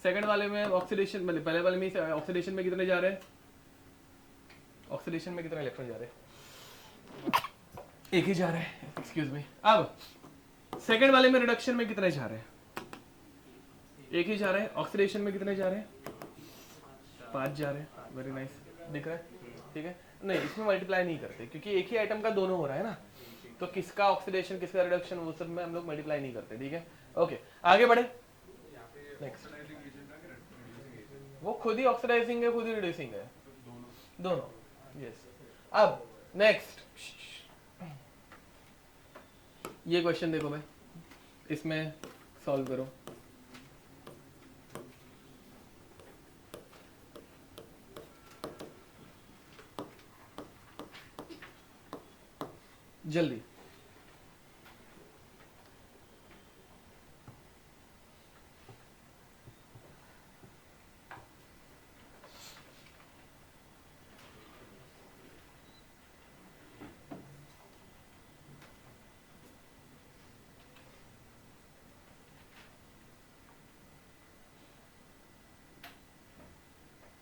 सेकंड वाले में ऑक्सीडेशन, मतलब पहले वाले में ऑक्सीडेशन में कितने जा रहे हैं, ऑक्सीडेशन में कितने इलेक्ट्रॉन जा रहे हैं, एक ही जा रहे हैं, एक्सक्यूज मी। अब सेकंड वाले में रिडक्शन में कितने जा रहे हैं, एक ही जा रहे हैं। ऑक्सीडेशन में कितने जा रहे हैं, 5 जा रहे हैं। वेरी नाइस, दिख रहा है, ठीक है। नहीं, इसमें मल्टीप्लाई नहीं करते क्योंकि एक ही आइटम का दोनों हो रहा है ना, तो किसका ऑक्सीडेशन किसका रिडक्शन वो सब में हम लोग मल्टीप्लाई नहीं करते, ठीक है। ओके, आगे बढ़े। नेक्स्ट, वो खुद ही ऑक्सीडाइजिंग है, खुद ही रिड्यूसिंग है, दोनों। यस, अब नेक्स्ट ये क्वेश्चन देखो भाई, इसमें सॉल्व करो। जल्दी,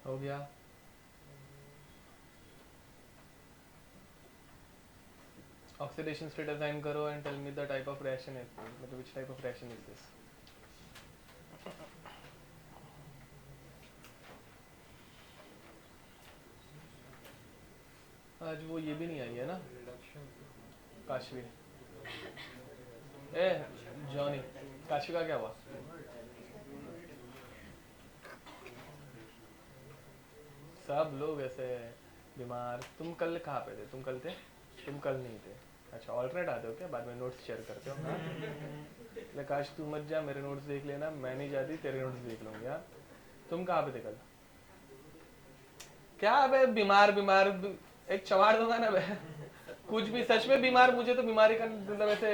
हो गया। ऑक्सीडेशन स्टेट असाइन करो and tell me the type of reaction is, मतलब which type of reaction is this. आज वो ये भी नहीं आई है ना, काशवी। ए जॉनी, काशवी का क्या हुआ? सब लोग ऐसे बीमार। तुम कल कहाँ पे थे? तुम कल नहीं थे। अच्छा, ऑल्टरनेट आते हो क्या? बाद में नोट्स शेयर करते हो? हाँ? काश तू मत जा, मेरे नोट्स देख लेना, मैं नहीं जाती, तेरे नोट्स देख लूंगी। हाँ, तुम कहाँ पे थे कल? क्या बे बीमार, एक चवाड़ दूंगा ना बे, कुछ भी। सच में बीमार, मुझे तो बीमारी का मतलब ऐसे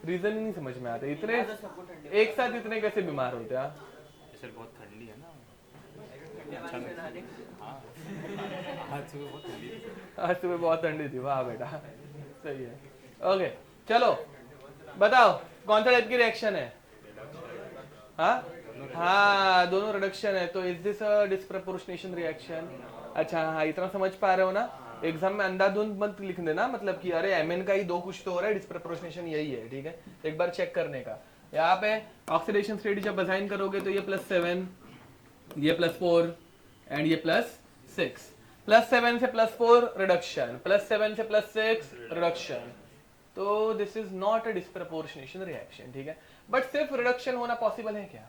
रीजन ही नहीं समझ में आते। इतने एक साथ इतने कैसे बीमार होते हैं? सर बहुत ठंडी है ना, हाँ। आज सुबह बहुत ठंडी थी। वाह बेटा, सही है। ओके चलो बताओ, कौन सा टाइप की रिएक्शन है? हाँ, दोनों रिडक्शन है। तो is this a disproportionation reaction? अच्छा हाँ, इतना समझ पा रहे हो ना? एग्जाम में अंधाधुंध मत लिख देना, मतलब कि अरे एमएन का ही दो कुछ तो हो रहा है, डिस्प्रपोर्शनेशन यही है, ठीक है। एक बार चेक करने का। यहाँ पे ऑक्सीडेशन स्टेट जब असाइन करोगे तो ये +7, ये +4 एंड ये +6। +7 से +4 रिडक्शन, +7 से +6 रिडक्शन। तो this is not a disproportionation reaction, ठीक है। बट सिर्फ रिडक्शन होना पॉसिबल है क्या?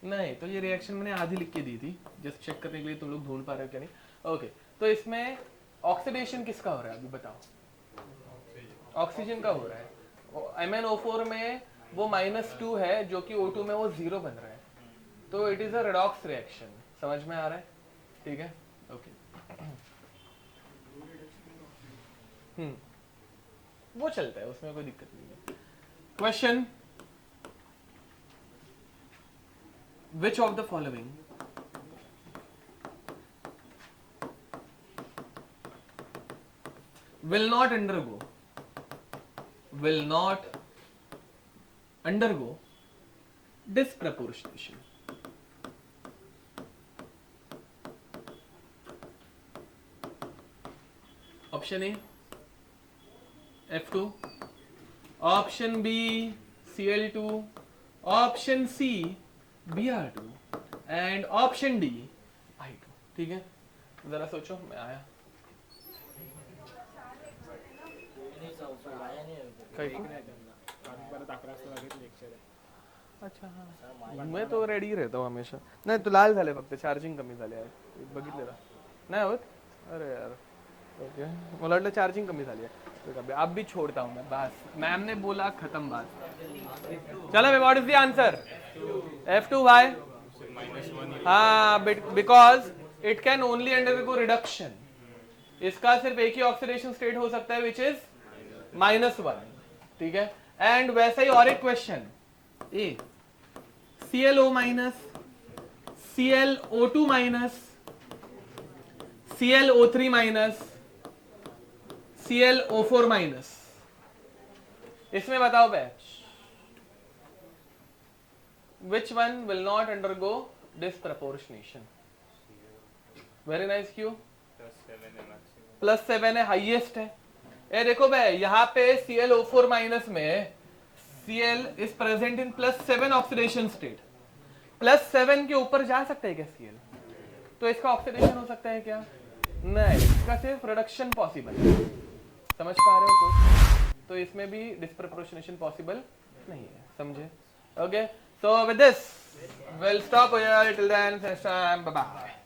नहीं। तो ये रिएक्शन मैंने आधी लिख के दी थी, जस्ट चेक करने के लिए तुम लोग ढूंढ पा रहे हो क्या नहीं। ओके, तो इसमें ऑक्सीडेशन किसका हो रहा है अभी बताओ? ऑक्सीजन का हो रहा है। MnO4 में वो -2 है, जो कि O2 में वो 0 बन रहा है। तो it is a redox reaction. समझ में आ रहा है? ठीक है, ओके। वो चलता है, उसमें कोई दिक्कत नहीं है। Question, which of the following will not undergo disproportionation? Option A F2, option B Cl2, option C Br2 and option D I2। ठीक है, जरा सोचो। मैं आया अच्छा हाँ, मैं तो रेडी रहता हूँ हमेशा। नाही तू लाल झाले, फक्त चार्जिंग कमी झाले आहे, बघितलेलं नाही होत? अरे यार ओके, मला वाटलं चार्जिंग कमी झाली है। अब भी छोड़ता हूँ मैं, बस मैम ने बोला खत्म बात। चलो what is the answer? F2 why? हाँ, because it can only undergo reduction. इसका सिर्फ एक ही ऑक्सीडेशन स्टेट हो सकता है, विच इज -1, ठीक है। एंड वैसा ही और एक क्वेश्चन, ए ClO minus, ClO2 minus, ClO3 minus, ClO4 minus, इसमें बताओ batch which one will not undergo disproportionation? Very nice Q. +7 है, हाईएस्ट है। ये देखो भाई यहाँ पे ClO4 माइनस में Cl is present in +7 oxidation state. +7 के ऊपर जा सकता है क्या Cl? तो इसका ऑक्सीडेशन हो सकता है क्या? नहीं, इसका सिर्फ रिडक्शन पॉसिबल है। समझ पा रहे हो कुछ? तो इसमें भी डिस्प्रपोर्शनेशन पॉसिबल नहीं है, समझे? Okay, so with this we'll stop here till then. Bye bye.